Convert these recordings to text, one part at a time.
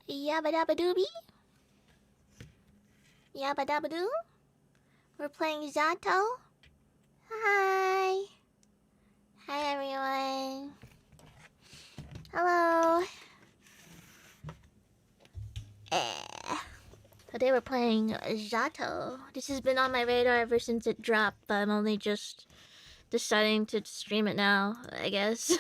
Yabba dabba doobie. Yabba dabba doo. We're playing Z.A.T.O. Hi. Hi everyone. Hello. Today we're playing Z.A.T.O. This has been on my radar ever since it dropped, but I'm only just deciding to stream it now, I guess.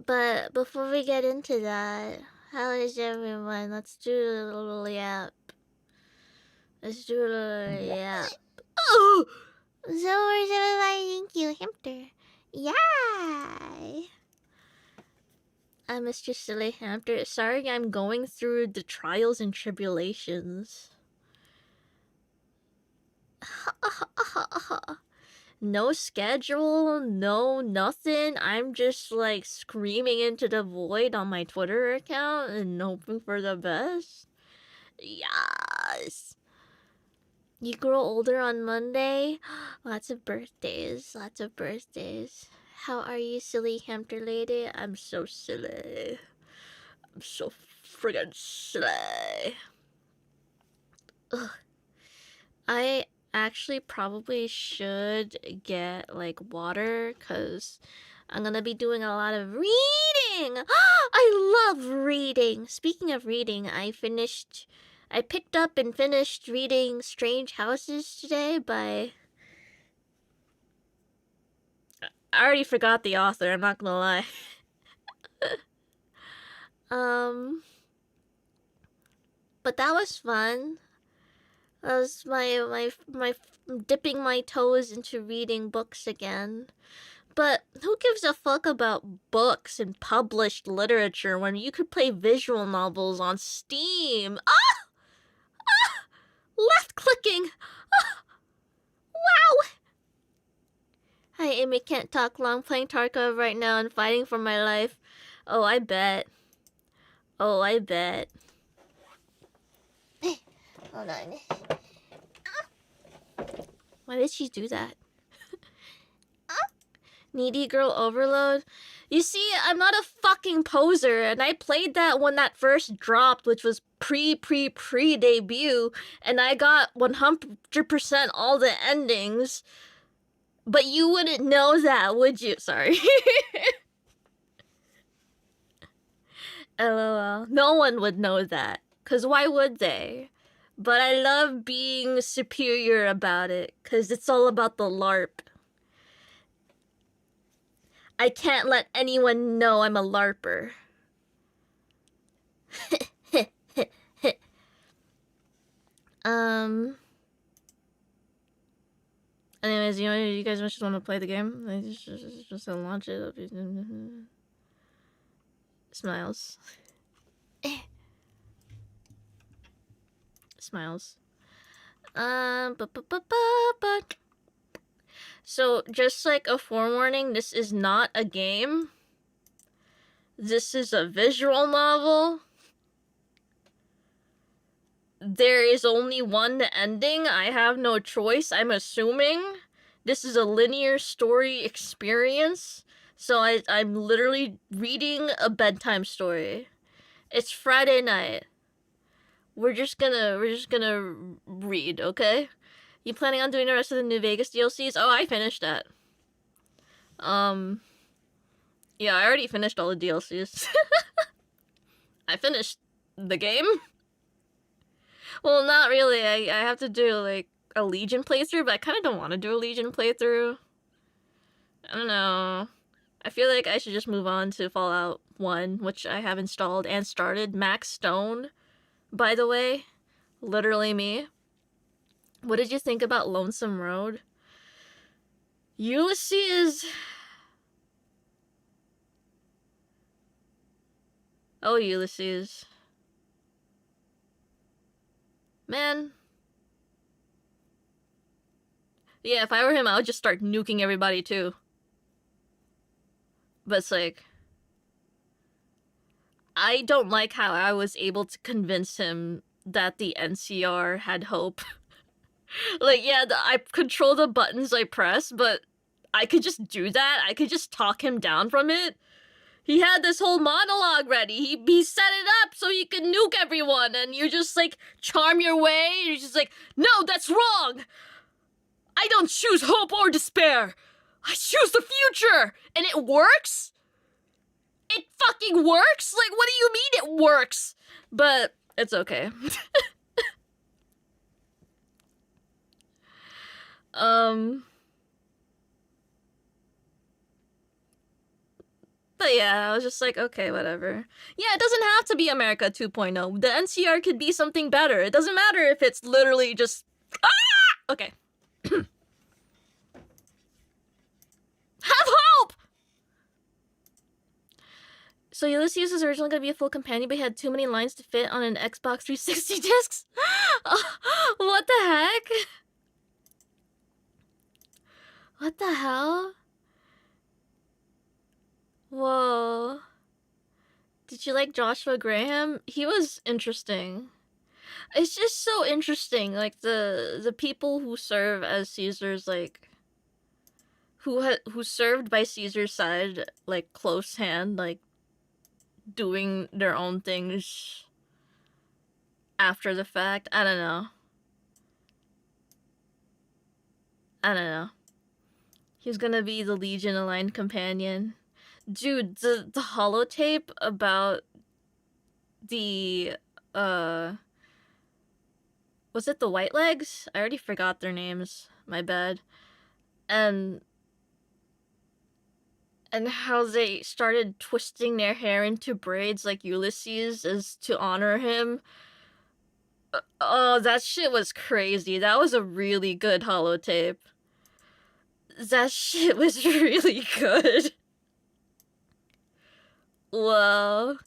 But before we get into that, how is everyone? Let's do a little yap. Let's do a little yap. Oh! So where's everybody? Thank you, hamster. Yeah! I'm Mr. Silly Hamster. Sorry, I'm going through the trials and tribulations. No schedule, no nothing. I'm just like screaming into the void on my Twitter account and hoping for the best. Yes. You grow older on Monday. Lots of birthdays. Lots of birthdays. How are you, silly hamster lady? I'm so silly. I'm so friggin' silly. Ugh. I actually probably should get like water because I'm gonna be doing a lot of reading. I love reading. Speaking of reading, I picked up and finished reading Strange Houses today by... I already forgot the author, I'm not gonna lie. But that was fun. That was my dipping my toes into reading books again. But who gives a fuck about books and published literature when you could play visual novels on Steam? Left clicking! Wow! Hi, Amy can't talk long, playing Tarkov right now and fighting for my life. Oh, I bet. Oh, I bet. Hold on. Why did she do that? Needy girl overload? You see, I'm not a fucking poser, and I played that when that first dropped, which was pre-debut, and I got 100% all the endings. But you wouldn't know that, would you? Sorry. LOL. No one would know that, because why would they? But I love being superior about it, because it's all about the LARP. I can't let anyone know I'm a LARPer. Anyways, you guys just want to play the game? I just launch it. Smiles. Smiles. So, just like a forewarning, this is not a game. This is a visual novel. There is only one ending. I have no choice, I'm assuming. This is a linear story experience. So I'm literally reading a bedtime story. It's Friday night. We're just gonna read, okay? You planning on doing the rest of the New Vegas DLCs? Oh, I finished that. Yeah, I already finished all the DLCs. I finished the game. Well, not really. I have to do, like, a Legion playthrough, but I kind of don't want to do a Legion playthrough. I don't know. I feel like I should just move on to Fallout 1, which I have installed and started. Max Stone, by the way. Literally me. What did you think about Lonesome Road? Ulysses... Oh, Ulysses. Man. Yeah, if I were him, I would just start nuking everybody, too. But it's like... I don't like how I was able to convince him that the NCR had hope. Like, yeah, I control the buttons I press, but I could just do that. I could just talk him down from it. He had this whole monologue ready. He set it up so he could nuke everyone, and you just like charm your way. And you're just like, no, that's wrong. I don't choose hope or despair. I choose the future, and it works. It fucking works. Like, what do you mean it works? But it's okay. But yeah, I was just like, okay, whatever. Yeah, it doesn't have to be America 2.0. The NCR could be something better. It doesn't matter if it's literally just... Ah! Okay. Have hope! So Ulysses was originally going to be a full companion, but he had too many lines to fit on an Xbox 360 discs? What the heck? What the hell? Whoa. Did you like Joshua Graham? He was interesting. It's just so interesting, like the people who serve as Caesar's, like, who served by Caesar's side, like, close hand, like, doing their own things after the fact. I don't know. He's gonna be the Legion aligned companion. Dude, the holotape about the, was it the White Legs? I already forgot their names. My bad. And how they started twisting their hair into braids like Ulysses as to honor him. Oh, that shit was crazy. That was a really good holotape. That shit was really good. Whoa.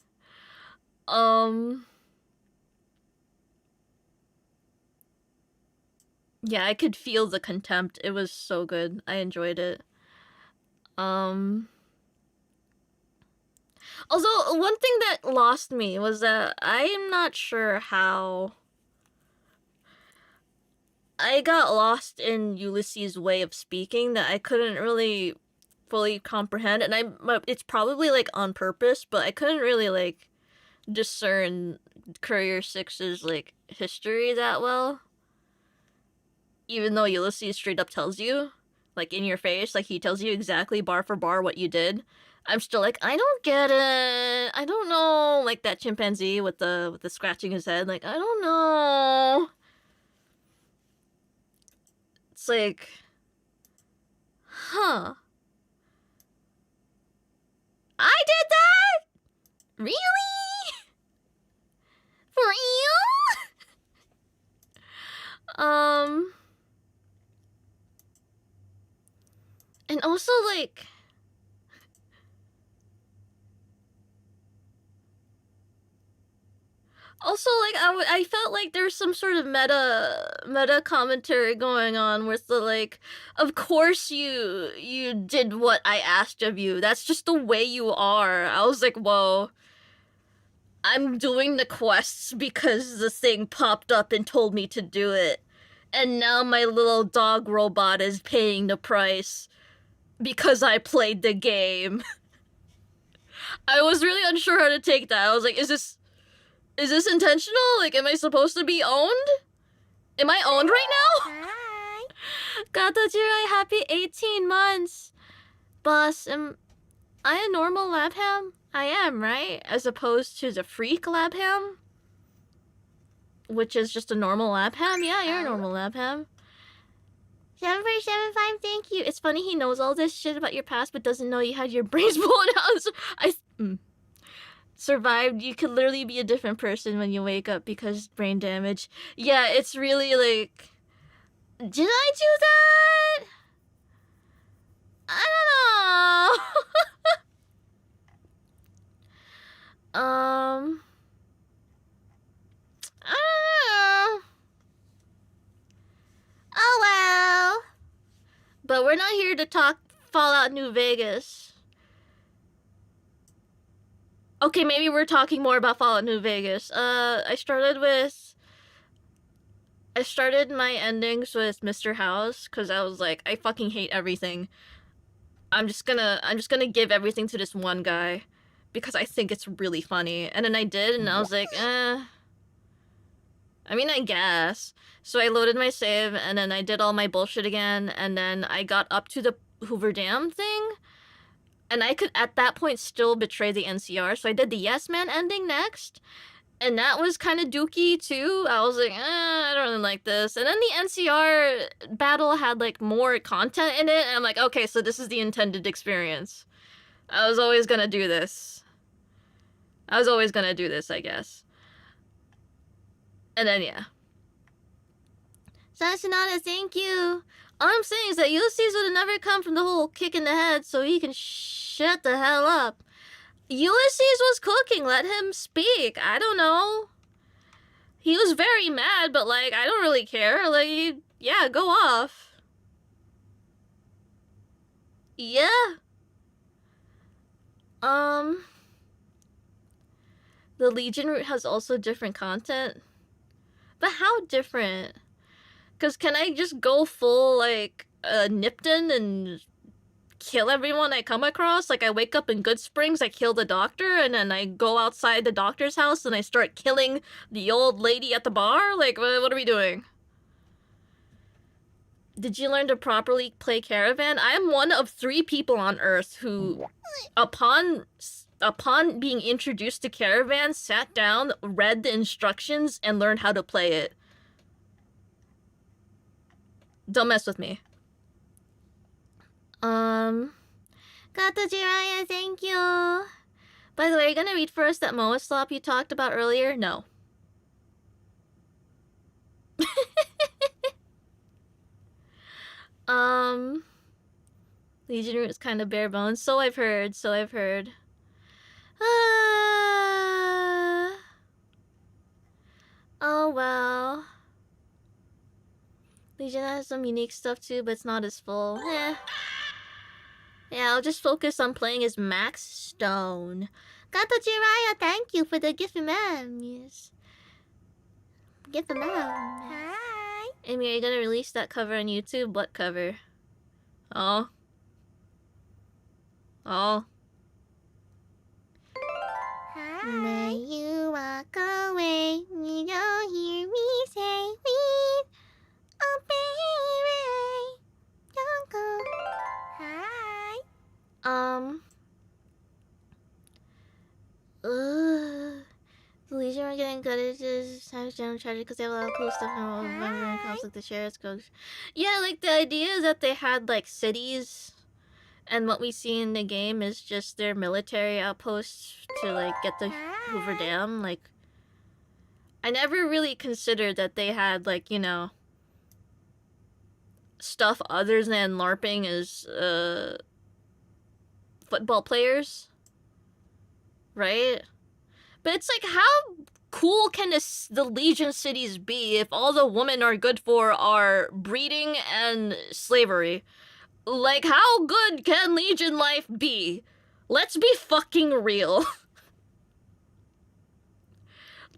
Yeah, I could feel the contempt. It was so good. I enjoyed it. Although, one thing that lost me was that I'm not sure how I got lost in Ulysses' way of speaking that I couldn't really fully comprehend, and it's probably, like, on purpose, but I couldn't really, like, discern Courier 6's, like, history that well. Even though Ulysses straight up tells you, like, in your face, like, he tells you exactly bar for bar what you did. I'm still like, I don't get it. I don't know. Like that chimpanzee with the scratching his head. Like, I don't know. It's like, huh. I did that? Really? For real? And also, like, I felt like there's some sort of meta commentary going on with the, like, of course you did what I asked of you. That's just the way you are. I was like, whoa. I'm doing the quests because the thing popped up and told me to do it. And now my little dog robot is paying the price because I played the game. I was really unsure how to take that. I was like, is this intentional? Like, am I supposed to be owned? Am I owned right now? Hi. Gatojirai, happy 18 months. Boss, am I a normal lab ham? I am, right? As opposed to the freak lab ham? Which is just a normal lab ham? Yeah, you're a normal lab ham. 7475, thank you. It's funny he knows all this shit about your past but doesn't know you had your brains blown out. Survived. You could literally be a different person when you wake up because brain damage. Yeah, it's really like... Did I do that? I don't know. I don't know. Oh well. But we're not here to talk Fallout New Vegas. Okay, maybe we're talking more about Fallout New Vegas. I started my endings with Mr. House, because I was like, I fucking hate everything. I'm just gonna give everything to this one guy because I think it's really funny. And then I did, and I was like, I mean, I guess. So I loaded my save, and then I did all my bullshit again, and then I got up to the Hoover Dam thing, and I could, at that point, still betray the NCR, so I did the Yes Man ending next, and that was kind of dookie, too. I was like, I don't really like this. And then the NCR battle had, like, more content in it, and I'm like, okay, so this is the intended experience. I was always gonna do this. I guess. And then, yeah. Sashinada, thank you. All I'm saying is that Ulysses would have never come from the whole kick in the head, so he can shut the hell up. Ulysses was cooking, let him speak. I don't know. He was very mad, but, like, I don't really care. Like, yeah, go off. Yeah. The Legion route has also different content. But how different? Because can I just go full, like, Nipton and kill everyone I come across? Like, I wake up in Good Springs, I kill the doctor, and then I go outside the doctor's house and I start killing the old lady at the bar? Like, what are we doing? Did you learn to properly play Caravan? I am one of 3 people on Earth who, upon being introduced to Caravan, sat down, read the instructions, and learned how to play it. Don't mess with me. Kato Jiraiya, thank you. By the way, are you gonna read for us that Moa slop you talked about earlier? No. Legion route is kind of bare bones. So I've heard. Oh well. Legion has some unique stuff too, but it's not as full. Yeah, I'll just focus on playing as Max Stone. Gato Jiraiya, thank you for the gift memes. Gift memes. Hi. Amy, are you gonna release that cover on YouTube? What cover? Oh. Oh. Hi. May you walk away, you don't hear me say, please. Oh, baby, don't go. Hi. The Legion are getting gutted as times general tragedy because they have a lot of cool stuff and conflict to share. It's cool. Yeah, like the idea is that they had like cities, and what we see in the game is just their military outposts to like get the Hoover Dam. Like, I never really considered that they had like, you know, stuff other than LARPing as football players, right? But it's like, how cool can the Legion cities be if all the women are good for are breeding and slavery? Like, how good can Legion life be? Let's be fucking real.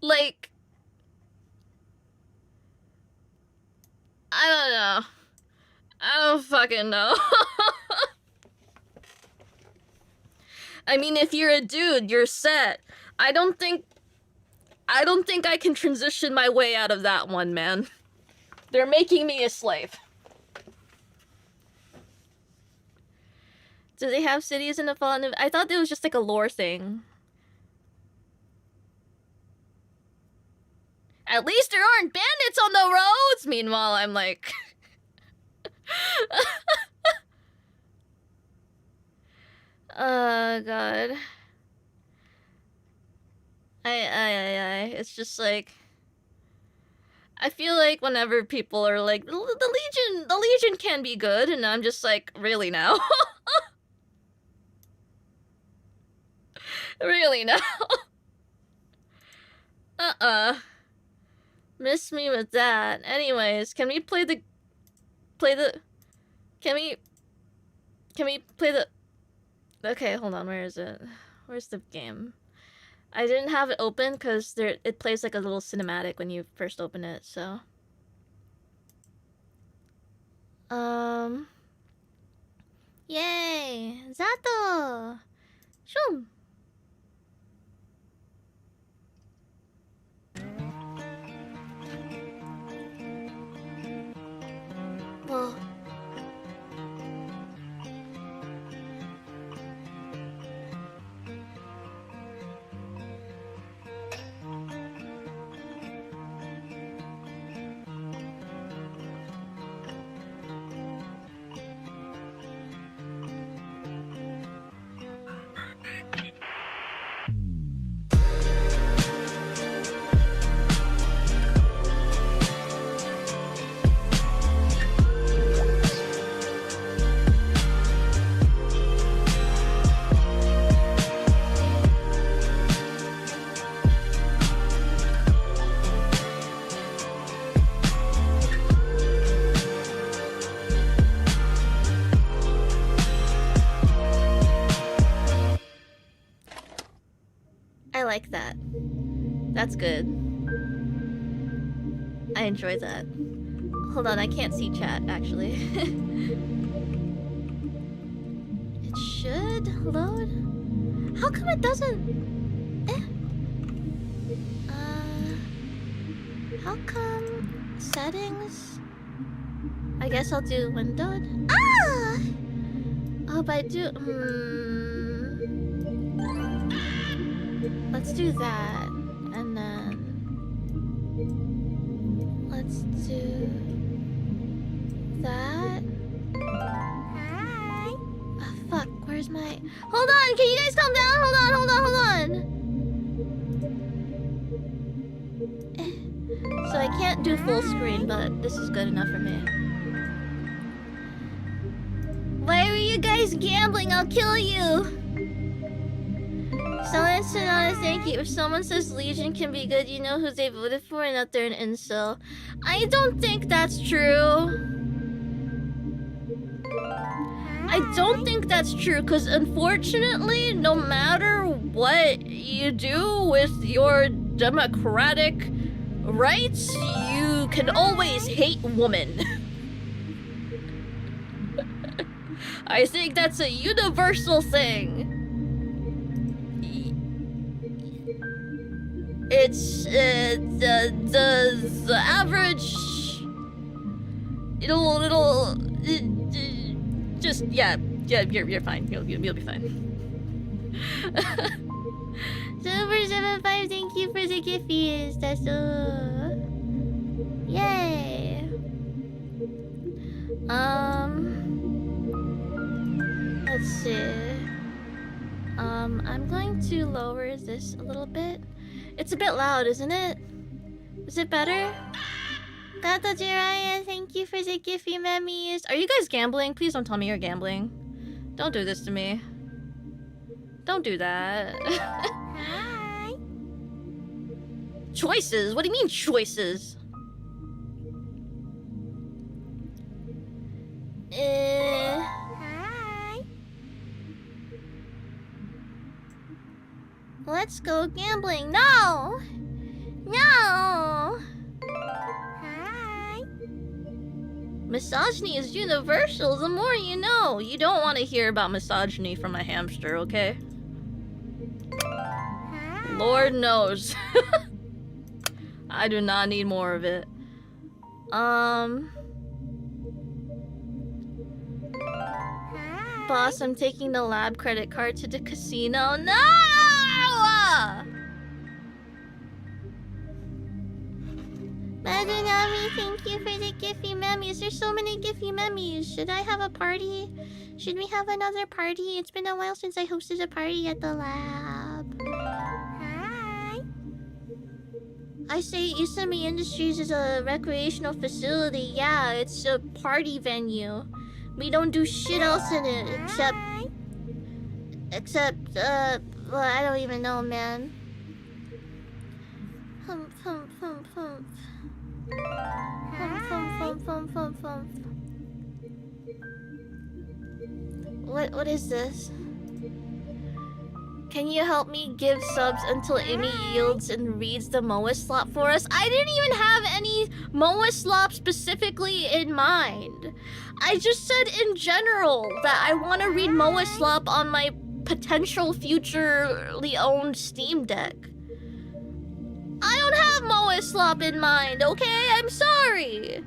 Like, I don't know. I don't fucking know. I mean, if you're a dude, you're set. I don't think I can transition my way out of that one, man. They're making me a slave. Do they have cities in the Fallen? I thought it was just like a lore thing. At least there aren't bandits on the roads! Meanwhile, I'm like... Oh, God. It's just like... I feel like whenever people are like, the Legion can be good, and I'm just like, really now? Really now? Miss me with that. Anyways, can we play the... Can we play the... Okay, hold on, where is it? Where's the game? I didn't have it open because it plays like a little cinematic when you first open it, so... Yay! Z.A.T.O! Shoom! Well... I like that. That's good. I enjoy that. Hold on, I can't see chat, actually. It should load? How come it doesn't... How come... Settings? I guess I'll do windowed. Ah! Oh, but I do... Let's do that. And then... Let's do... that. Hi. Oh, fuck, where's my... Hold on, can you guys calm down? Hold on. So I can't do full screen, but this is good enough for me. Why were you guys gambling? I'll kill you! Someone said on a thank you. If someone says Legion can be good, you know who they voted for and that they're an incel. I don't think that's true. I don't think that's true, because unfortunately, no matter what you do with your democratic rights, you can always hate women. I think that's a universal thing. It's the average. It'll just yeah. You're fine. You'll be fine. Super75, thank you for the gifties. That's so. Yay. Let's see. I'm going to lower this a little bit. It's a bit loud, isn't it? Is it better? Gato Jiraiya, thank you for the Giphy memes. Are you guys gambling? Please don't tell me you're gambling. Don't do this to me. Don't do that. Hi. Choices? What do you mean choices? Hi. Let's go gambling. No! No! Hi. Misogyny is universal. The more you know. You don't want to hear about misogyny from a hamster, okay? Hi. Lord knows. I do not need more of it. Hi. Boss, I'm taking the lab credit card to the casino. No! Madunami, thank you for the Giphy memes. There's so many Giphy memes. Should I have a party? Should we have another party? It's been a while since I hosted a party at the lab. Hi. I say Isami Industries is a recreational facility. Yeah, it's a party venue. We don't do shit else in it except, well, I don't even know, man. Hump, hump, hump, hump. Hump, hump, hump, hump, hump, hump. What is this? Can you help me give subs until Eimi yields and reads the Moa slop for us? I didn't even have any Moa slop specifically in mind. I just said in general that I want to read Moa slop on my potential futurely owned Steam Deck. I don't have Moa slop in mind, okay? I'm sorry.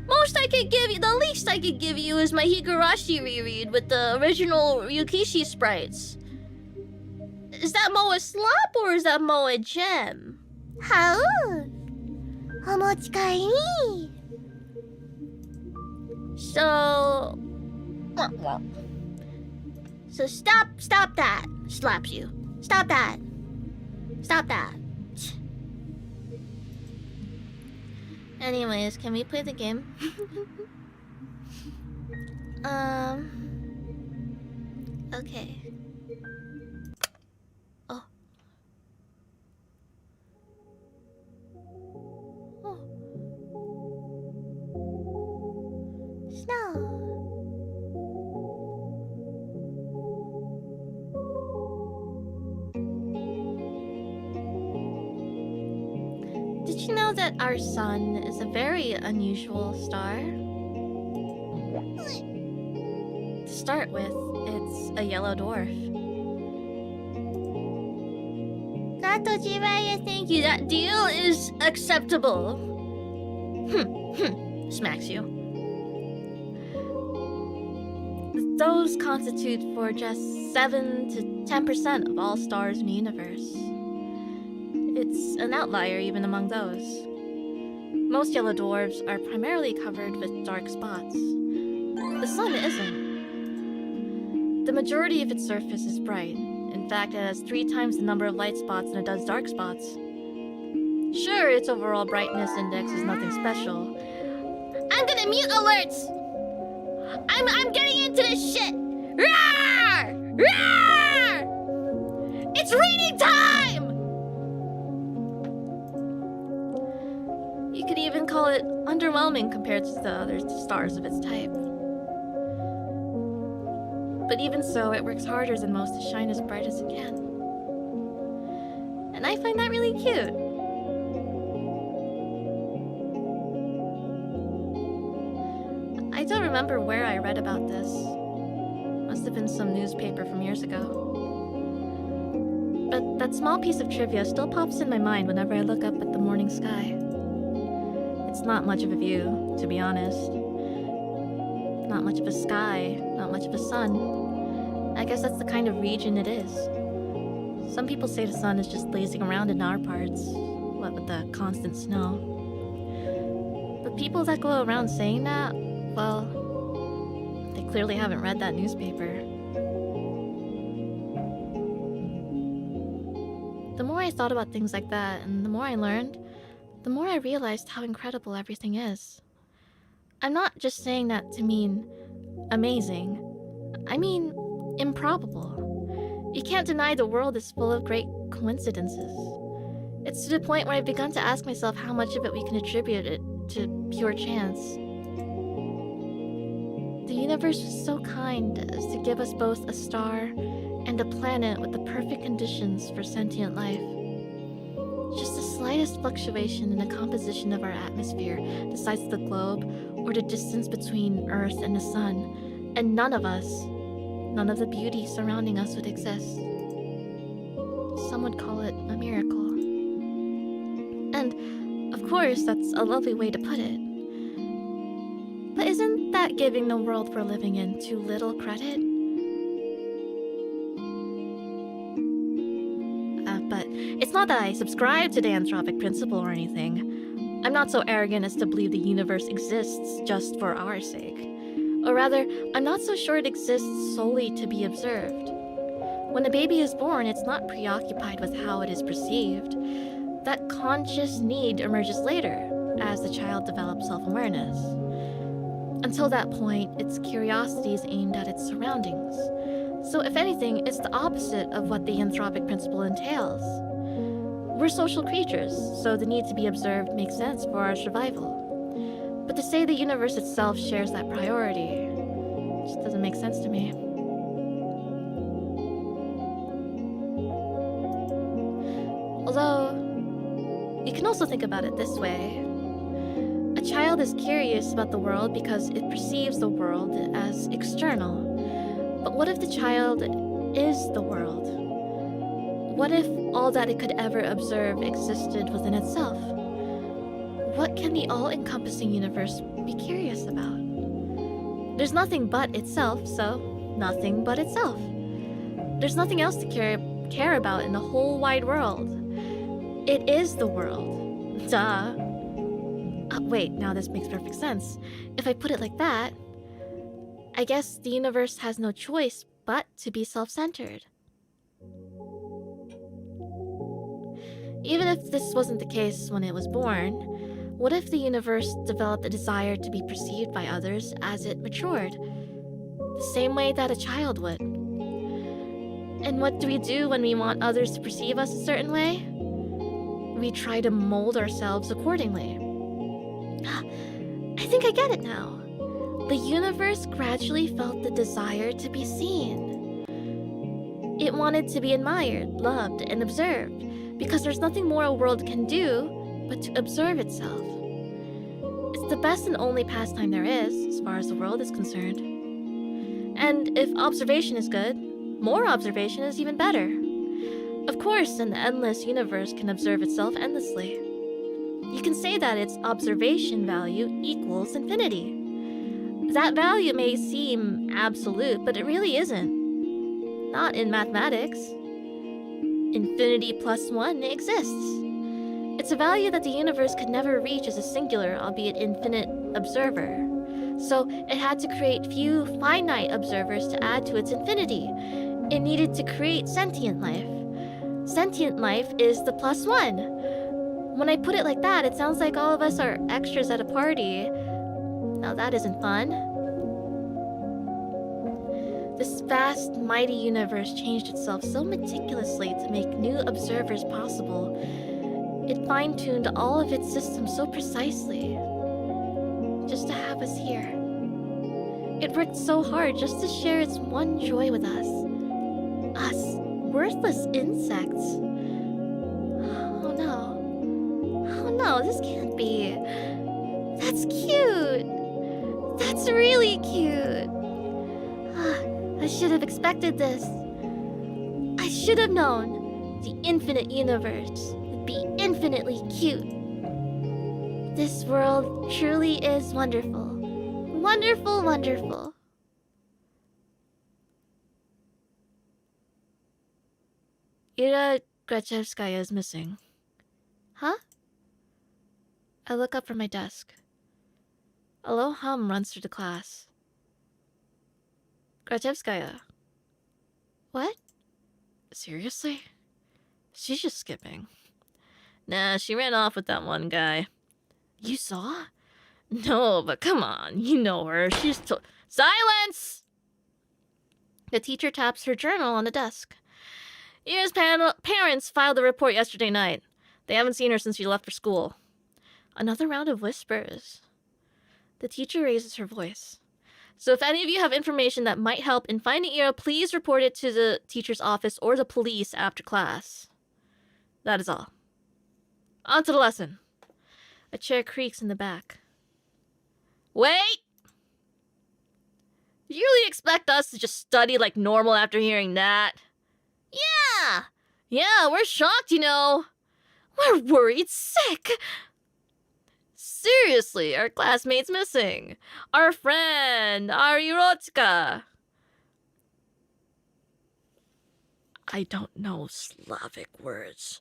The least I could give you is my Higurashi reread with the original Ryukishi sprites. Is that Moa slop or is that Moa gem? How? So stop that. Slaps you. Stop that. Anyways, can we play the game? Okay. Oh. Snow. Did you know that our sun is a very unusual star? To start with, it's a yellow dwarf. Thank you. That deal is acceptable. Smacks you. Those constitute for just 7 to 10% of all stars in the universe. It's an outlier even among those. Most yellow dwarfs are primarily covered with dark spots. The sun isn't. The majority of its surface is bright. In fact, it has 3 times the number of light spots than it does dark spots. Sure, its overall brightness index is nothing special. I'm gonna mute alerts! I'm getting into this shit! Rawr! Rawr! It's reading time! You could even call it underwhelming compared to the other stars of its type. But even so, it works harder than most to shine as bright as it can. And I find that really cute. I don't remember where I read about this. Must have been some newspaper from years ago. But that small piece of trivia still pops in my mind whenever I look up at the morning sky. It's not much of a view, to be honest. Not much of a sky, not much of a sun. I guess that's the kind of region it is. Some people say the sun is just lazing around in our parts, what with the constant snow. But people that go around saying that, well, they clearly haven't read that newspaper. The more I thought about things like that, and the more I learned, the more I realized how incredible everything is. I'm not just saying that to mean amazing. I mean improbable. You can't deny the world is full of great coincidences. It's to the point where I've begun to ask myself how much of it we can attribute it to pure chance. The universe was so kind as to give us both a star and a planet with the perfect conditions for sentient life. Just the slightest fluctuation in the composition of our atmosphere, the size of the globe, or the distance between Earth and the Sun, and none of the beauty surrounding us would exist. Some would call it a miracle. And, of course, that's a lovely way to put it. But isn't that giving the world we're living in too little credit? But it's not that I subscribe to the anthropic principle or anything. I'm not so arrogant as to believe the universe exists just for our sake. Or rather, I'm not so sure it exists solely to be observed. When a baby is born, it's not preoccupied with how it is perceived. That conscious need emerges later, as the child develops self-awareness. Until that point, its curiosity is aimed at its surroundings. So if anything, it's the opposite of what the anthropic principle entails. We're social creatures, so the need to be observed makes sense for our survival. But to say the universe itself shares that priority just doesn't make sense to me. also think about it this way. A child is curious about the world because it perceives the world as external. But what if the child is the world? What if all that it could ever observe existed within itself? What can the all-encompassing universe be curious about? There's nothing but itself, so nothing but itself. There's nothing else to care about in the whole wide world. It is the world. Duh. Wait, now this makes perfect sense. If I put it like that, I guess the universe has no choice but to be self-centered. Even if this wasn't the case when it was born, what if the universe developed a desire to be perceived by others as it matured? The same way that a child would. And what do we do when we want others to perceive us a certain way? We try to mold ourselves accordingly. I think I get it now. The universe gradually felt the desire to be seen. It wanted to be admired, loved, and observed, because there's nothing more a world can do but to observe itself. It's the best and only pastime there is, as far as the world is concerned. And if observation is good, more observation is even better. Of course, an endless universe can observe itself endlessly. You can say that its observation value equals infinity. That value may seem absolute, but it really isn't. Not in mathematics. Infinity plus 1 exists. It's a value that the universe could never reach as a singular, albeit infinite, observer. So it had to create few finite observers to add to its infinity. It needed to create sentient life. Sentient life is the plus 1. When I put it like that, it sounds like all of us are extras at a party. Now that isn't fun. This vast, mighty universe changed itself so meticulously to make new observers possible. It fine-tuned all of its systems so precisely, just to have us here. It worked so hard just to share its one joy with us. Us, worthless insects. Oh no, this can't be. That's cute. That's really cute. I should have expected this. I should have known the infinite universe would be infinitely cute. This world truly is wonderful. Wonderful, wonderful. Ira Grachevskaya is missing. Huh? I look up from my desk. A low hum runs through the class. Grachevskaya. What? Seriously? She's just skipping. Nah, she ran off with that one guy. You saw? No, but come on, you know her. She's Silence! The teacher taps her journal on the desk. Ira's parents filed a report yesterday night. They haven't seen her since she left for school. Another round of whispers. The teacher raises her voice. So if any of you have information that might help in finding Ira, please report it to the teacher's office or the police after class. That is all. On to the lesson. A chair creaks in the back. Wait! Do you really expect us to just study like normal after hearing that? Yeah, we're shocked, you know. We're worried sick. Seriously, our classmate's missing. Our friend, our erotica. I don't know Slavic words.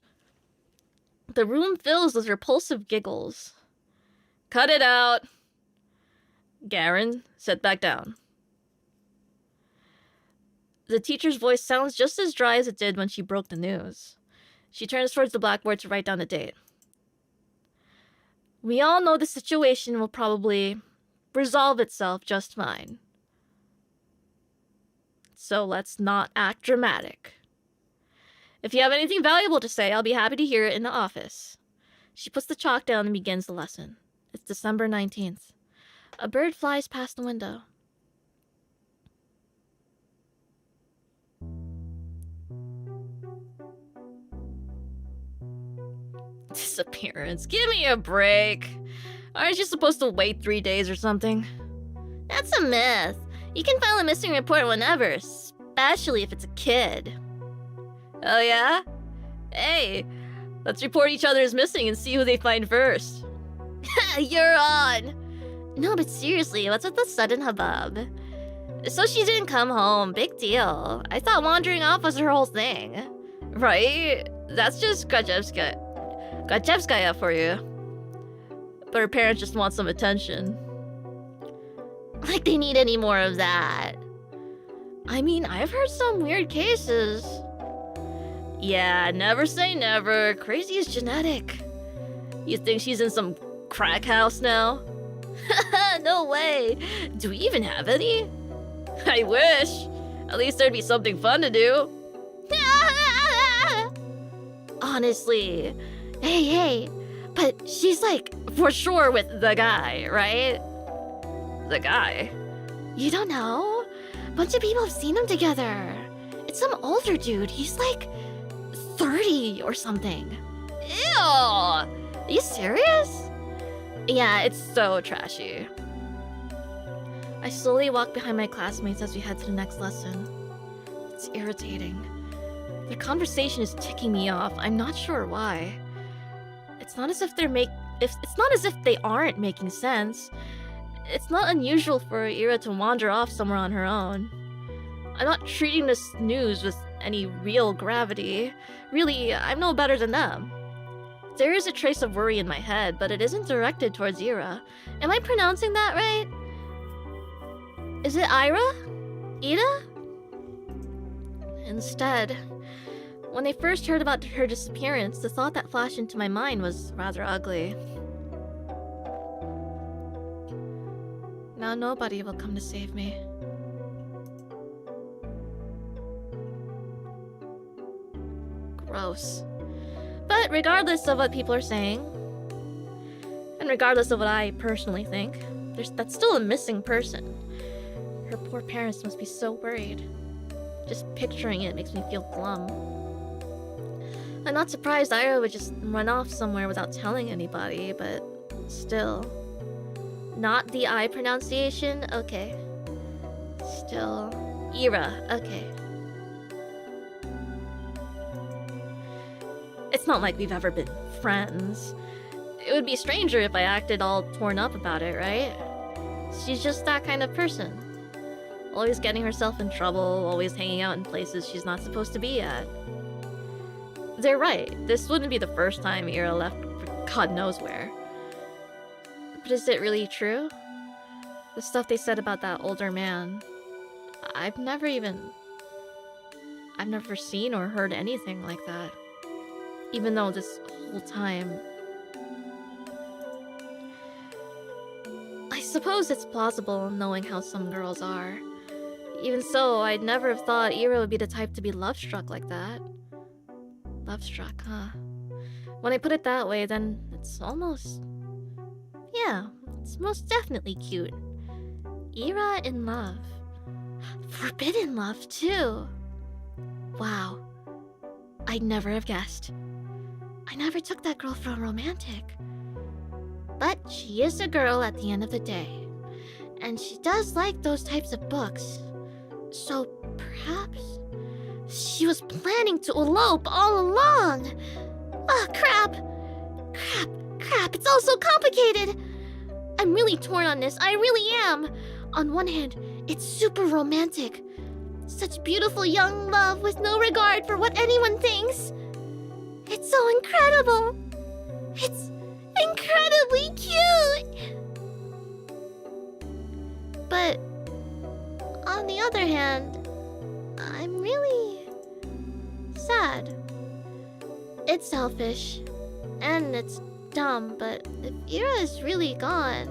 The room fills with repulsive giggles. Cut it out. Garen, sit back down. The teacher's voice sounds just as dry as it did when she broke the news. She turns towards the blackboard to write down the date. We all know the situation will probably resolve itself just fine. So let's not act dramatic. If you have anything valuable to say, I'll be happy to hear it in the office. She puts the chalk down and begins the lesson. It's December 19th. A bird flies past the window. Disappearance. Give me a break. Aren't you supposed to wait 3 days or something? That's a myth. You can file a missing report whenever, especially if it's a kid. Oh yeah? Hey, let's report each other as missing and see who they find first. You're on! No, but seriously, what's with the sudden hubbub? So she didn't come home, big deal. I thought wandering off was her whole thing. Right? That's just Gajewskaya for you. But her parents just want some attention. Like they need any more of that. I mean, I've heard some weird cases. Yeah, never say never. Crazy is genetic. You think she's in some crack house now? No way. Do we even have any? I wish. At least there'd be something fun to do. Honestly. Hey. But she's like, for sure with the guy, right? The guy? You don't know? A bunch of people have seen them together. It's some older dude. He's like 30 or something. Ew! Are you serious? Yeah, it's so trashy. I slowly walk behind my classmates as we head to the next lesson. It's irritating. Their conversation is ticking me off. I'm not sure why. It's not as if it's not as if they aren't making sense. It's not unusual for Ira to wander off somewhere on her own. I'm not treating this news with any real gravity. Really, I'm no better than them. There is a trace of worry in my head, but it isn't directed towards Ira. Am I pronouncing that right? Is it Ira? Ida? Instead, when I first heard about her disappearance, the thought that flashed into my mind was rather ugly. Now nobody will come to save me. Gross. But regardless of what people are saying, and regardless of what I personally think, that's still a missing person. Her poor parents must be so worried. Just picturing it makes me feel glum. I'm not surprised Ira would just run off somewhere without telling anybody, but still. Not the I pronunciation? Okay. Still. Ira, okay. It's not like we've ever been friends. It would be stranger if I acted all torn up about it, right? She's just that kind of person. Always getting herself in trouble, always hanging out in places she's not supposed to be at. They're right. This wouldn't be the first time Ira left for God knows where. But is it really true? The stuff they said about that older man. I've never seen or heard anything like that. Even though this whole time... I suppose it's plausible knowing how some girls are. Even so, I'd never have thought Ira would be the type to be love-struck like that. Love-struck, huh? When I put it that way, then it's almost... Yeah, it's most definitely cute. Ira in love. Forbidden love, too. Wow. I'd never have guessed. I never took that girl for a romantic. But she is a girl at the end of the day. And she does like those types of books. So perhaps she was planning to elope all along. Ah, crap. It's all so complicated. I'm really torn on this. I really am. On one hand, it's super romantic. Such beautiful young love with no regard for what anyone thinks. It's so incredible. It's incredibly cute. But on the other hand, I'm really sad. It's selfish and it's dumb, but if Ira is really gone,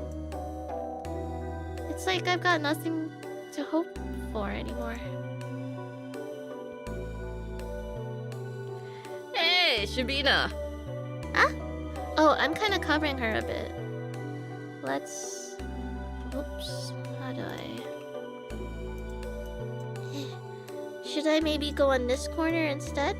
it's like I've got nothing to hope for anymore. Hey, Shabina. Huh? Oh, I'm kind of covering her a bit. Let's... Oops. How do I... Should I maybe go on this corner instead?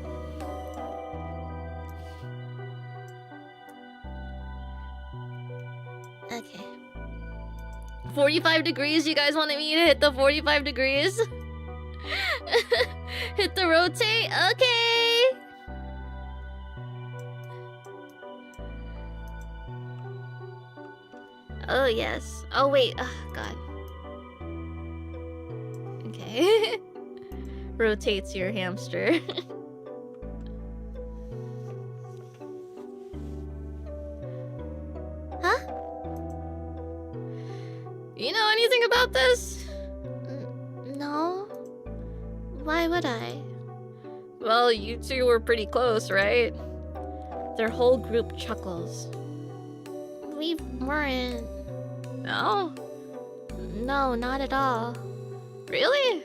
45 degrees? You guys want me to hit the 45 degrees? Hit the rotate? Okay. Oh, yes. Oh, wait. Oh, God. Okay. Rotates your hamster. Huh? You know anything about this? No. Why would I? Well, you two were pretty close, right? Their whole group chuckles. We weren't. No? No, not at all. Really?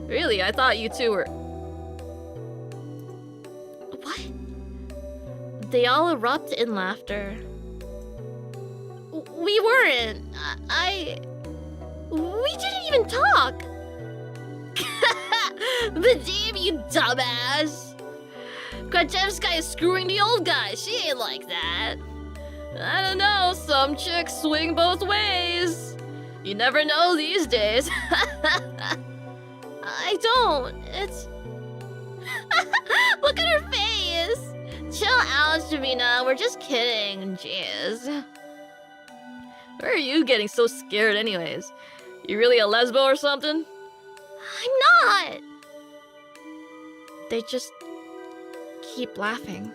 Really? I thought you two were... What? They all erupt in laughter. We weren't. We didn't even talk. But damn, you dumbass! Krachevskaya is screwing the old guy. She ain't like that. I don't know, some chicks swing both ways. You never know these days. I don't. It's... Look at her face. Chill out, Shavina. We're just kidding. Jeez. Where are you getting so scared anyways? You really a lesbo or something? I'm not. They just keep laughing.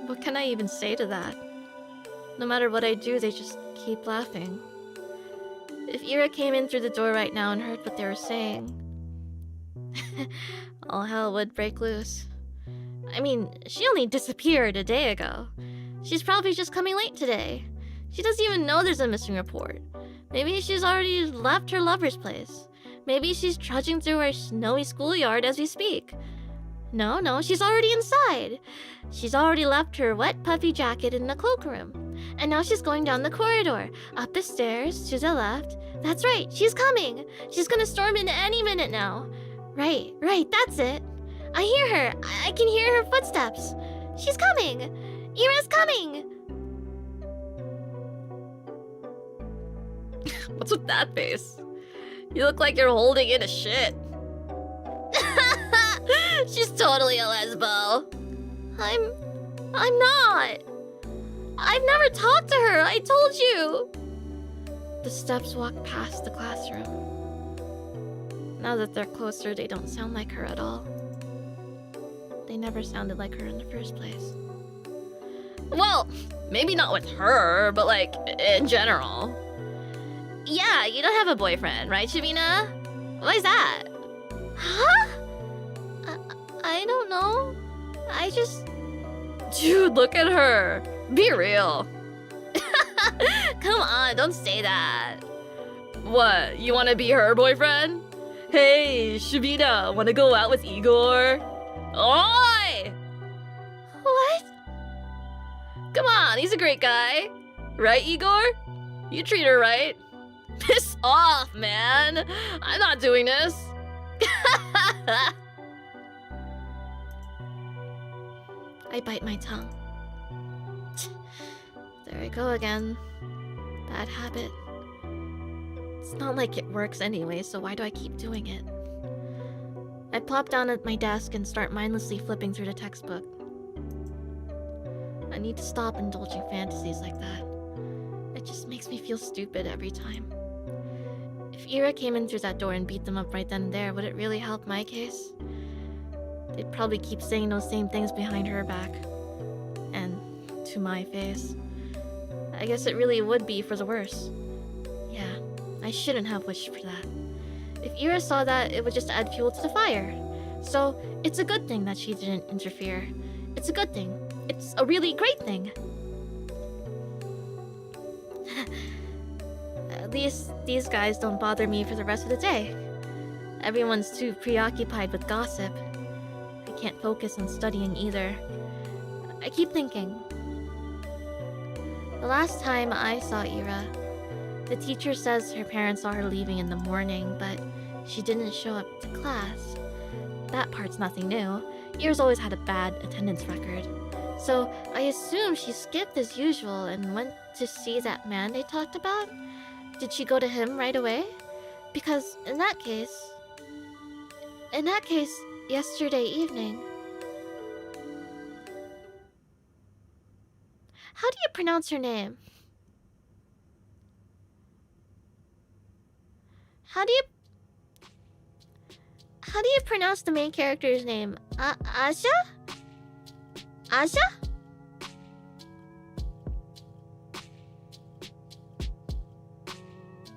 What can I even say to that? No matter what I do, they just keep laughing. If Ira came in through the door right now and heard what they were saying, all hell would break loose. I mean, she only disappeared a day ago. She's probably just coming late today. She doesn't even know there's a missing report. Maybe she's already left her lover's place. Maybe she's trudging through our snowy schoolyard as we speak. No, she's already inside. She's already left her wet puffy jacket in the cloakroom. And now she's going down the corridor, up the stairs, to the left. That's right, she's coming. She's gonna storm in any minute now. Right, that's it. I hear her. I can hear her footsteps. She's coming. Ira's coming. What's with that face? You look like you're holding in a shit. She's totally a lesbo. I'm not. I've never talked to her, I told you. The steps walk past the classroom. Now that they're closer, they don't sound like her at all. They never sounded like her in the first place. Well, maybe not with her, but like, in general. Yeah, you don't have a boyfriend, right, Shavina? Why is that? Huh? I don't know. I just... Dude, look at her. Be real. Come on, don't say that. What, you want to be her boyfriend? Hey, Shavina, want to go out with Igor? Oi! What? Come on, he's a great guy. Right, Igor? You treat her right. Piss off, man. I'm not doing this. I bite my tongue. There I go again. Bad habit. It's not like it works anyway, so why do I keep doing it? I plop down at my desk and start mindlessly flipping through the textbook. I need to stop indulging fantasies like that. It just makes me feel stupid every time. If Ira came in through that door and beat them up right then and there, would it really help my case? They'd probably keep saying those same things behind her back. And to my face. I guess it really would be for the worse. Yeah, I shouldn't have wished for that. If Ira saw that, it would just add fuel to the fire. So, it's a good thing that she didn't interfere. It's a good thing. It's a really great thing. At least these guys don't bother me for the rest of the day. Everyone's too preoccupied with gossip. I can't focus on studying either. I keep thinking. The last time I saw Ira, the teacher says her parents saw her leaving in the morning, but she didn't show up to class. That part's nothing new. Ira's always had a bad attendance record. So I assume she skipped as usual and went to see that man they talked about. Did she go to him right away? Because in that case, yesterday evening. How do you pronounce her name? How do you pronounce the main character's name? Asha? Asha?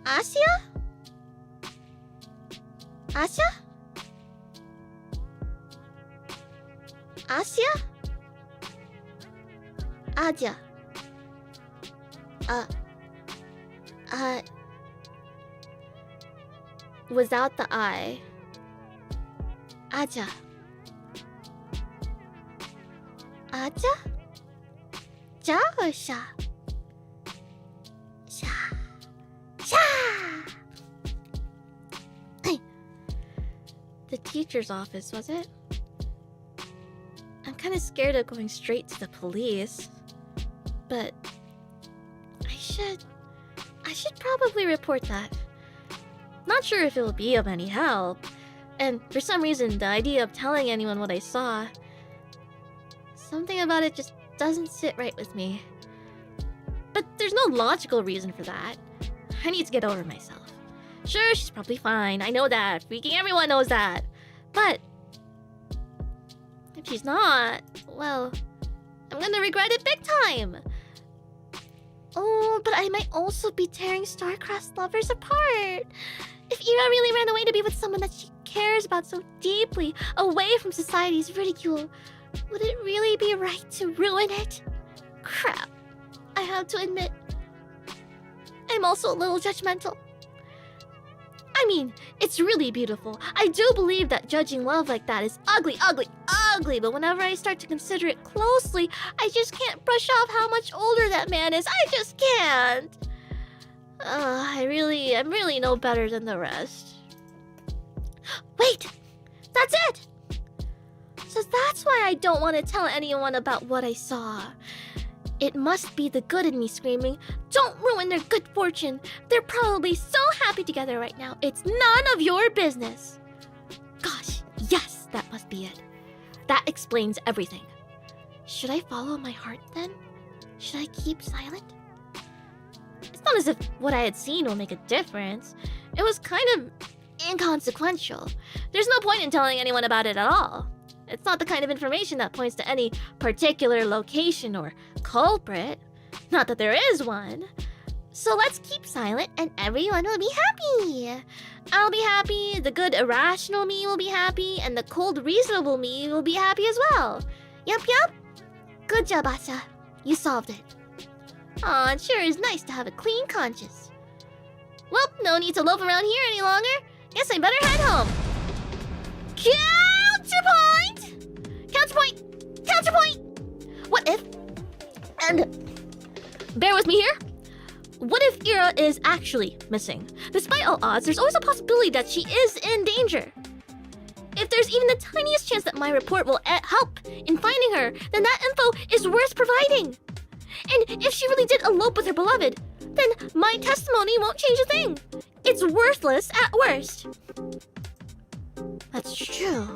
Asia? Asha? Asia? Aja. Without the I. Aja. Aja? Ja or sha? Sha. Sha! The teacher's office, was it? I'm kind of scared of going straight to the police. But I should probably report that. Not sure if it will be of any help. And for some reason, the idea of telling anyone what I saw, something about it just doesn't sit right with me. But there's no logical reason for that. I need to get over myself. Sure, she's probably fine. I know that. Freaking everyone knows that. But if she's not, well, I'm gonna regret it big time. Oh, but I might also be tearing star-crossed lovers apart. If Ira really ran away to be with someone that she cares about so deeply, away from society's ridicule, would it really be right to ruin it? Crap. I have to admit, I'm also a little judgmental. I mean, it's really beautiful. I do believe that judging love like that is ugly, ugly, ugly, but whenever I start to consider it closely, I just can't brush off how much older that man is. I just can't. I'm really no better than the rest. Wait! That's it! So that's why I don't want to tell anyone about what I saw. It must be the good in me screaming, "Don't ruin their good fortune! They're probably so happy together right now, it's none of your business!" Gosh, yes, that must be it. That explains everything. Should I follow my heart then? Should I keep silent? It's not as if what I had seen will make a difference. It was kind of inconsequential. There's no point in telling anyone about it at all. It's not the kind of information that points to any particular location or culprit. Not that there is one. So let's keep silent and everyone will be happy. I'll be happy, the good irrational me will be happy, and the cold reasonable me will be happy as well. Yup. Good job, Asha. You solved it. Aw, it sure is nice to have a clean conscience. Well, no need to loaf around here any longer. Guess I better head home. Counterpoint! What if... And... bear with me here. What if Ira is actually missing? Despite all odds, there's always a possibility that she is in danger. If there's even the tiniest chance that my report will help in finding her, then that info is worth providing. And if she really did elope with her beloved, then my testimony won't change a thing. It's worthless at worst. That's true.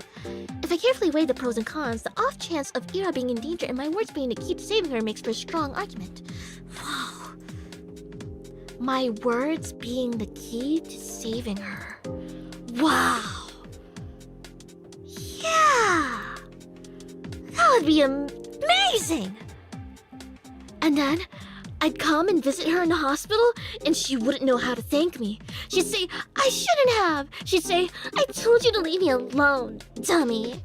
If I carefully weigh the pros and cons, the off chance of Ira being in danger and my words being the key to saving her makes for a strong argument. Wow. My words being the key to saving her. Wow. Yeah. That would be amazing. And then I'd come and visit her in the hospital, and she wouldn't know how to thank me. She'd say, "I shouldn't have." She'd say, "I told you to leave me alone, dummy."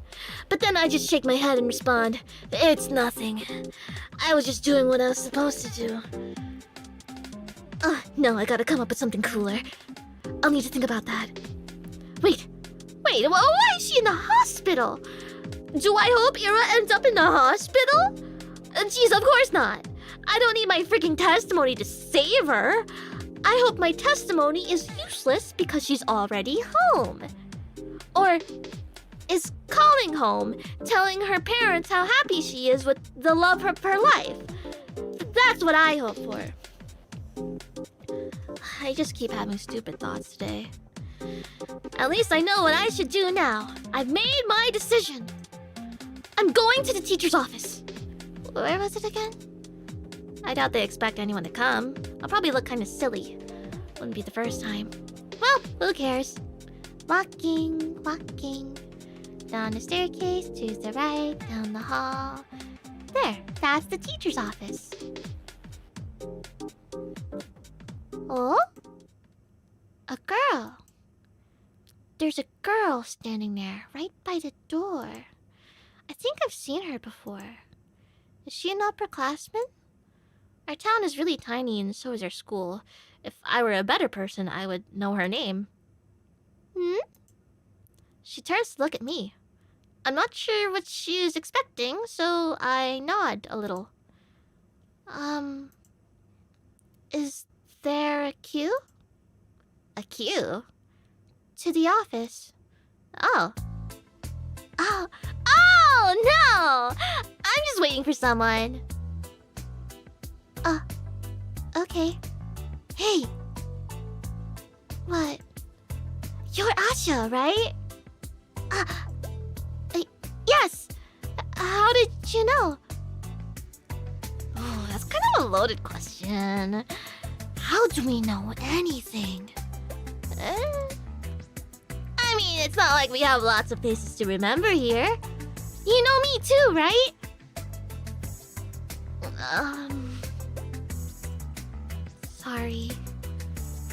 But then I'd just shake my head and respond, "It's nothing. I was just doing what I was supposed to do." No, I gotta come up with something cooler. I'll need to think about that. Wait, why is she in the hospital? Do I hope Ira ends up in the hospital? Jeez, of course not. I don't need my freaking testimony to save her. I hope my testimony is useless because she's already home. Or is calling home, telling her parents how happy she is with the love of her life. That's what I hope for. I just keep having stupid thoughts today. At least I know what I should do now. I've made my decision. I'm going to the teacher's office. Where was it again? I doubt they expect anyone to come. I'll probably look kind of silly. Wouldn't be the first time. Well, who cares? Walking, walking. Down the staircase, to the right, down the hall. There, that's the teacher's office. Oh? A girl. There's a girl standing there, right by the door. I think I've seen her before. Is she an upperclassman? Our town is really tiny and so is our school. If I were a better person, I would know her name. Hmm? She turns to look at me. I'm not sure what she is expecting, so I nod a little. Is there a queue? A queue? To the office. Oh. Oh, no! I'm just waiting for someone. Okay. Hey. What? You're Asha, right? Yes! How did you know? Oh, that's kind of a loaded question. How do we know anything? I mean, it's not like we have lots of faces to remember here. You know me too, right? Sorry.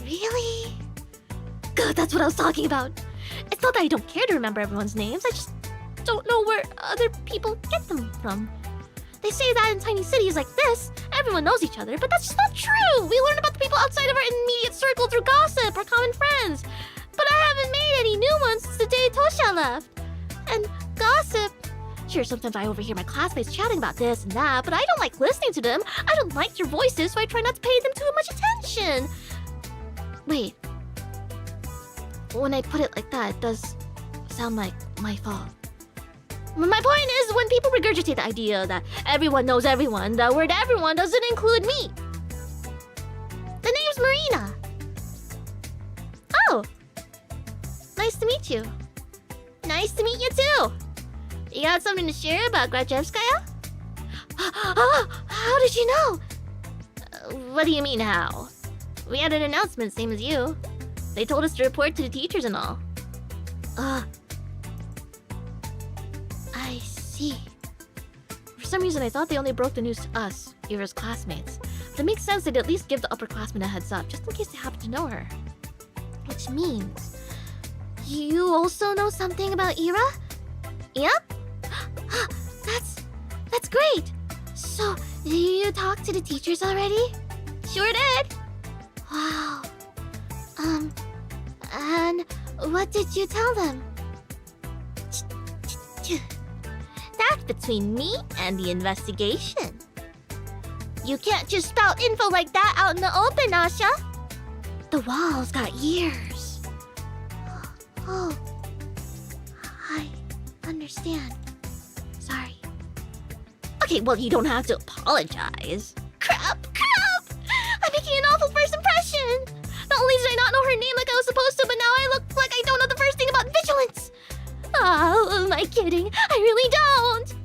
Really? God, that's what I was talking about. It's not that I don't care to remember everyone's names, I just don't know where other people get them from. They say that in tiny cities like this, everyone knows each other, but that's just not true! We learn about the people outside of our immediate circle through gossip or common friends. But I haven't made any new ones since the day Tosha left. And gossip... Sure, sometimes I overhear my classmates chatting about this and that, but I don't like listening to them. I don't like their voices, so I try not to pay them too much attention. Wait. When I put it like that, it does sound like my fault. My point is, when people regurgitate the idea that everyone knows everyone, the word everyone doesn't include me. The name's Marina. Oh. Nice to meet you. Nice to meet you too. You got something to share about Grachevskaya? How did you know? What do you mean, how? We had an announcement, same as you. They told us to report to the teachers and all. I see. For some reason, I thought they only broke the news to us, Ira's classmates. But it makes sense they'd at least give the upperclassmen a heads up, just in case they happen to know her. Which means... You also know something about Ira? Yep. That's great. So, you talked to the teachers already? Sure did. Wow. And what did you tell them? That's between me and the investigation. You can't just spout info like that out in the open, Asha. The wall's got ears. Oh, I understand. Sorry. Okay, well, you don't have to apologize. Crap! I'm making an awful first impression! Not only did I not know her name like I was supposed to, but now I look like I don't know the first thing about vigilance! Oh, am I kidding? I really don't!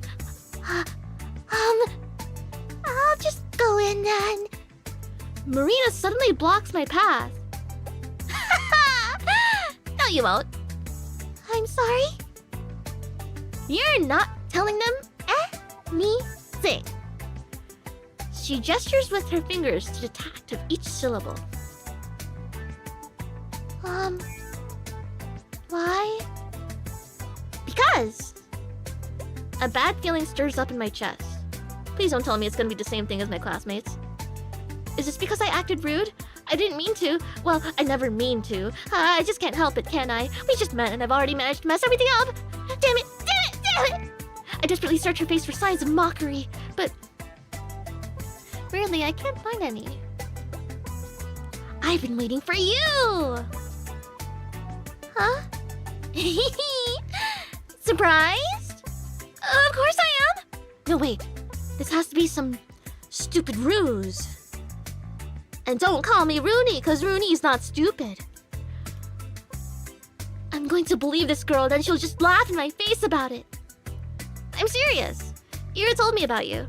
I'll just go in then. Marina suddenly blocks my path. No, you won't. I'm sorry? You're not telling them anything. She gestures with her fingers to the tact of each syllable. Why? Because a bad feeling stirs up in my chest. Please don't tell me it's gonna be the same thing as my classmates. Is this because I acted rude? I didn't mean to. Well, I never mean to. I just can't help it, can I? We just met and I've already managed to mess everything up. Damn it! I desperately search her face for signs of mockery, but weirdly, I can't find any. I've been waiting for you! Huh? Surprised? Of course I am! No, wait. This has to be some stupid ruse. And don't call me Rooney, because Rooney's not stupid. I'm going to believe this girl, then she'll just laugh in my face about it. I'm serious. Ira told me about you.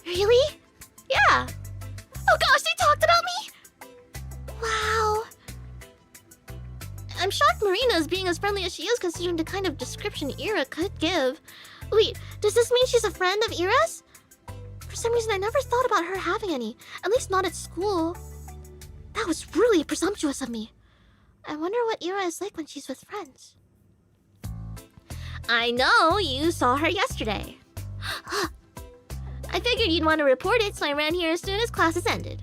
Really? Yeah. Oh gosh, they talked about me? Wow. I'm shocked Marina is being as friendly as she is considering the kind of description Ira could give. Wait, does this mean she's a friend of Ira's? For some reason, I never thought about her having any. At least not at school. That was really presumptuous of me. I wonder what Ira is like when she's with friends. I know, you saw her yesterday. I figured you'd want to report it, so I ran here as soon as classes ended.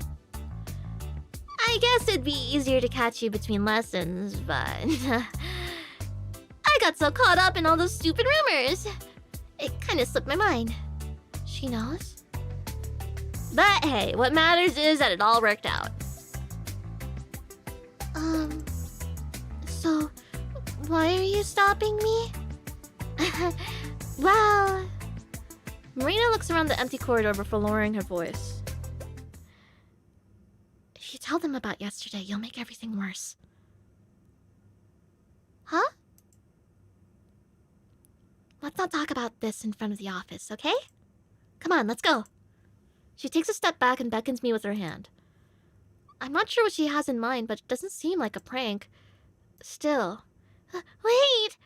I guess it'd be easier to catch you between lessons, but... I got so caught up in all those stupid rumors. It kind of slipped my mind. She knows? But hey, what matters is that it all worked out. So... why are you stopping me? Well... Marina looks around the empty corridor before lowering her voice. If you tell them about yesterday, you'll make everything worse. Huh? Let's not talk about this in front of the office, okay? Come on, let's go. She takes a step back and beckons me with her hand. I'm not sure what she has in mind, but it doesn't seem like a prank. Still. Wait!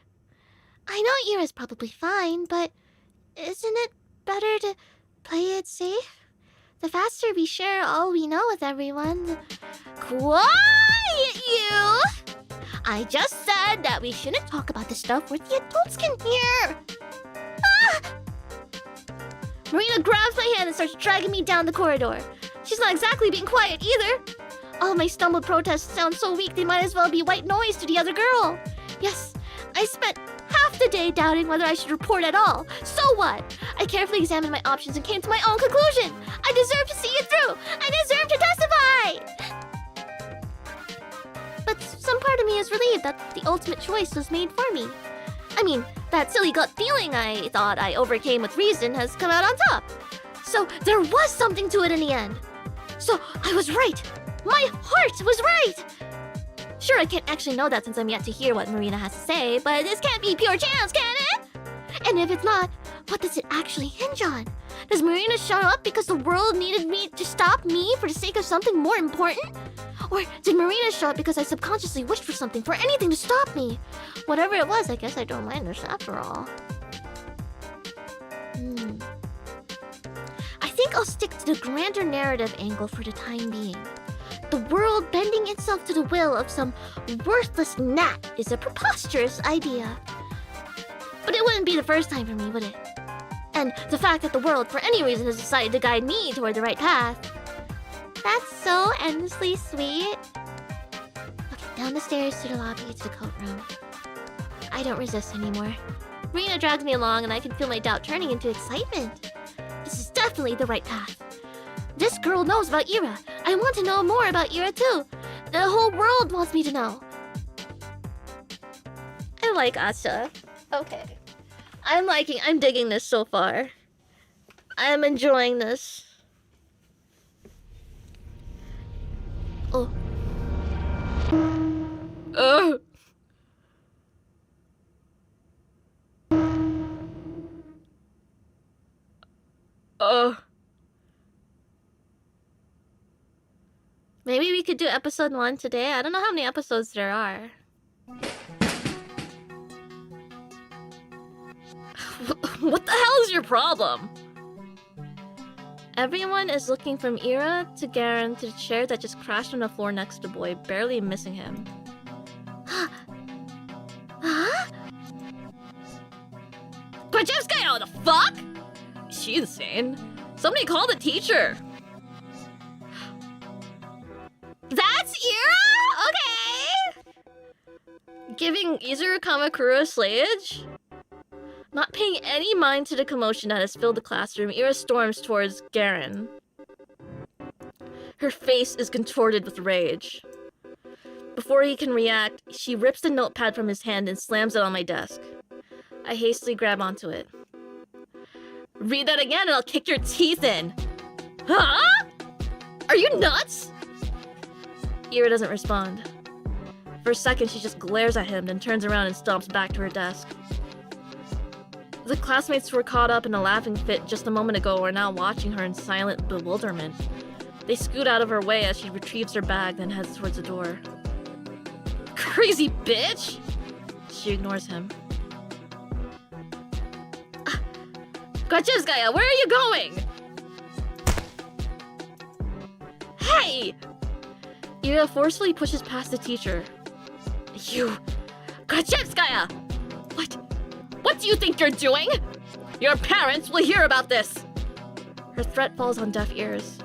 I know Ira's probably fine, but isn't it better to play it safe? The faster we share all we know with everyone... Quiet, you! I just said that we shouldn't talk about this stuff where the adults can hear. Ah! Marina grabs my hand and starts dragging me down the corridor. She's not exactly being quiet either. All my stumbled protests sound so weak they might as well be white noise to the other girl. Yes, I spent half the day doubting whether I should report at all. So what? I carefully examined my options and came to my own conclusion. I deserve to see it through. I deserve to testify. But some part of me is relieved that the ultimate choice was made for me. I mean, that silly gut feeling I thought I overcame with reason has come out on top. So there was something to it in the end. So I was right. My heart was right. Sure, I can't actually know that since I'm yet to hear what Marina has to say, but this can't be pure chance, can it? And if it's not, what does it actually hinge on? Does Marina show up because the world needed me to stop me for the sake of something more important? Or did Marina show up because I subconsciously wished for something, for anything to stop me? Whatever it was, I guess I don't mind this after all. I think I'll stick to the grander narrative angle for the time being. The world bending itself to the will of some worthless gnat is a preposterous idea. But it wouldn't be the first time for me, would it? And the fact that the world, for any reason, has decided to guide me toward the right path. That's so endlessly sweet. Okay, down the stairs to the lobby to the coat room. I don't resist anymore. Marina drags me along and I can feel my doubt turning into excitement. This is definitely the right path. This girl knows about Ira. I want to know more about Ira too. The whole world wants me to know. I like Asha. Okay. I'm digging this so far. I'm enjoying this. Oh. Maybe we could do episode 1 today. I don't know how many episodes there are. What the hell is your problem? Everyone is looking from Ira to Garen to the chair that just crashed on the floor next to the boy, barely missing him. Huh? Krajewskaya, what the fuck? Is she insane? Somebody call the teacher. That's Ira? Okay. Giving Izuru Kamakura slayage? Not paying any mind to the commotion that has filled the classroom, Ira storms towards Garen. Her face is contorted with rage. Before he can react, she rips the notepad from his hand and slams it on my desk. I hastily grab onto it. Read that again and I'll kick your teeth in. Huh? Are you nuts? Ira doesn't respond. For a second, she just glares at him, then turns around and stomps back to her desk. The classmates who were caught up in a laughing fit just a moment ago are now watching her in silent bewilderment. They scoot out of her way as she retrieves her bag, then heads towards the door. Crazy bitch! She ignores him. Grachevskaya, where are you going? Hey! Ira forcefully pushes past the teacher. You... Grachevskaya! What do you think you're doing? Your parents will hear about this! Her threat falls on deaf ears.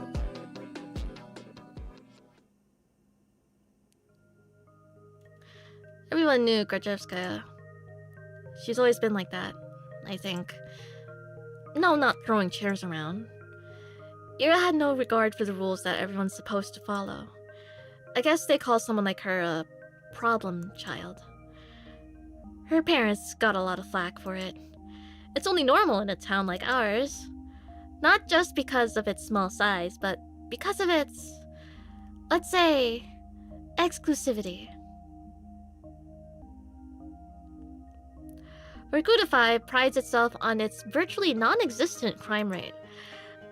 Everyone knew Grachevskaya. She's always been like that, I think. No, not throwing chairs around. Ira had no regard for the rules that everyone's supposed to follow. I guess they call someone like her a problem child. Her parents got a lot of flack for it. It's only normal in a town like ours. Not just because of its small size, but because of its, let's say, exclusivity. Verkudify prides itself on its virtually non-existent crime rate.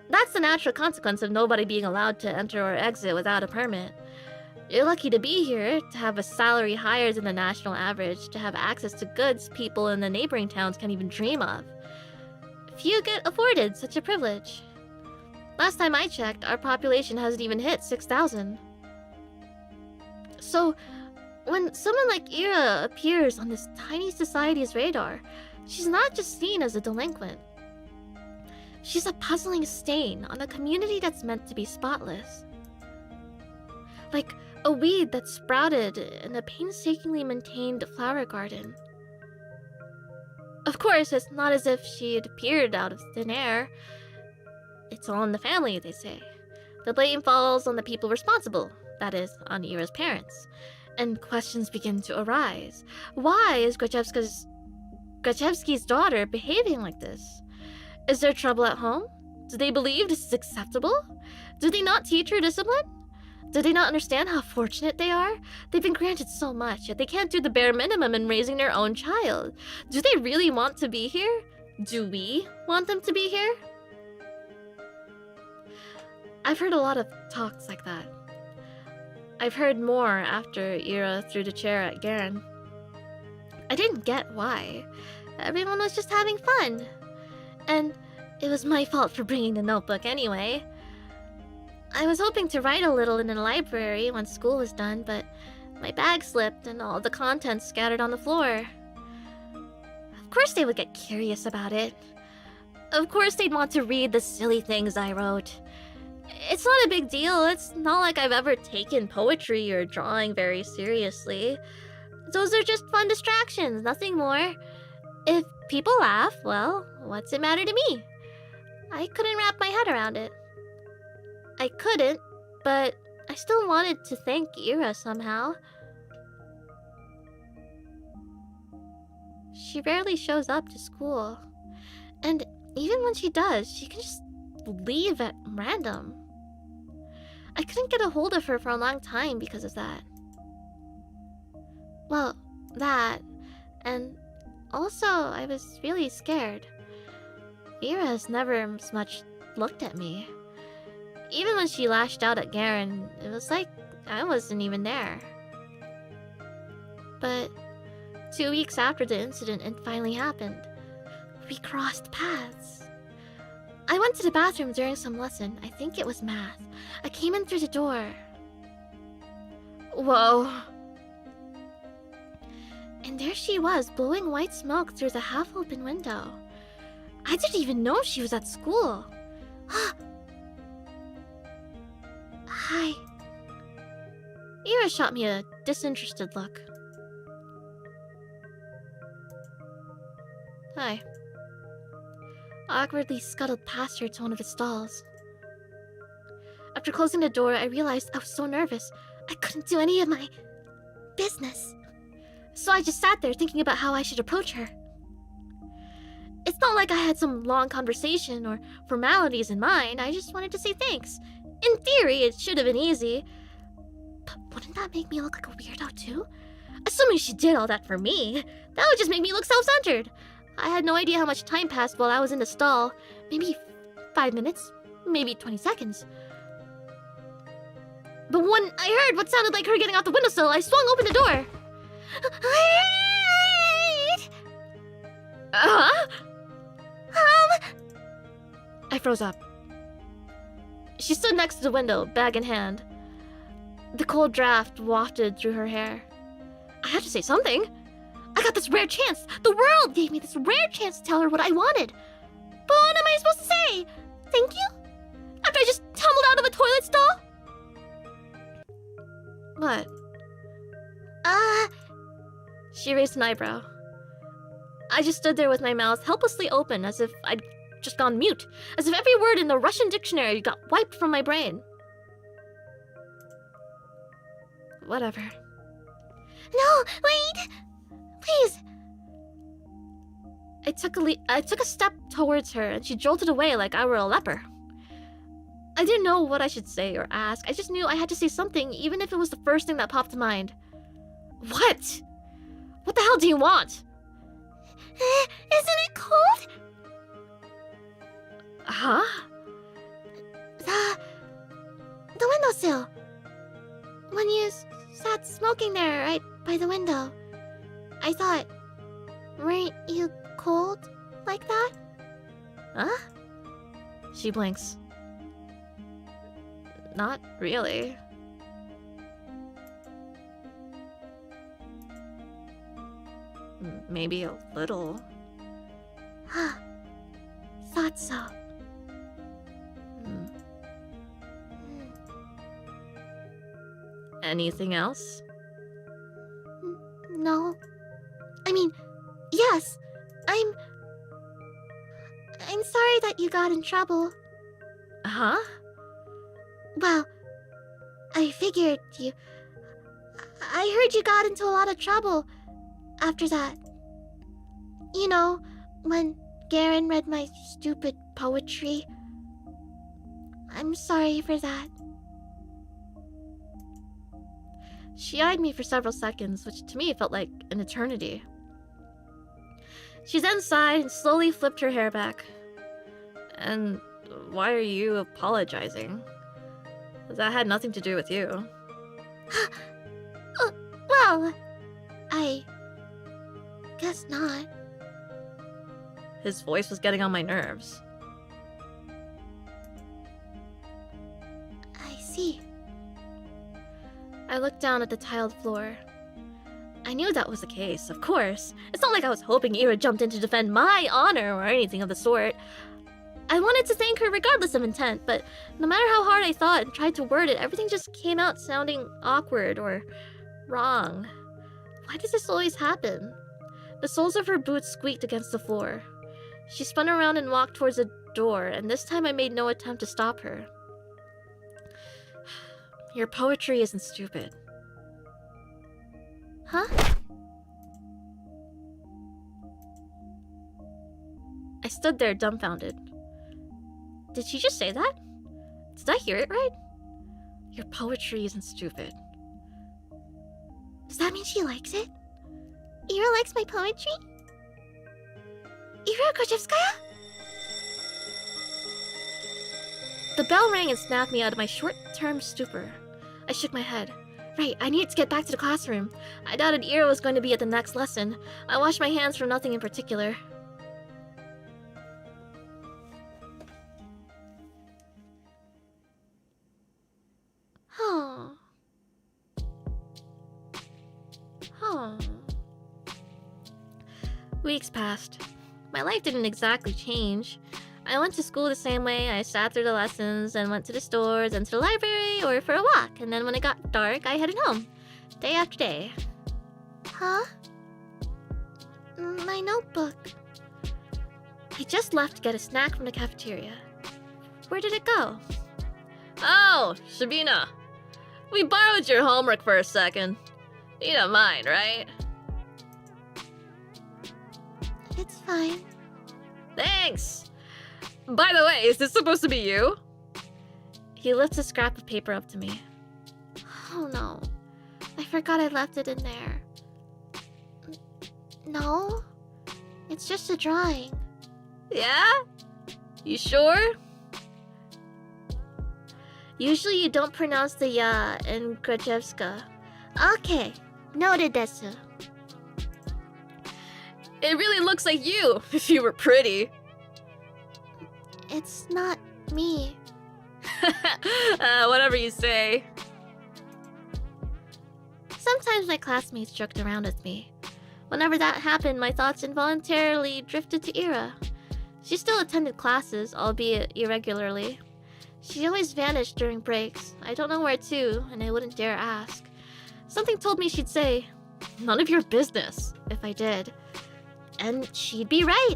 That's the natural consequence of nobody being allowed to enter or exit without a permit. You're lucky to be here, to have a salary higher than the national average, to have access to goods people in the neighboring towns can't even dream of. Few get afforded such a privilege. Last time I checked, our population hasn't even hit 6,000. So, when someone like Ira appears on this tiny society's radar, she's not just seen as a delinquent. She's a puzzling stain on a community that's meant to be spotless. Like a weed that sprouted in a painstakingly maintained flower garden. Of course, it's not as if she had appeared out of thin air. It's all in the family, they say. The blame falls on the people responsible, that is, on Ira's parents. And questions begin to arise. Why is Grachevsky's daughter behaving like this? Is there trouble at home? Do they believe this is acceptable? Do they not teach her discipline? Do they not understand how fortunate they are? They've been granted so much, yet they can't do the bare minimum in raising their own child. Do they really want to be here? Do we want them to be here? I've heard a lot of talks like that. I've heard more after Ira threw the chair at Garen. I didn't get why. Everyone was just having fun. And it was my fault for bringing the notebook anyway. I was hoping to write a little in the library when school was done, but my bag slipped and all the contents scattered on the floor. Of course they would get curious about it. Of course they'd want to read the silly things I wrote. It's not a big deal. It's not like I've ever taken poetry or drawing very seriously. Those are just fun distractions, nothing more. If people laugh, well, what's it matter to me? I couldn't wrap my head around it. I couldn't, but I still wanted to thank Ira somehow. She rarely shows up to school. And even when she does, she can just leave at random. I couldn't get a hold of her for a long time because of that. Well, that, and also I was really scared. Ira has never as much looked at me. Even when she lashed out at Garen, it was like I wasn't even there. But 2 weeks after the incident, it finally happened. We crossed paths. I went to the bathroom during some lesson. I think it was math. I came in through the door. Whoa. And there she was, blowing white smoke through the half-open window. I didn't even know she was at school. Hi. Ira shot me a disinterested look. Hi. Awkwardly scuttled past her to one of the stalls. After closing the door, I realized I was so nervous, I couldn't do any of my business. So I just sat there thinking about how I should approach her. It's not like I had some long conversation or formalities in mind. I just wanted to say thanks. In theory, it should have been easy. But wouldn't that make me look like a weirdo too? Assuming she did all that for me, that would just make me look self-centered. I had no idea how much time passed while I was in the stall. Maybe 5 minutes, maybe 20 seconds. But when I heard what sounded like her getting off the windowsill, I swung open the door. Huh? I froze up. She stood next to the window, bag in hand. The cold draft wafted through her hair. I had to say something. I got this rare chance. The world gave me this rare chance to tell her what I wanted. But what am I supposed to say? Thank you? After I just tumbled out of a toilet stall? What? She raised an eyebrow. I just stood there with my mouth helplessly open, as if I'd just gone mute, as if every word in the Russian dictionary got wiped from my brain. Whatever. No, wait! Please! I took a step towards her, and she jolted away like I were a leper. I didn't know what I should say or ask. I just knew I had to say something, even if it was the first thing that popped to mind. What? What the hell do you want? Isn't it cold? Huh? The windowsill. When you sat smoking there right by the window, I thought, weren't you cold like that? Huh? She blinks. Not really. Maybe a little. Thought so. Anything else? No. I mean, yes. I'm sorry that you got in trouble. Huh? Well, I figured you... I heard you got into a lot of trouble after that. You know, when Garen read my stupid poetry. I'm sorry for that. She eyed me for several seconds, which to me felt like an eternity. She then sighed and slowly flipped her hair back. And why are you apologizing? That had nothing to do with you. Well, I guess not. His voice was getting on my nerves. I see. I looked down at the tiled floor. I knew that was the case, of course. It's not like I was hoping Ira jumped in to defend my honor or anything of the sort. I wanted to thank her regardless of intent, but no matter how hard I thought and tried to word it, everything just came out sounding awkward or wrong. Why does this always happen? The soles of her boots squeaked against the floor. She spun around and walked towards the door, and this time I made no attempt to stop her. Your poetry isn't stupid. Huh? I stood there dumbfounded. Did she just say that? Did I hear it right? Your poetry isn't stupid. Does that mean she likes it? Ira likes my poetry? Ira Kochevskaya? The bell rang and snapped me out of my short-term stupor. I shook my head. Right, I needed to get back to the classroom. I doubted Ira was going to be at the next lesson. I washed my hands for nothing in particular. Weeks passed. My life didn't exactly change. I went to school the same way. I sat through the lessons and went to the stores and to the library or for a walk. And then when it got dark, I headed home. Day after day. Huh? My notebook. I just left to get a snack from the cafeteria. Where did it go? Oh, Shabina. We borrowed your homework for a second. You don't mind, right? It's fine. Thanks! By the way, is this supposed to be you? He lifts a scrap of paper up to me. Oh no. I forgot I left it in there. No? It's just a drawing. Yeah? You sure? Usually you don't pronounce the ya in Grachevska. Okay. Noted, desu. It really looks like you, if you were pretty. It's not me. Whatever you say. Sometimes my classmates joked around with me. Whenever that happened, my thoughts involuntarily drifted to Ira. She still attended classes, albeit irregularly. She always vanished during breaks. I don't know where to, and I wouldn't dare ask. Something told me she'd say, "None of your business," if I did. And she'd be right.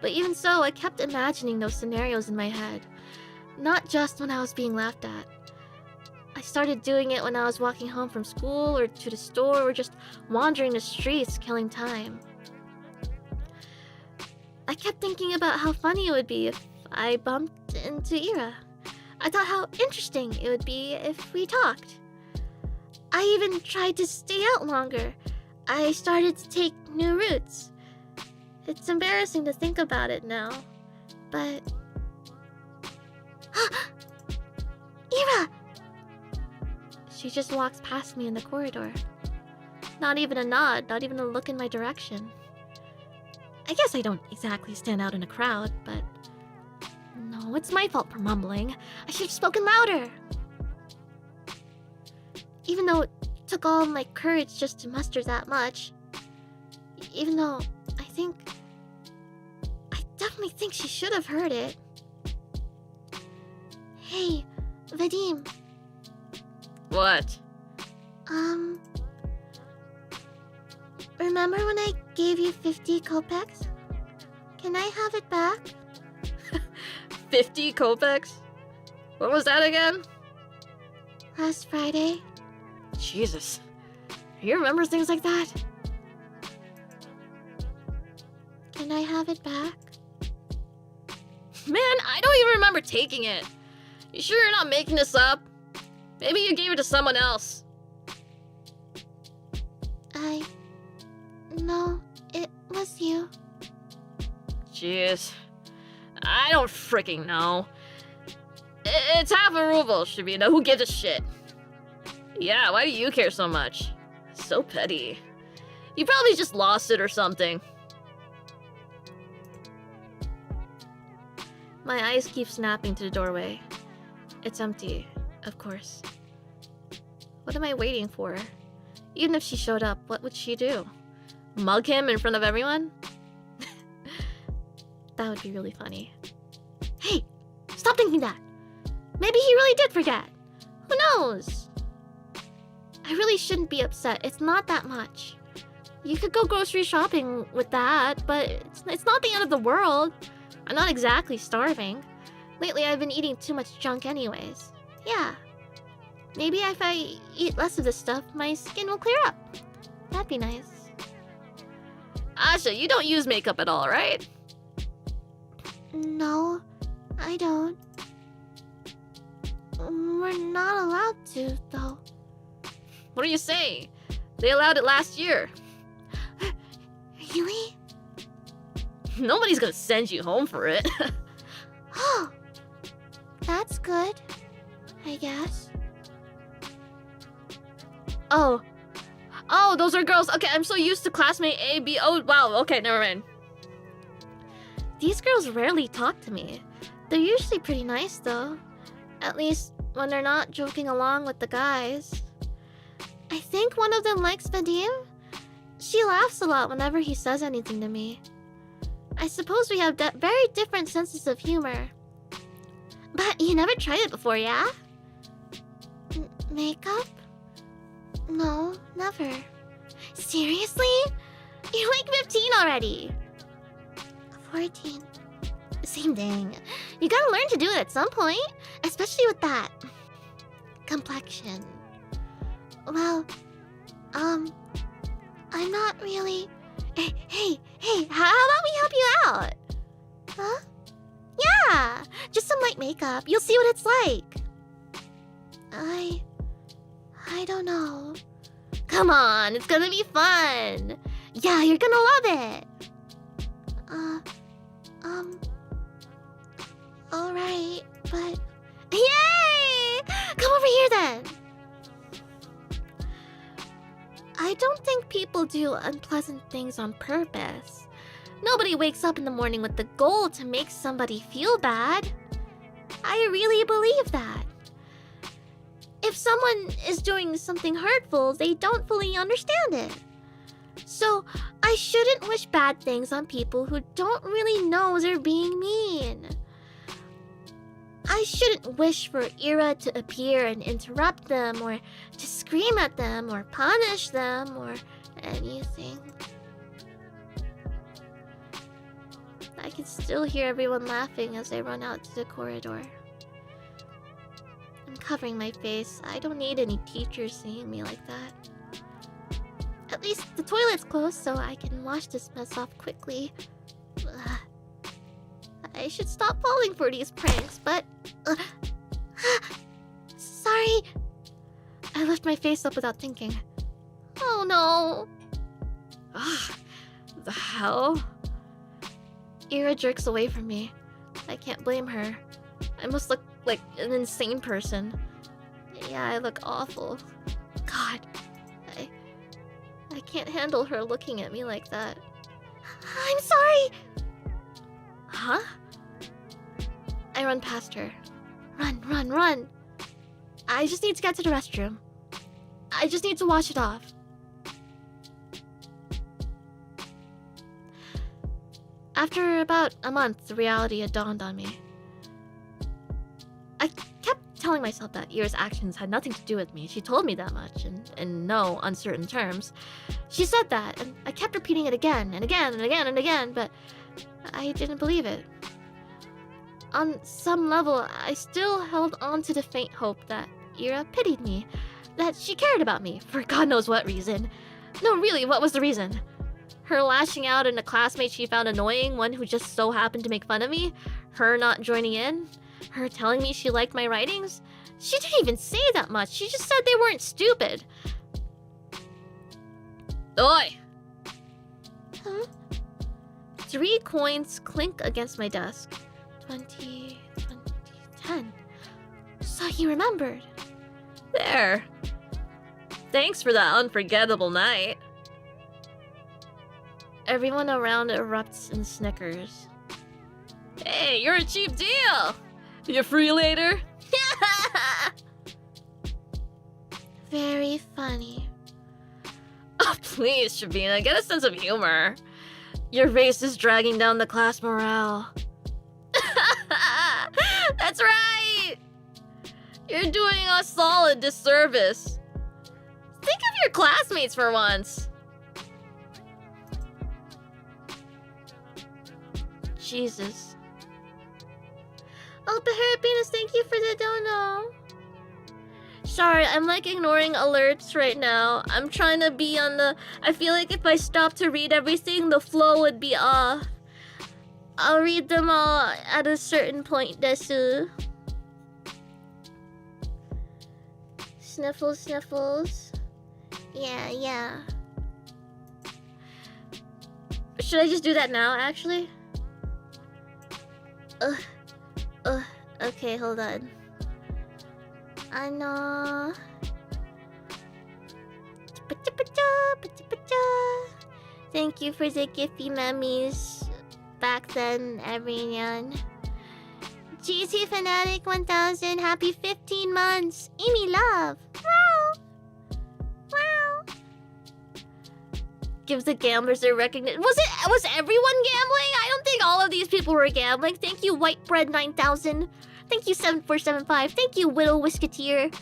But even so, I kept imagining those scenarios in my head. Not just when I was being laughed at. I started doing it when I was walking home from school or to the store or just wandering the streets killing time. I kept thinking about how funny it would be if I bumped into Ira. I thought how interesting it would be if we talked. I even tried to stay out longer. I started to take new routes. It's embarrassing to think about it now, but... Ira! She just walks past me in the corridor. Not even a nod, not even a look in my direction. I guess I don't exactly stand out in a crowd, but... No, it's my fault for mumbling. I should have spoken louder. Even though it took all my courage just to muster that much. Even though I definitely think she should have heard it. Hey, Vadim. What? Remember when I gave you 50 kopecks? Can I have it back? 50 kopecks? What was that again? Last Friday. Jesus. You remember things like that? Can I have it back? Man, I don't even remember taking it. You sure you're not making this up? Maybe you gave it to someone else. No, it was you. Jeez. I don't freaking know. It's half a ruble, Shabina. Who gives a shit? Yeah, why do you care so much? So petty. You probably just lost it or something. My eyes keep snapping to the doorway. It's empty, of course. What am I waiting for? Even if she showed up, what would she do? Mug him in front of everyone? That would be really funny. Hey! Stop thinking that! Maybe he really did forget! Who knows? I really shouldn't be upset. It's not that much. You could go grocery shopping with that, but it's not the end of the world. I'm not exactly starving. Lately, I've been eating too much junk anyways. Yeah. Maybe if I eat less of this stuff, my skin will clear up. That'd be nice. Asha, you don't use makeup at all, right? No, I don't. We're not allowed to, though. What are you saying? They allowed it last year. Really? Nobody's gonna send you home for it. Oh, that's good, I guess. Oh, those are girls. Okay, I'm so used to classmate A, B. Oh, wow. Okay, never mind. These girls rarely talk to me. They're usually pretty nice, though. At least when they're not joking along with the guys. I think one of them likes Vadim. She laughs a lot whenever he says anything to me. I suppose we have very different senses of humor. But you never tried it before, yeah? Makeup? No, never. Seriously? You're like 15 already. 14. Same thing. You gotta learn to do it at some point. Especially with that complexion. Well, I'm not really... Hey, Hey, how about we help you out? Huh? Yeah, just some light makeup. You'll see what it's like. I don't know. Come on, it's gonna be fun. Yeah, you're gonna love it. Alright, but... Yay! Come over here then. I don't think people do unpleasant things on purpose. Nobody wakes up in the morning with the goal to make somebody feel bad. I really believe that. If someone is doing something hurtful, they don't fully understand it. So, I shouldn't wish bad things on people who don't really know they're being mean. I shouldn't wish for Ira to appear and interrupt them, or to scream at them, or punish them, or anything. I can still hear everyone laughing as I run out to the corridor. I'm covering my face. I don't need any teachers seeing me like that. At least the toilet's closed, so I can wash this mess off quickly. Ugh. I should stop falling for these pranks, but... Sorry. I lift my face up without thinking. Oh no. Ugh. The hell? Ira jerks away from me. I can't blame her. I must look like an insane person. Yeah, I look awful. God. I can't handle her looking at me like that. I'm sorry! Huh? I run past her. Run, run, run! I just need to get to the restroom. I just need to wash it off. After about a month, the reality had dawned on me. I kept telling myself that Ira's actions had nothing to do with me. She told me that much, in no uncertain terms. She said that, and I kept repeating it again, and again, and again, and again, but I didn't believe it. On some level, I still held on to the faint hope that Ira pitied me, that she cared about me, for God knows what reason. No, really, what was the reason? Her lashing out at a classmate she found annoying, one who just so happened to make fun of me? Her not joining in? Her telling me she liked my writings? She didn't even say that much. She just said they weren't stupid. Oi! Huh? 3 coins clink against my desk. 20, 10. So he remembered. There. Thanks for that unforgettable night. Everyone around erupts in snickers. Hey, you're a cheap deal! You free later? Very funny. Oh, please, Shabina, get a sense of humor. Your race is dragging down the class morale. That's right! You're doing us all a disservice. Think of your classmates for once. Jesus. Oh, but happiness, thank you for the dono. Sorry, I'm like ignoring alerts right now. I'm trying to be on the... I feel like if I stop to read everything, the flow would be off. I'll read them all at a certain point, desu. Sniffles, sniffles. Yeah. Should I just do that now, actually? Okay, hold on. Ano. Thank you for the gifty memories back then, everyone. GT Fanatic 1000, happy 15 months. Eimi love. Wow. Give the gamblers their recognition. Was everyone gambling? I don't think all of these people were gambling. Thank you, Whitebread 9000. Thank you, 7475. Thank you, Widow Whisketeer.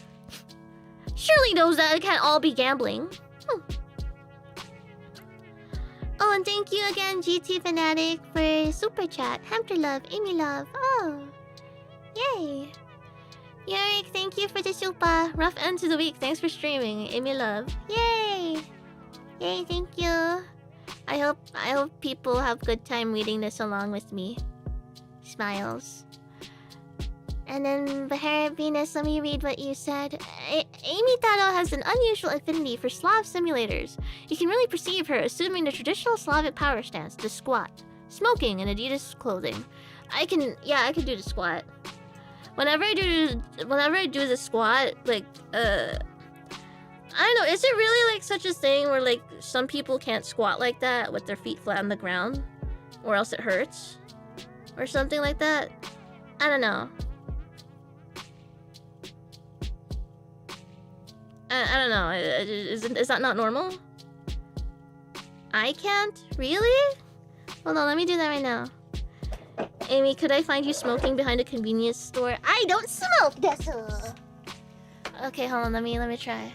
Surely those that can't all be gambling. Oh, and thank you again, GT Fanatic, for super chat. Hamster love, Eimi love. Oh, yay. Yurik, thank you for the super. Rough end to the week. Thanks for streaming. Eimi love. Yay. Yay, thank you. I hope people have good time reading this along with me. Smiles. And then Bahara Venus, let me read what you said. Amy Z.A.T.O has an unusual affinity for Slav simulators. You can really perceive her assuming the traditional Slavic power stance, the squat, smoking in Adidas clothing. I can do the squat. Whenever I do the squat, like I don't know, is it really like such a thing where like some people can't squat like that with their feet flat on the ground, or else it hurts, or something like that? I don't know. I don't know. Is that not normal? I can't? Really? Hold on, let me do that right now. Amy, could I find you smoking behind a convenience store? I don't smoke, Desu. Okay, hold on, let me try.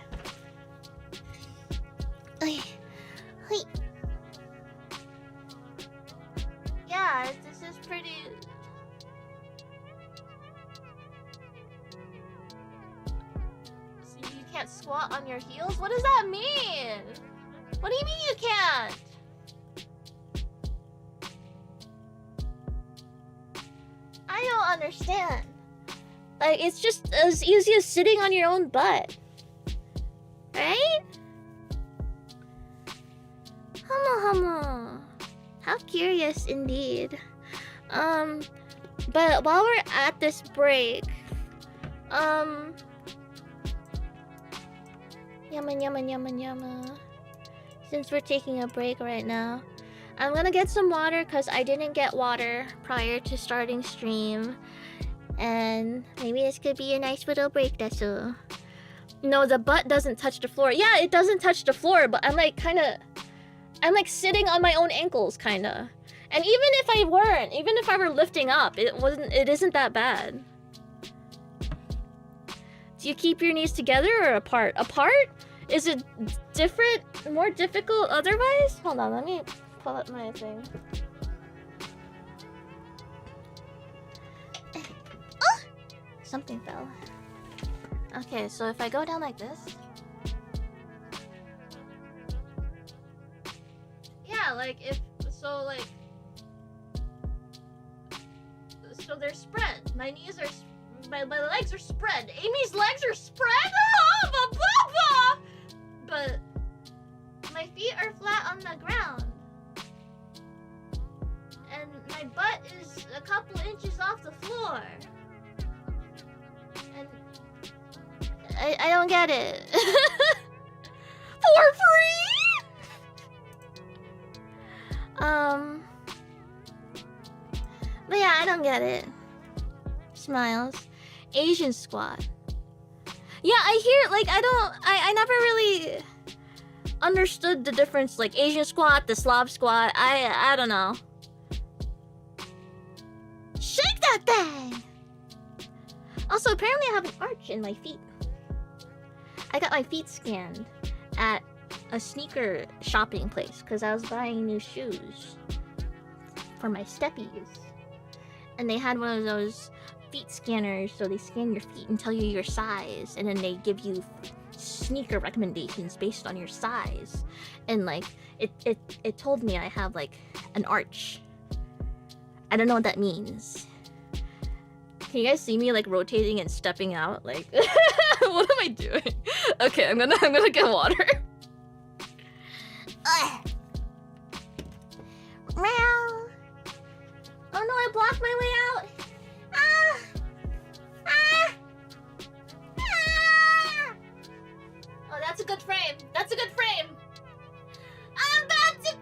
Okay. Wait. Yeah, this is pretty. So you can't squat on your heels? What does that mean? What do you mean you can't? I don't understand. Like, it's just as easy as sitting on your own butt. Right? Hamo. How curious indeed. But while we're at this break, yumma. Since we're taking a break right now, I'm gonna get some water because I didn't get water prior to starting stream. And maybe this could be a nice little break, Desu. No, the butt doesn't touch the floor. Yeah, it doesn't touch the floor, but I'm like sitting on my own ankles, kinda. And even if I were lifting up, it isn't that bad. Do you keep your knees together or apart? Apart? Is it different, more difficult otherwise? Hold on, let me pull up my thing. Oh! Something fell. Okay, so if I go down like this. Yeah, like so they're spread. My knees are my legs are spread. Amy's legs are spread? But my feet are flat on the ground. And my butt is a couple inches off the floor. And I don't get it. For free? But yeah, I don't get it. Smiles. Asian squat. Yeah, I hear, like, I never really understood the difference, like, Asian squat, the Slav squat, I don't know. Shake that thing! Also, apparently I have an arch in my feet. I got my feet scanned at a sneaker shopping place, because I was buying new shoes for my steppies. And they had one of those feet scanners, so they scan your feet and tell you your size, and then they give you sneaker recommendations based on your size. And like it told me I have like an arch. I don't know what that means. Can you guys see me like rotating and stepping out? Like what am I doing? Okay, I'm gonna get water. Meow. Oh no, I blocked my way out. Oh, that's a good frame. That's a good frame. I'm about to.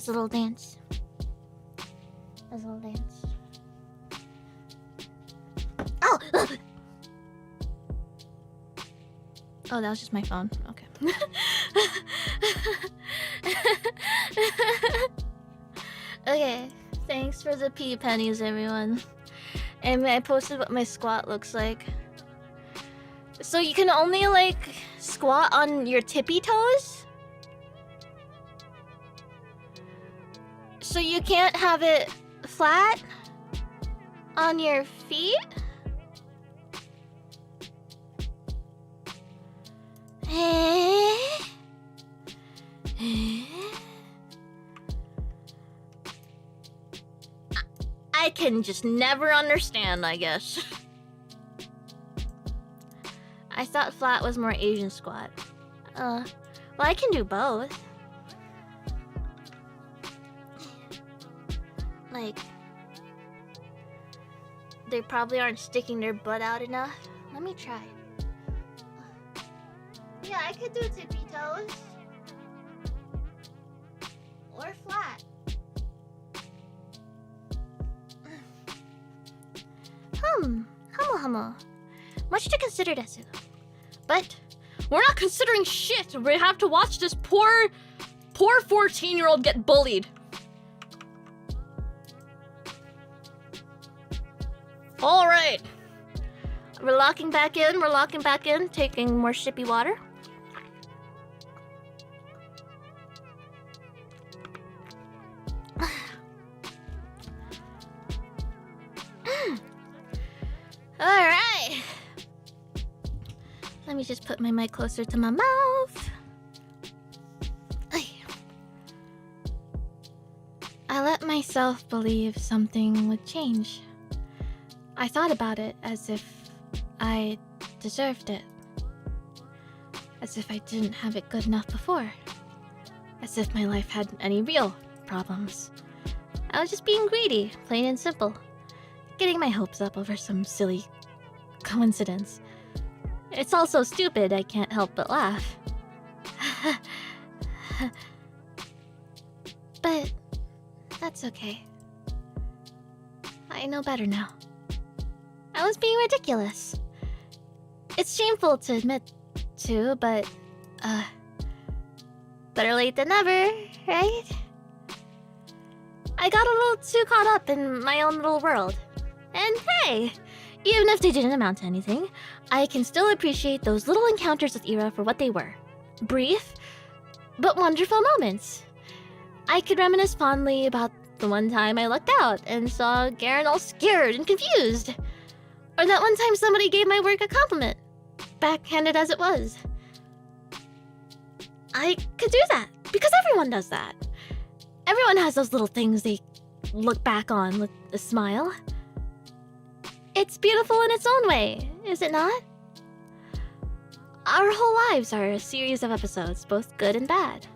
This little dance. This little dance. Oh! Oh, that was just my phone. Okay. Okay, thanks for the pea pennies, everyone. And I posted what my squat looks like. So you can only, like, squat on your tippy toes? So you can't have it flat on your feet? I can just never understand, I guess. I thought flat was more Asian squat. Well, I can do both. Like, they probably aren't sticking their butt out enough. Let me try. Yeah, I could do tippy toes. Or flat. Hummel. Much to consider, Desu. But we're not considering shit. We have to watch this poor 14-year-old get bullied. All right. We're locking back in, taking more sippy water. Alright. Let me just put my mic closer to my mouth. I let myself believe something would change. I thought about it as if I deserved it. As if I didn't have it good enough before. As if my life had any real problems. I was just being greedy, plain and simple. Getting my hopes up over some silly coincidence. It's all so stupid, I can't help but laugh. But that's okay. I know better now. I was being ridiculous. It's shameful to admit to, but better late than never, right? I got a little too caught up in my own little world. And hey, even if they didn't amount to anything, I can still appreciate those little encounters with Ira for what they were. Brief, but wonderful moments. I could reminisce fondly about the one time I lucked out and saw Garen all scared and confused. Or that one time somebody gave my work a compliment, backhanded as it was. I could do that, because everyone does that. Everyone has those little things they look back on with a smile. It's beautiful in its own way, is it not? Our whole lives are a series of episodes, both good and bad.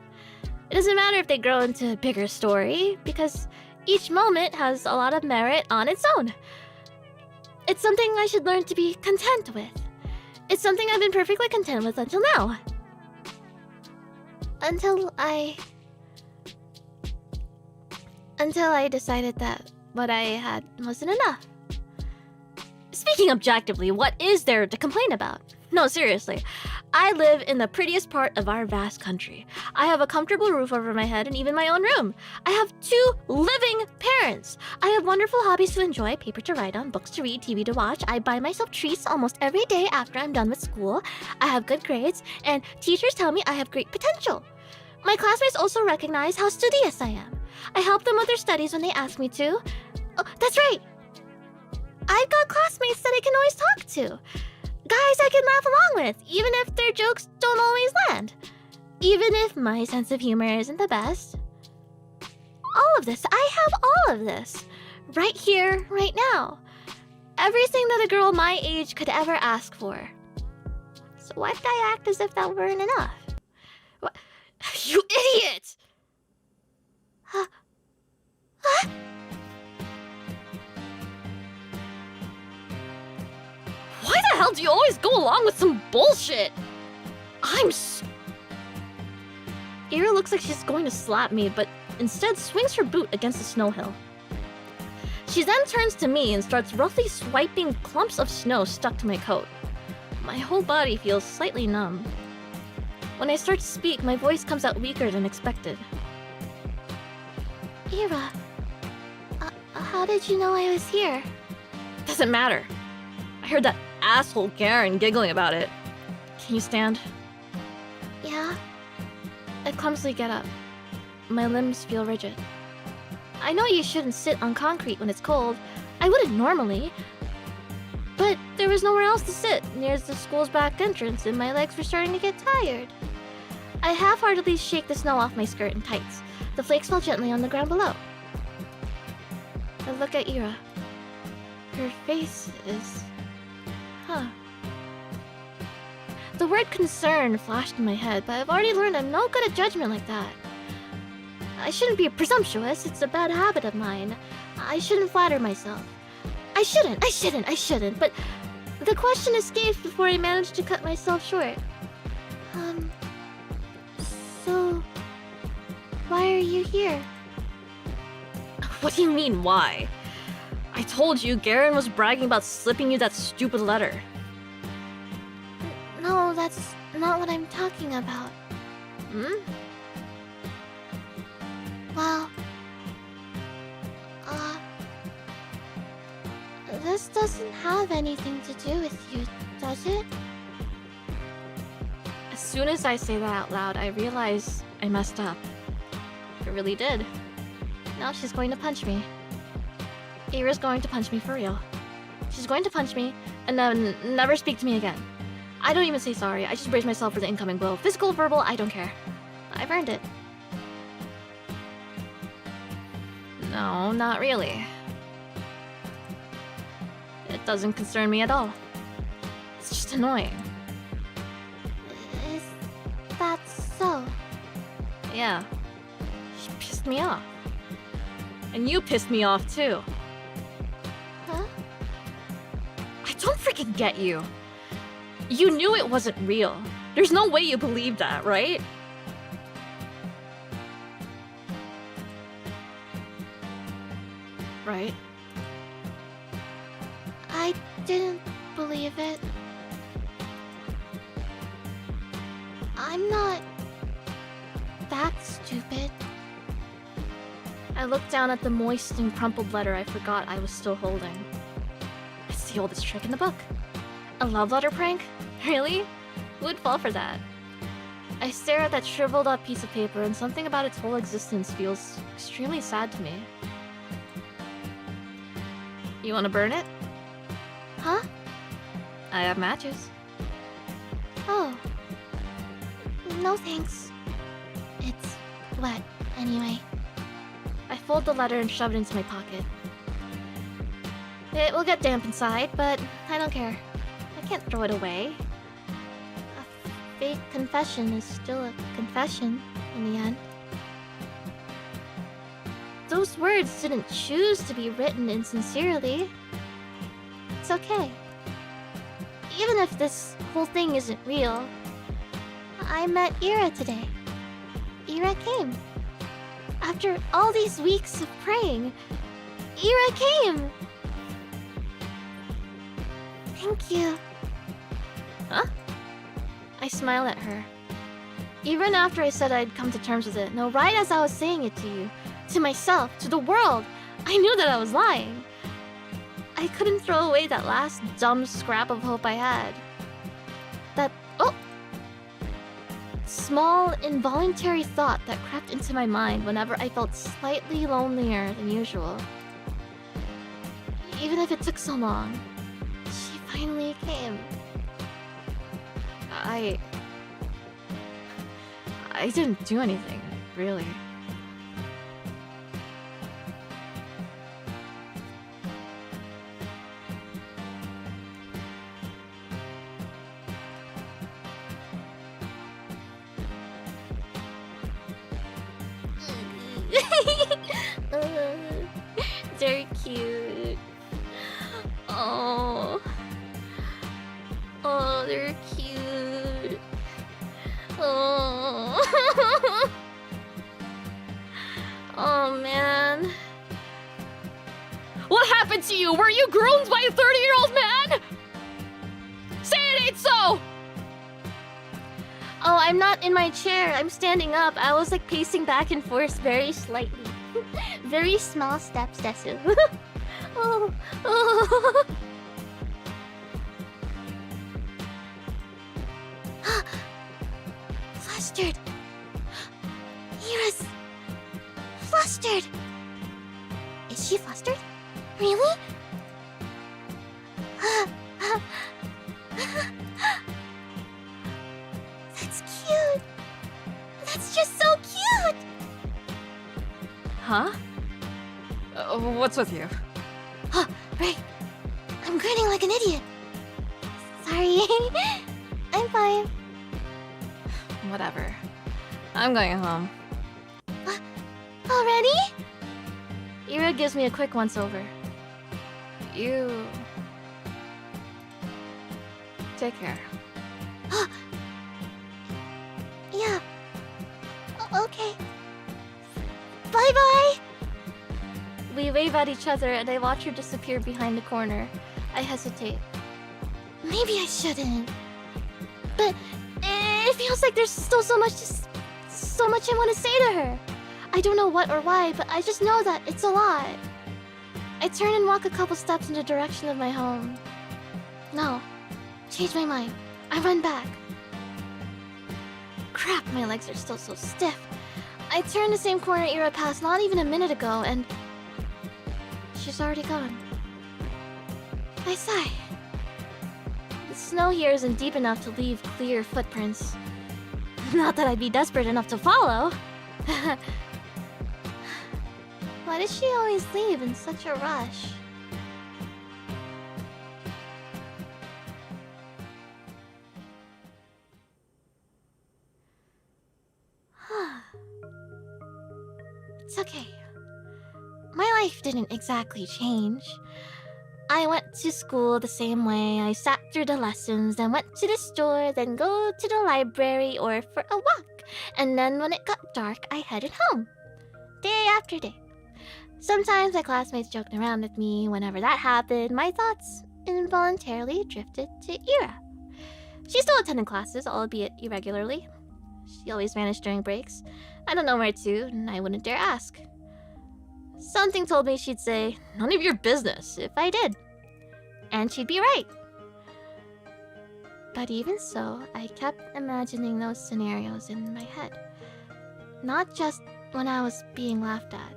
It doesn't matter if they grow into a bigger story, because each moment has a lot of merit on its own. It's something I should learn to be content with. It's something I've been perfectly content with until now. Until I decided that what I had wasn't enough. Speaking objectively, what is there to complain about? No, seriously. I live in the prettiest part of our vast country. I have a comfortable roof over my head and even my own room. I have 2 living parents. I have wonderful hobbies to enjoy, paper to write on, books to read, TV to watch. I buy myself treats almost every day after I'm done with school. I have good grades, and teachers tell me I have great potential. My classmates also recognize how studious I am. I help them with their studies when they ask me to. Oh, that's right! I've got classmates that I can always talk to. Guys I can laugh along with, even if their jokes don't always land. Even if my sense of humor isn't the best. All of this, I have all of this. Right here, right now. Everything that a girl my age could ever ask for. So why did I act as if that weren't enough? What? You idiot! Huh? Why the hell do you always go along with some bullshit? Ira looks like she's going to slap me, but instead swings her boot against the snow hill. She then turns to me and starts roughly swiping clumps of snow stuck to my coat. My whole body feels slightly numb. When I start to speak, my voice comes out weaker than expected. Ira, how did you know I was here? Doesn't matter. I heard that asshole Garen giggling about it. Can you stand? Yeah? I clumsily get up. My limbs feel rigid. I know you shouldn't sit on concrete when it's cold. I wouldn't normally. But there was nowhere else to sit near the school's back entrance, and my legs were starting to get tired. I half-heartedly shake the snow off my skirt and tights. The flakes fall gently on the ground below. I look at Ira. Her face is... The word concern flashed in my head, but I've already learned I'm no good at judgment like that. I shouldn't be presumptuous, it's a bad habit of mine. I shouldn't flatter myself. I shouldn't, but the question escaped before I managed to cut myself short. So... why are you here? What do you mean, why? I told you Garen was bragging about slipping you that stupid letter. No, that's not what I'm talking about. Well... this doesn't have anything to do with you, does it? As soon as I say that out loud, I realize I messed up. I really did. Now she's going to punch me. Ira's going to punch me for real. She's going to punch me and then never speak to me again. I don't even say sorry, I just brace myself for the incoming blow. Physical, verbal, I don't care. I've earned it. No, not really. It doesn't concern me at all. It's just annoying. Is that so? Yeah. She pissed me off. And you pissed me off too. Huh? I don't freaking get you. You knew it wasn't real. There's no way you believed that, right? Right? I didn't believe it. I'm not that stupid. I looked down at the moist and crumpled letter I forgot I was still holding. It's the oldest trick in the book. A love letter prank? Really? Who would fall for that? I stare at that shriveled up piece of paper and something about its whole existence feels extremely sad to me. You want to burn it? Huh? I have matches. Oh. No thanks. It's wet, anyway. I fold the letter and shove it into my pocket. It will get damp inside, but I don't care. I can't throw it away. A fake confession is still a confession, in the end. Those words didn't choose to be written insincerely. It's okay. Even if this whole thing isn't real, I met Ira today. Ira came. After all these weeks of praying, Ira came! Thank you. Huh? I smile at her. Even after I said I'd come to terms with it, no, right as I was saying it to you, to myself, to the world, I knew that I was lying. I couldn't throw away that last dumb scrap of hope I had. That, small, involuntary thought that crept into my mind whenever I felt slightly lonelier than usual. Even if it took so long, she finally came. I didn't do anything, really. They're cute. Oh, they're cute. Oh, said to you? Were you groomed by a 30-year-old man? Say it ain't so! Oh, I'm not in my chair. I'm standing up. I was like pacing back and forth very slightly. Very small steps, Desu. Oh, oh. Flustered. Ira's flustered. Is she flustered? Really? That's cute. That's just so cute. Huh? What's with you? Oh, right. I'm grinning like an idiot. Sorry. I'm fine. Whatever. I'm going home. Already? Ira gives me a quick once-over. You... Take care. Yeah. Okay. Bye-bye! We wave at each other and I watch her disappear behind the corner. I hesitate. Maybe I shouldn't. But it feels like there's still so much I want to say to her. I don't know what or why, but I just know that it's a lot. I turn and walk a couple steps in the direction of my home. No. Change my mind. I run back. Crap, my legs are still so stiff. I turn the same corner Ira passed not even a minute ago, and she's already gone. I sigh. The snow here isn't deep enough to leave clear footprints. Not that I'd be desperate enough to follow. Why does she always leave in such a rush? It's okay. My life didn't exactly change. I went to school the same way. I sat through the lessons, then went to the store, then go to the library or for a walk. And then when it got dark, I headed home. Day after day. Sometimes my classmates joked around with me. Whenever that happened, my thoughts involuntarily drifted to Ira. She still attended classes, albeit irregularly. She always vanished during breaks. I don't know where to, and I wouldn't dare ask. Something told me she'd say, "None of your business," if I did. And she'd be right. But even so, I kept imagining those scenarios in my head. Not just when I was being laughed at.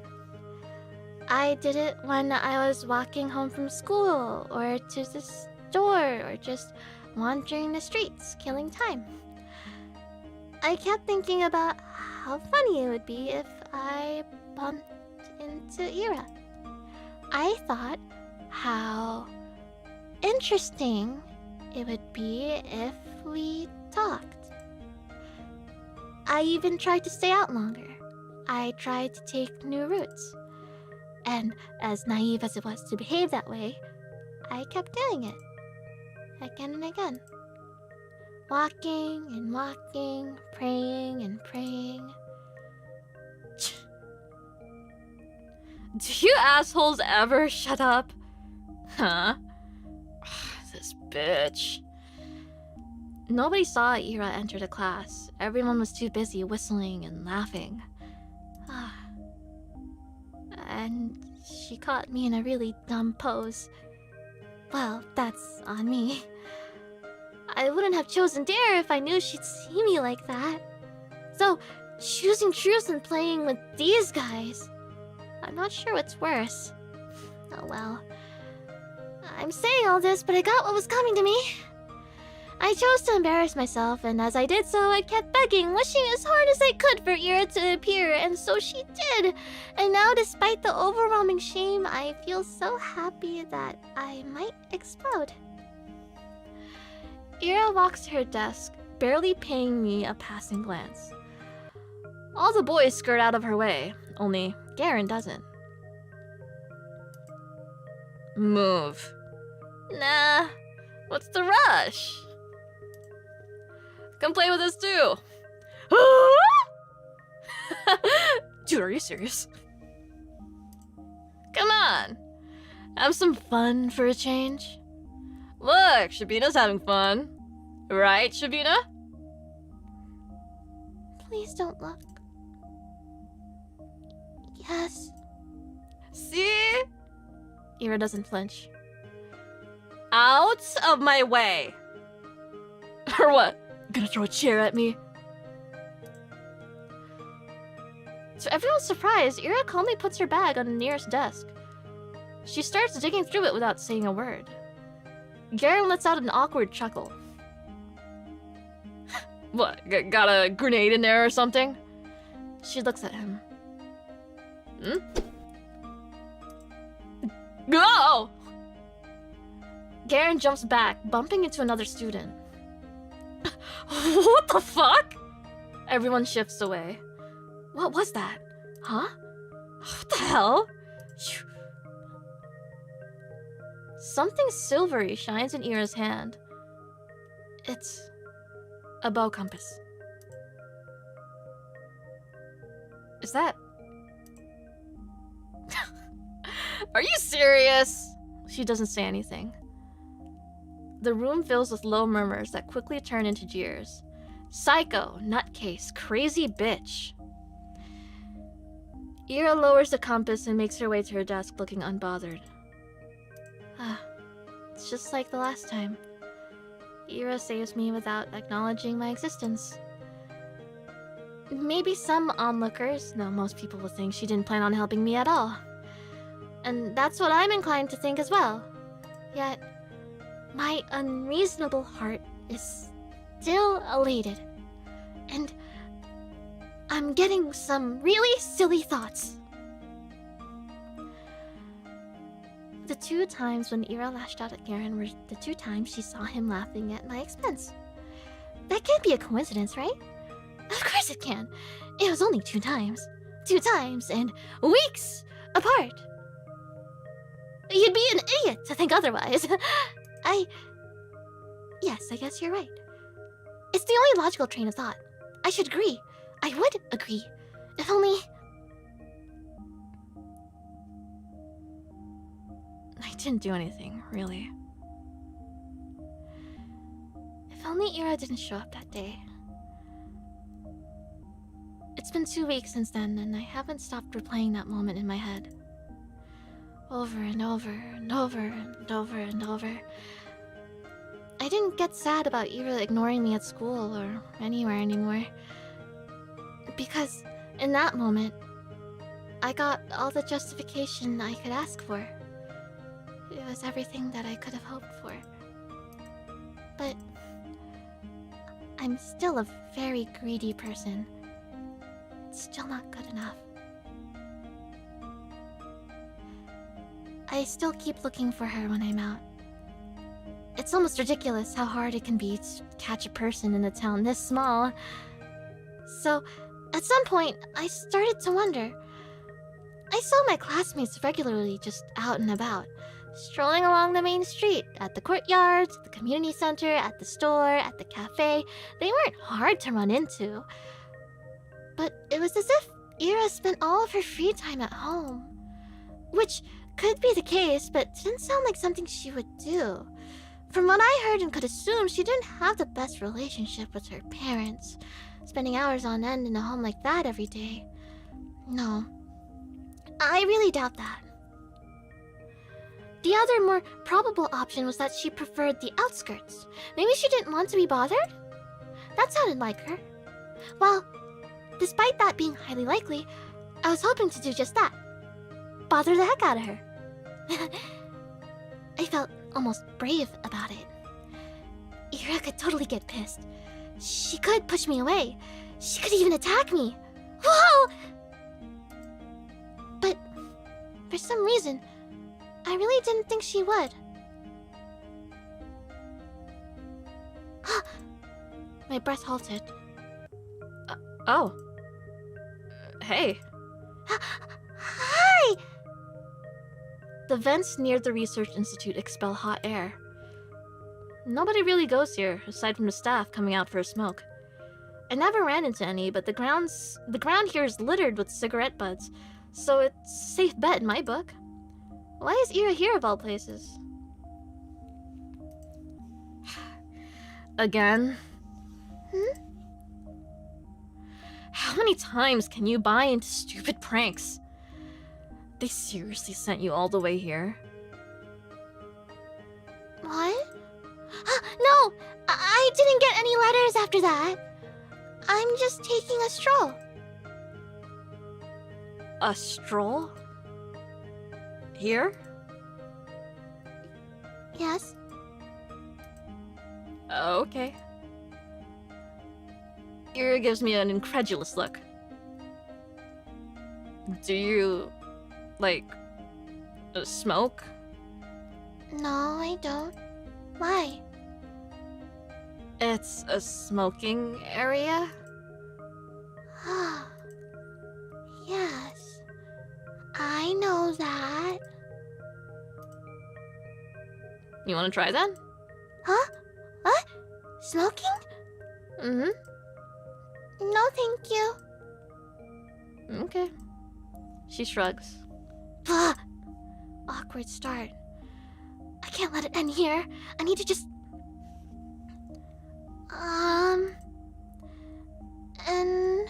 I did it when I was walking home from school, or to the store, or just wandering the streets, killing time. I kept thinking about how funny it would be if I bumped into Ira. I thought how interesting it would be if we talked. I even tried to stay out longer. I tried to take new routes. And as naive as it was to behave that way, I kept doing it. Again and again. Walking and walking, praying and praying. Do you assholes ever shut up? Huh? This bitch. Nobody saw Ira enter the class. Everyone was too busy whistling and laughing. And she caught me in a really dumb pose. Well, that's on me. I wouldn't have chosen Dare if I knew she'd see me like that. So, choosing truth and playing with these guys, I'm not sure what's worse. Oh well. I'm saying all this, but I got what was coming to me. I chose to embarrass myself, and as I did so, I kept begging, wishing as hard as I could for Ira to appear, and so she did. And now, despite the overwhelming shame, I feel so happy that I might explode. Ira walks to her desk, barely paying me a passing glance. All the boys skirt out of her way, only Garen doesn't. Move. Nah, what's the rush? Come play with us too. Dude, are you serious? Come on. Have some fun for a change. Look, Shabina's having fun. Right, Shabina? Please don't look. Yes. See? Ira doesn't flinch. Out of my way! Or what? Gonna throw a chair at me? To everyone's surprise, Ira calmly puts her bag on the nearest desk. She starts digging through it without saying a word. Garen lets out an awkward chuckle. What, got a grenade in there or something? She looks at him. Hmm? Go! Garen jumps back, bumping into another student. What the fuck? Everyone shifts away. What was that? Huh? What the hell? Something silvery shines in Ira's hand. It's a bow compass. Is that... Are you serious? She doesn't say anything. The room fills with low murmurs that quickly turn into jeers. Psycho, nutcase, crazy bitch. Ira lowers the compass and makes her way to her desk looking unbothered. It's just like the last time. Ira saves me without acknowledging my existence. Maybe some onlookers, no, most people will think she didn't plan on helping me at all. And that's what I'm inclined to think as well. Yet, my unreasonable heart is still elated. And I'm getting some really silly thoughts. The 2 times when Ira lashed out at Garen were the 2 times she saw him laughing at my expense. That can't be a coincidence, right? Of course it can. It was only 2 times. 2 times and weeks apart. You'd be an idiot to think otherwise. Yes, I guess you're right. It's the only logical train of thought. I should agree. I would agree. If only... I didn't do anything, really. If only Ira didn't show up that day. It's been 2 weeks since then, and I haven't stopped replaying that moment in my head. Over and over and over and over and over. I didn't get sad about Ira ignoring me at school or anywhere anymore. Because in that moment, I got all the justification I could ask for. It was everything that I could have hoped for. But I'm still a very greedy person. It's still not good enough. I still keep looking for her when I'm out. It's almost ridiculous how hard it can be to catch a person in a town this small. So, at some point, I started to wonder. I saw my classmates regularly just out and about, strolling along the main street, at the courtyards, the community center, at the store, at the cafe. They weren't hard to run into. But it was as if Ira spent all of her free time at home. Which could be the case, but didn't sound like something she would do. From what I heard and could assume, she didn't have the best relationship with her parents, spending hours on end in a home like that every day. No, I really doubt that. The other, more probable option was that she preferred the outskirts. Maybe she didn't want to be bothered? That sounded like her. Well, despite that being highly likely, I was hoping to do just that. Bother the heck out of her. I felt almost brave about it. Ira could totally get pissed. She could push me away. She could even attack me. Whoa! But for some reason, I really didn't think she would. My breath halted. Oh. Hey. Hi! The vents near the research institute expel hot air. Nobody really goes here, aside from the staff coming out for a smoke. I never ran into any, but the ground here is littered with cigarette butts, so it's a safe bet in my book. Why is Ira here of all places? Again? How many times can you buy into stupid pranks? They seriously sent you all the way here? What? No! I didn't get any letters after that. I'm just taking a stroll. A stroll? Here? Yes? Okay. Ira gives me an incredulous look. Do you, like, smoke? No, I don't. Why? It's a smoking area? Yes. I know that. You wanna try then? Huh? What? Smoking? Mm-hmm. No, thank you. Okay. She shrugs. Blah. Awkward start. I can't let it end here. I need to just... And...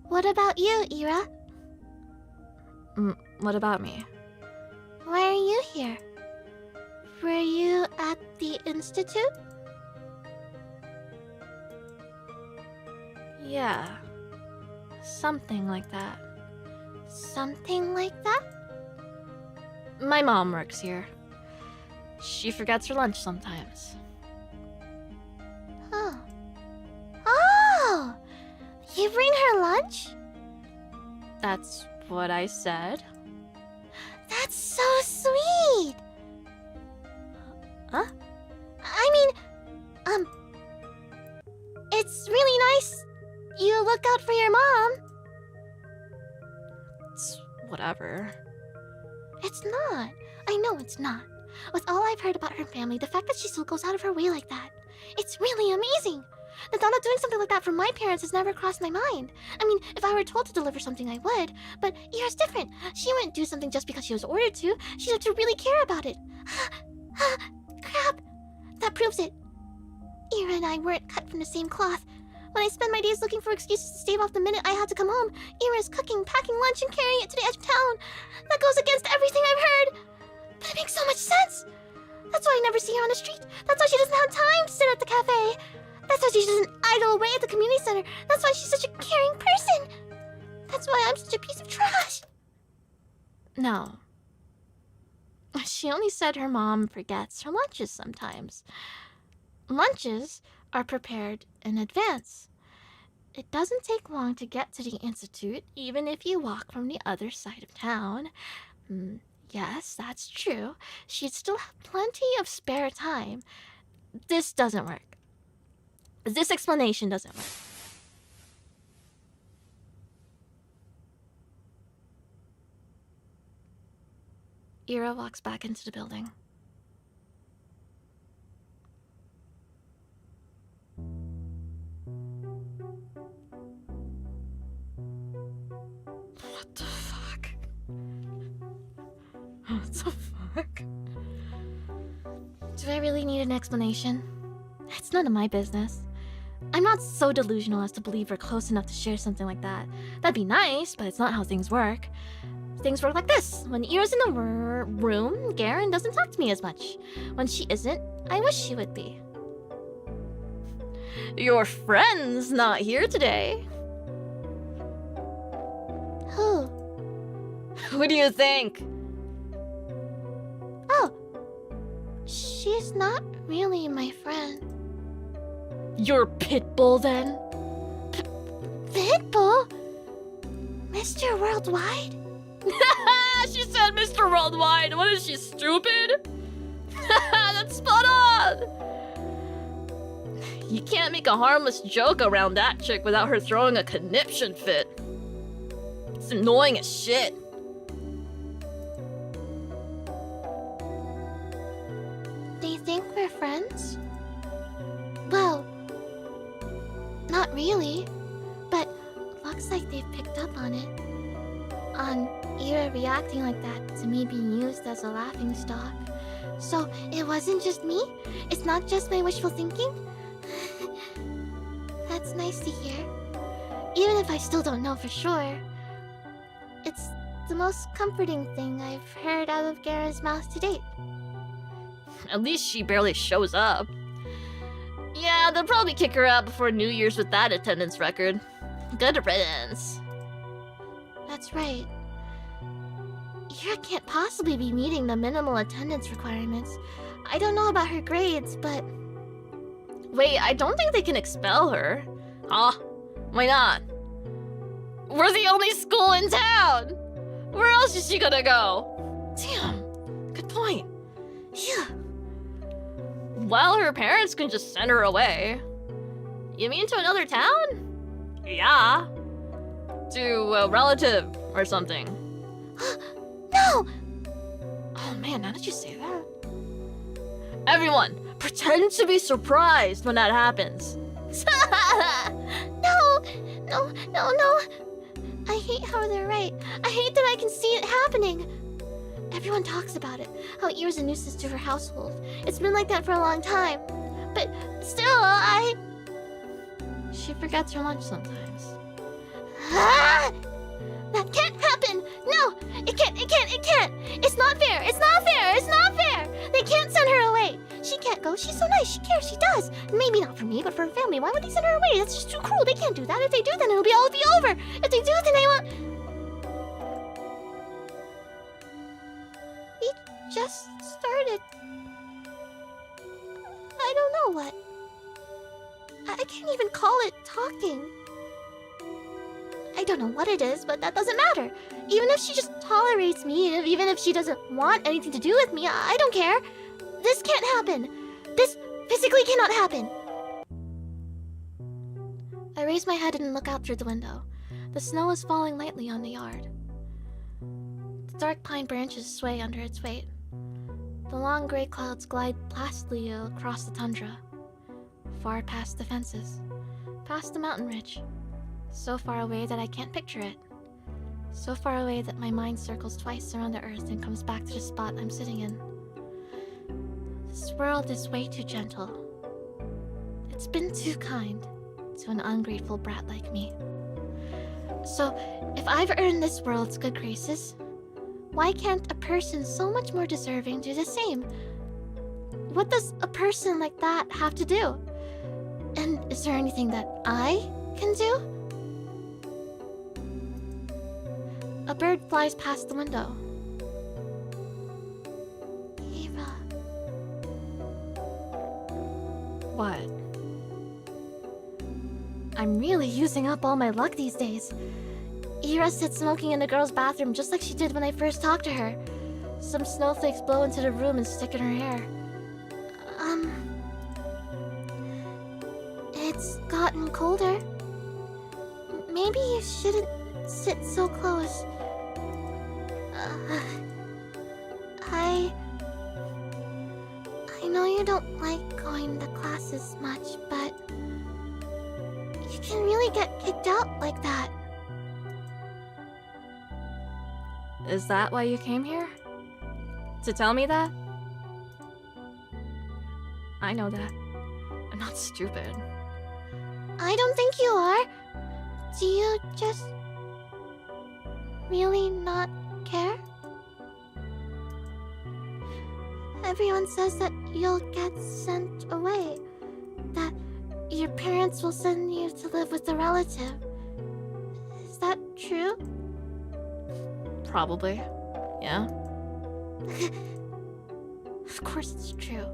What about you, Ira? What about me? Why are you here? Were you at the Institute? Yeah. Something like that. Something like that? My mom works here. She forgets her lunch sometimes. Oh. Oh! You bring her lunch? That's what I said. That's so sweet! Huh? I mean, it's really nice you look out for your mom. It's whatever. It's not. I know it's not. With all I've heard about her family, the fact that she still goes out of her way like that, it's really amazing. The thought of doing something like that for my parents has never crossed my mind. I mean, if I were told to deliver something, I would. But Ira's different. She wouldn't do something just because she was ordered to. She'd have to really care about it. Crap. That proves it. Ira and I weren't cut from the same cloth. When I spend my days looking for excuses to stave off the minute I had to come home, Ira's cooking, packing lunch, and carrying it to the edge of town. That goes against everything I've heard. But it makes so much sense. That's why I never see her on the street. That's why she doesn't have time to sit at the cafe. That's why she doesn't idle away at the community center. That's why she's such a caring person. That's why I'm such a piece of trash. No. She only said her mom forgets her lunches sometimes. Lunches are prepared in advance. It doesn't take long to get to the Institute, even if you walk from the other side of town. Yes, that's true. She'd still have plenty of spare time. This doesn't work. This explanation doesn't work. Ira walks back into the building. What the fuck? What the fuck? Do I really need an explanation? It's none of my business. I'm not so delusional as to believe we're close enough to share something like that. That'd be nice, but it's not how things work. Things work like this. When Ira's in the room, Garen doesn't talk to me as much. When she isn't, I wish she would be. Your friend's not here today. Who? Who do you think? Oh. She's not really my friend. Your pitbull, then? Pitbull? Mr. Worldwide? She said Mr. Worldwide. What is she, stupid? That's spot on. You can't make a harmless joke around that chick without her throwing a conniption fit. It's annoying as shit. Do you think we're friends? Well, not really, but looks like they've picked up on it. on Ira reacting like that to me being used as a laughingstock. So it wasn't just me? It's not just my wishful thinking? That's nice to hear. Even if I still don't know for sure. It's the most comforting thing I've heard out of Gara's mouth to date. At least she barely shows up. Yeah, they'll probably kick her out before New Year's with that attendance record. Good riddance. That's right. Ira can't possibly be meeting the minimal attendance requirements. I don't know about her grades, but... Wait, I don't think they can expel her. Huh? Why not? We're the only school in town! Where else is she gonna go? Damn, good point. Yeah. Well, her parents can just send her away. You mean to another town? Yeah. To a relative or something. No! Oh man, now that you say that. Everyone, pretend to be surprised when that happens. No! No, no, no! I hate how they're right. I hate that I can see it happening. Everyone talks about it, how Ira's a nuisance to her household. It's been like that for a long time. But still, She forgets her lunch sometimes. Ah! That can't happen! No! It can't! It's not fair! It's not fair! They can't send her away! She can't go. She's so nice. She cares. She does. Maybe not for me, but for her family. Why would they send her away? That's just too cruel. They can't do that. If they do, then it'll be all be over. If they do, then they won't... We just started... I don't know what. I can't even call it talking. I don't know what it is, but that doesn't matter. Even if she just tolerates me, even if she doesn't want anything to do with me, I don't care. This can't happen. This physically cannot happen. I raise my head and look out through the window. The snow is falling lightly on the yard. The dark pine branches sway under its weight. The long gray clouds glide placidly across the tundra, far past the fences, past the mountain ridge. So far away that I can't picture it. So far away that my mind circles twice around the earth and comes back to the spot I'm sitting in. This world is way too gentle. It's been too kind to an ungrateful brat like me. So, if I've earned this world's good graces, why can't a person so much more deserving do the same? What does a person like that have to do? And is there anything that I can do? A bird flies past the window. Eva. What? I'm really using up all my luck these days. Ira sits smoking in the girl's bathroom just like she did when I first talked to her. Some snowflakes blow into the room and stick in her hair. It's gotten colder. Maybe you shouldn't sit so close. I know you don't like going to classes much, but you can really get kicked out like that. Is that why you came here? To tell me that? I know that. I'm not stupid. I don't think you are. Do you just really not care? Everyone says that you'll get sent away. That your parents will send you to live with a relative. Is that true? Probably. Yeah. Of course it's true.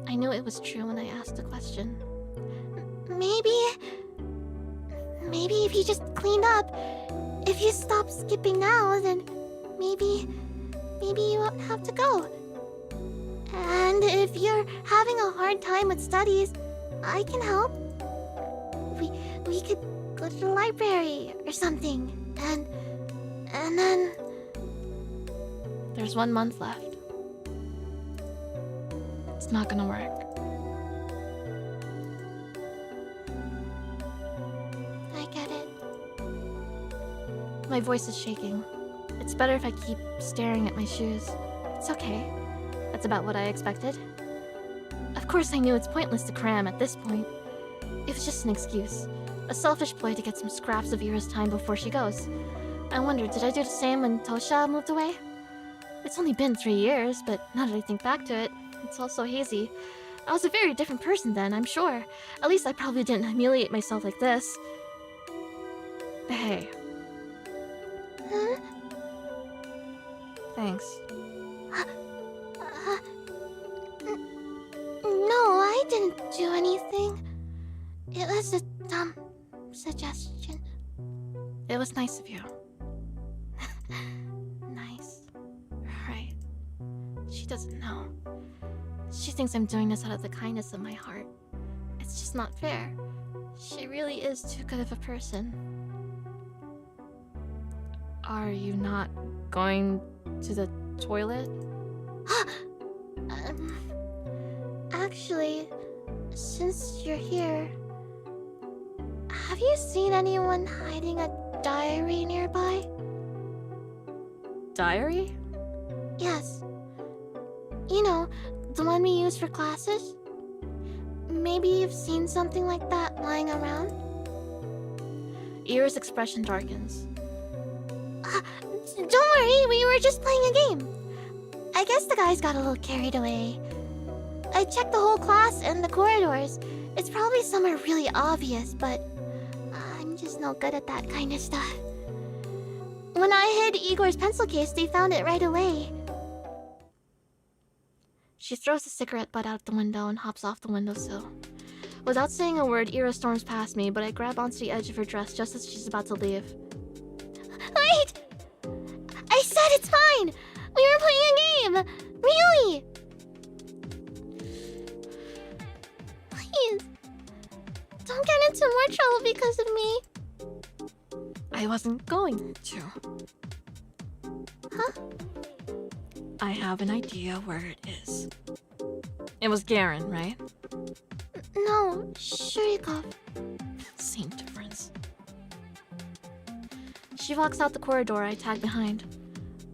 I knew it was true when I asked the question. Maybe if you just cleaned up, if you stop skipping now, then maybe you won't have to go. And if you're having a hard time with studies, I can help. We could go to the library or something, and then... There's 1 month left. It's not gonna work. I get it. My voice is shaking. better if I keep staring at my shoes. It's okay. That's about what I expected. Of course I knew it's pointless to cram at this point. It was just an excuse. A selfish ploy to get some scraps of Ira's time before she goes. I wondered, did I do the same when Tosha moved away? It's only been 3 years, but now that I think back to it, it's all so hazy. I was a very different person then, I'm sure. At least I probably didn't humiliate myself like this. Hey. Huh? Thanks. No, I didn't do anything. It was a dumb suggestion. It was nice of you. Nice. Right. She doesn't know. She thinks I'm doing this out of the kindness of my heart. It's just not fair. She really is too good of a person. Are you not going to the toilet? Actually, since you're here, have you seen anyone hiding a diary nearby? Diary? Yes. You know, the one we use for classes? Maybe you've seen something like that lying around? Ira's expression darkens. Don't worry, we were just playing a game. I guess the guys got a little carried away. I checked the whole class and the corridors. It's probably somewhere really obvious, but I'm just no good at that kind of stuff. When I hid Igor's pencil case, they found it right away. She throws the cigarette butt out the window and hops off the windowsill. Without saying a word, Ira storms past me, but I grab onto the edge of her dress just as she's about to leave. Wait! I said it's fine! We were playing a game! Really! Please, don't get into more trouble because of me. I wasn't going to. Huh? I have an idea where it is. It was Garen, right? No, Shurikov. Same difference. She walks out the corridor, I tag behind.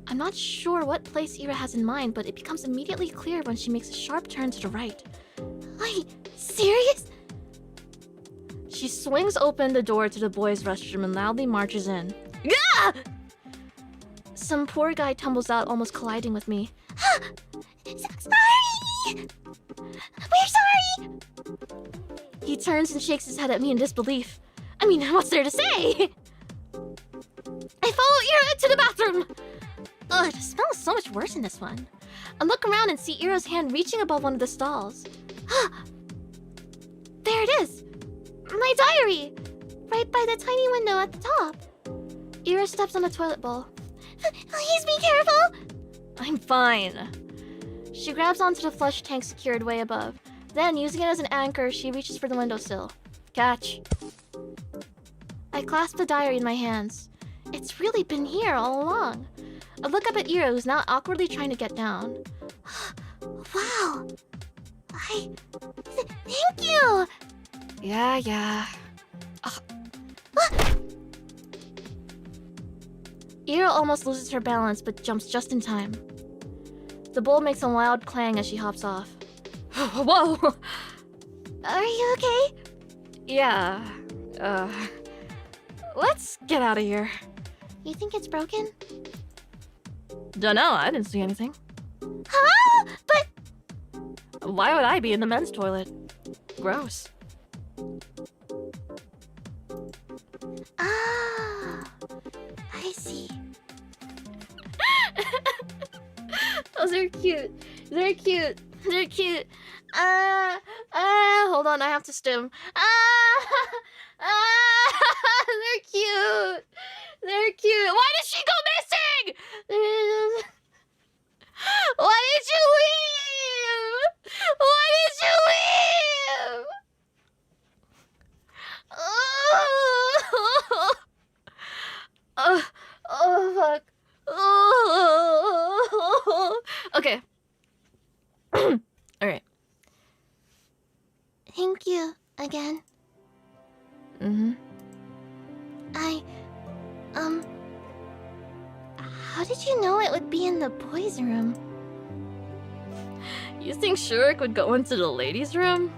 I'm not sure what place Ira has in mind, but it becomes immediately clear when she makes a sharp turn to the right. Wait, serious? She swings open the door to the boys' restroom and loudly marches in. Gah! Some poor guy tumbles out, almost colliding with me. Sorry! We're sorry! He turns and shakes his head at me in disbelief. I mean, what's there to say? I follow Ira into the bathroom! Ugh, the smell is so much worse in this one. I look around and see Ira's hand reaching above one of the stalls. There it is! My diary! Right by the tiny window at the top. Ira steps on the toilet bowl. Please be careful! I'm fine. She grabs onto the flush tank secured way above. Then, using it as an anchor, she reaches for the windowsill. Catch. I clasp the diary in my hands. It's really been here all along. I look up at Ira, who's now awkwardly trying to get down. Wow! Thank you! Yeah. Ira almost loses her balance, but jumps just in time. The bowl makes a loud clang as she hops off. Whoa! Are you okay? Yeah, let's get out of here. You think it's broken? Dunno, I didn't see anything. Huh? But... Why would I be in the men's toilet? Gross. Ah, I see. Those are cute. They're cute. Hold on, I have to stim. They're cute. Why did she go missing? Why did you leave? Oh, fuck. Okay. Alright. Thank you again. Mm-hmm. How did you know it would be in the boys' room? You think Shurik would go into the ladies' room?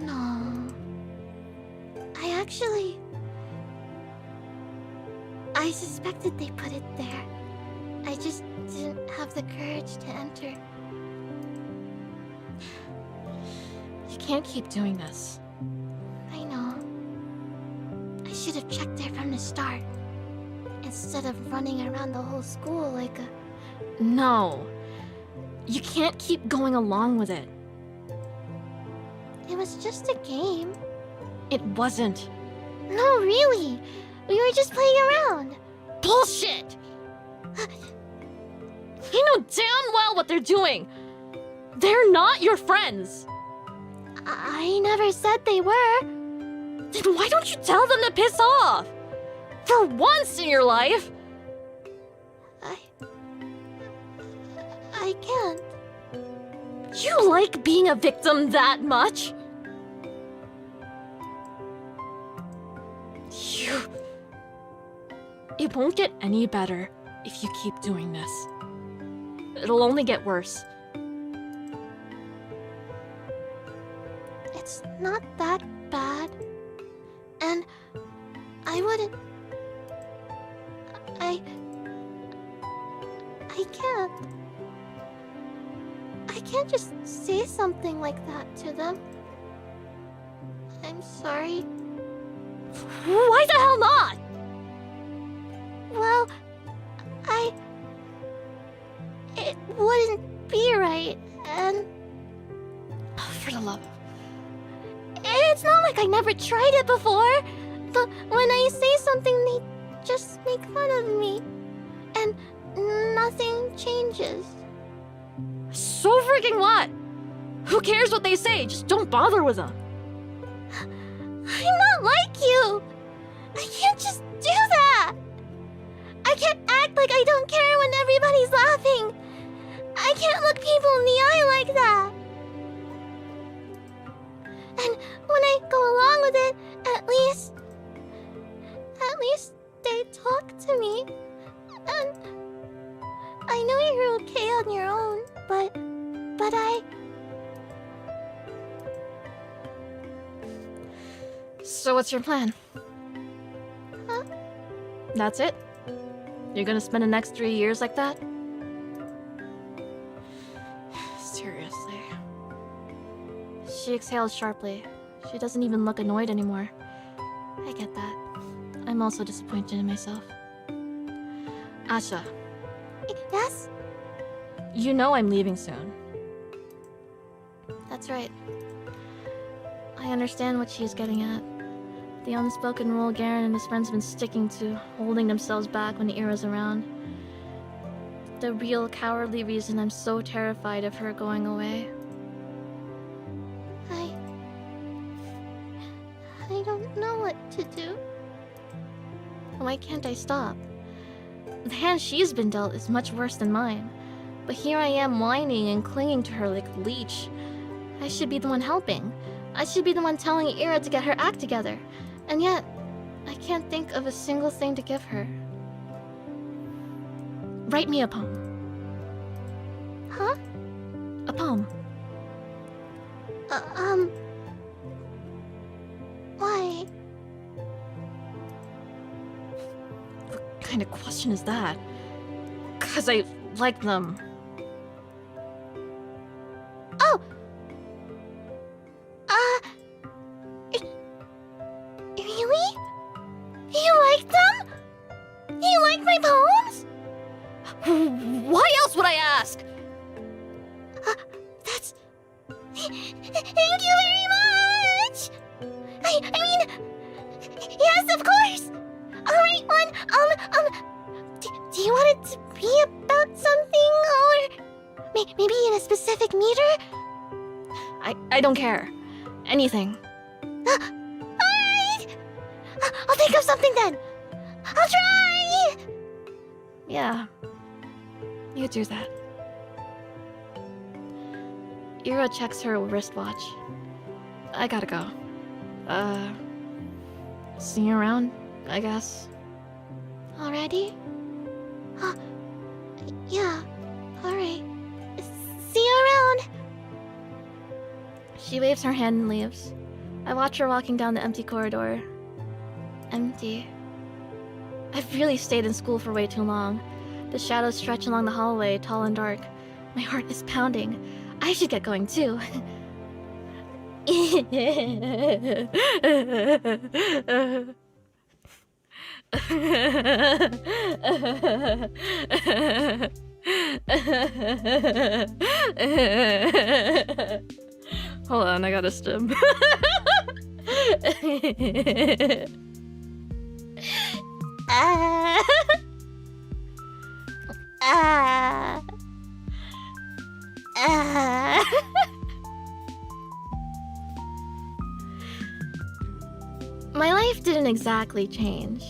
No. I suspected they put it there. I just didn't have the courage to enter. You can't keep doing this. I know. I should have checked there from the start. Instead of running around the whole school like a... No. You can't keep going along with it. It was just a game. It wasn't. No, really. We were just playing around. Bullshit! You know damn well what they're doing. They're not your friends. I never said they were. Then why don't you tell them to piss off? For once in your life. I can't. You like being a victim that much? It won't get any better if you keep doing this. It'll only get worse. It's not that bad. And I wouldn't... I can't. I can't just say something like that to them. I'm sorry. Why the hell not? Well, it wouldn't be right, and... For the love of... It's not like I never tried it before, but when I say something, they just make fun of me, and nothing changes. So freaking what? Who cares what they say? Just don't bother with them. I'm not like you! I can't just do that! I can't act like I don't care when everybody's laughing! I can't look people in the eye like that! And when I go along with it, at least they talk to me. And I know you're okay on your own, but So what's your plan? Huh? That's it? You're gonna spend the next 3 years like that? Seriously. She exhaled sharply. She doesn't even look annoyed anymore. I get that. I'm also disappointed in myself. Asha, Yes? you know I'm leaving soon. That's right. I understand what she's getting at. The unspoken rule Garen and his friends have been sticking to, holding themselves back when Ira's around. The real cowardly reason I'm so terrified of her going away. I don't know what to do. Why can't I stop? The hand she's been dealt is much worse than mine. But here I am whining and clinging to her like a leech. I should be the one helping. I should be the one telling Ira to get her act together. And yet, I can't think of a single thing to give her. Write me a poem. Huh? A poem. Why? What kind of question is that? 'Cause I like them. Oh! Really? You like them? You like my poems? Why else would I ask? That's... Thank you very much! I mean... Yes, of course! Alright, one, do you want it to be about something, or... maybe in a specific meter? I don't care. Anything. Alright! I'll think of something then! I'll try! Yeah. You do that. Ira checks her wristwatch. I gotta go. See you around, I guess. Already? Yeah. Alright. See you around! She waves her hand and leaves. I watch her walking down the empty corridor. Empty. I've really stayed in school for way too long. The shadows stretch along the hallway, tall and dark. My heart is pounding. I should get going too. Hold on, I got a stim. My life didn't exactly change.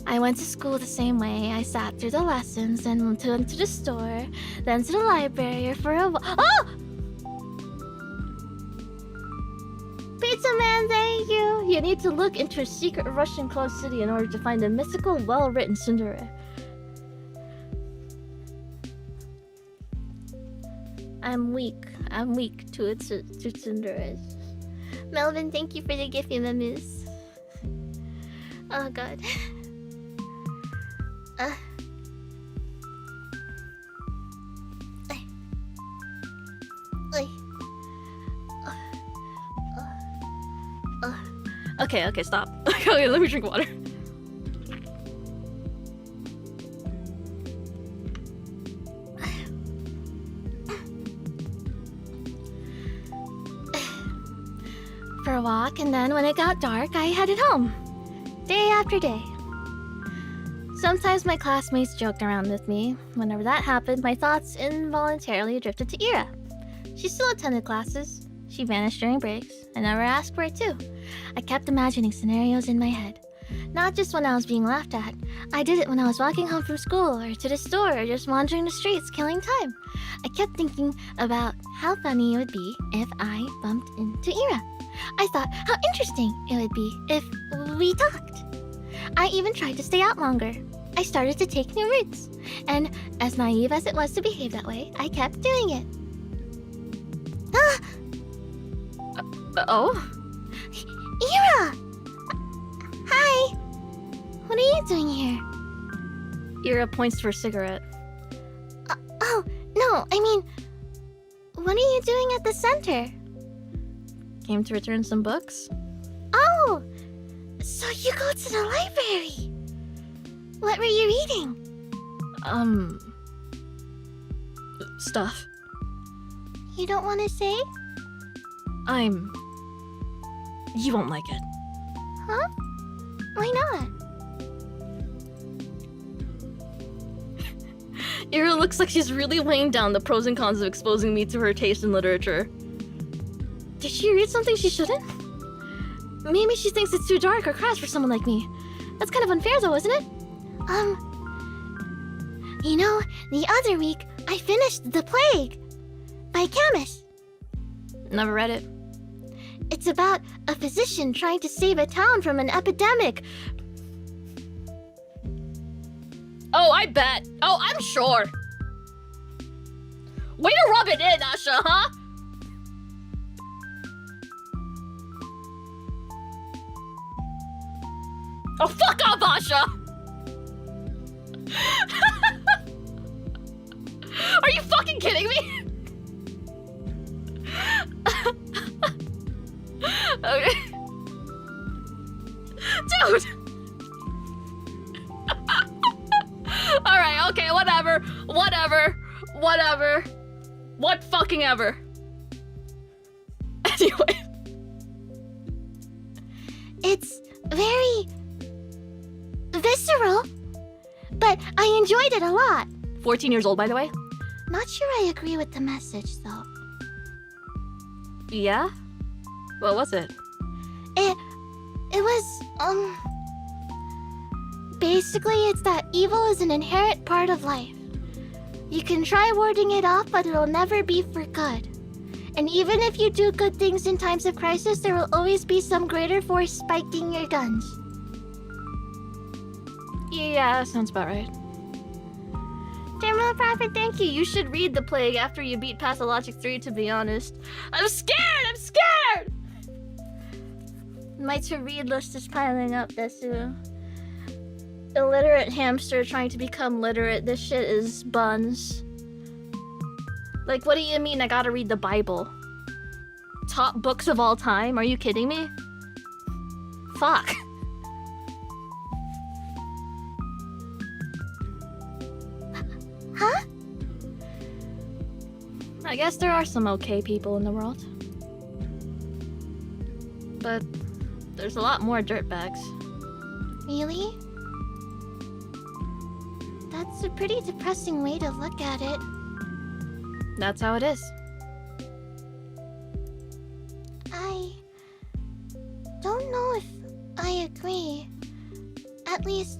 I went to school the same way. I sat through the lessons, then went to the store, then to the library for a while. Oh! Pizza man, thank you! You need to look into a secret Russian closed city in order to find a mystical, well-written tsundere. I'm weak to tsunderes. Melvin, thank you for the gift, Mamoose. Oh god. Okay, stop. Okay, let me drink water. For a walk, and then when it got dark, I headed home. Day after day. Sometimes my classmates joked around with me. Whenever that happened, my thoughts involuntarily drifted to Ira. She still attended classes. She vanished during breaks. I never asked where to. I kept imagining scenarios in my head. Not just when I was being laughed at. I did it when I was walking home from school, or to the store, or just wandering the streets, killing time. I kept thinking about how funny it would be if I bumped into Ira. I thought how interesting it would be if we talked. I even tried to stay out longer. I started to take new routes. And as naive as it was to behave that way, I kept doing it. Oh? Ira! Hi! What are you doing here? Ira points to her cigarette. Oh, no, I mean... What are you doing at the center? Came to return some books. Oh! So you go to the library! What were you reading? Stuff. You don't want to say? You won't like it. Huh? Why not? Ira looks like she's really weighing down the pros and cons of exposing me to her taste in literature. Did she read something she shouldn't? Maybe she thinks it's too dark or crass for someone like me. That's kind of unfair though, isn't it? You know, the other week, I finished The Plague by Camus. Never read it. It's about a physician trying to save a town from an epidemic. Oh, I bet. Oh, I'm sure. Way to rub it in, Asha, huh? Oh, fuck off, Asha! Are you fucking kidding me? Okay. Dude! Alright, okay, whatever. What fucking ever. Anyway. It's very... visceral. But I enjoyed it a lot. 14 years old, by the way. Not sure I agree with the message, though. Yeah? What was it? It was, basically, it's that evil is an inherent part of life. You can try warding it off, but it'll never be for good. And even if you do good things in times of crisis, there will always be some greater force spiking your guns. Yeah, sounds about right. Terminal Prophet, thank you. You should read The Plague after you beat Pathologic 3, to be honest. I'm scared! I'm scared! My to-read list is piling up, Desu. Illiterate hamster trying to become literate. This shit is buns. Like, what do you mean I gotta read the Bible? Top books of all time? Are you kidding me? Fuck. Huh? I guess there are some okay people in the world. But there's a lot more dirtbags. Really? That's a pretty depressing way to look at it. That's how it is. I don't know if I agree. At least,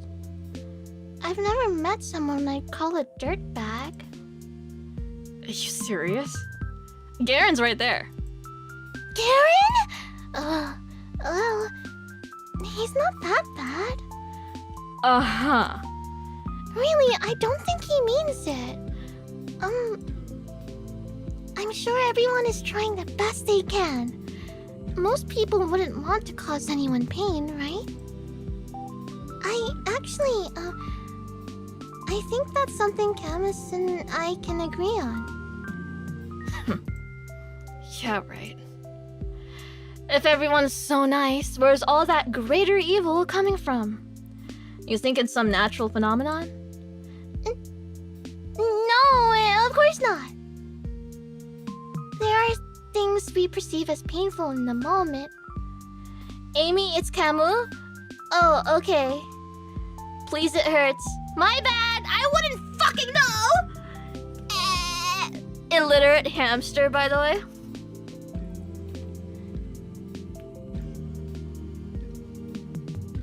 I've never met someone I'd call a dirtbag. Are you serious? Garen's right there. Garen? Well, he's not that bad. Uh-huh. Really, I don't think he means it. I'm sure everyone is trying the best they can. Most people wouldn't want to cause anyone pain, right? I think that's something Camus and I can agree on. Yeah, right. If everyone's so nice, where's all that greater evil coming from? You think it's some natural phenomenon? No, of course not. There are things we perceive as painful in the moment. Amy, it's Camus. Oh, okay. Please, it hurts. My bad, I wouldn't fucking know! Illiterate hamster, by the way.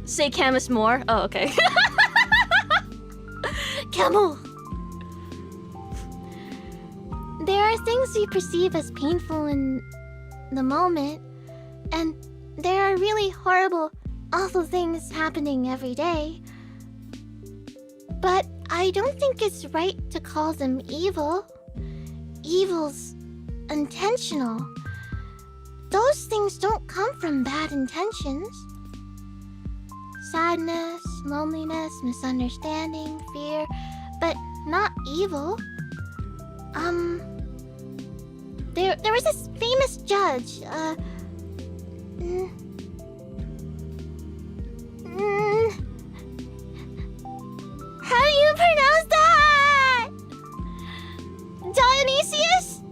Say Camus more. Oh, okay. Camel! There are things we perceive as painful in the moment, and there are really horrible, awful things happening every day. But I don't think it's right to call them evil. Evil's intentional. Those things don't come from bad intentions. Sadness, loneliness, misunderstanding, fear, but not evil. There was this famous judge, how do you pronounce that? Dionysius?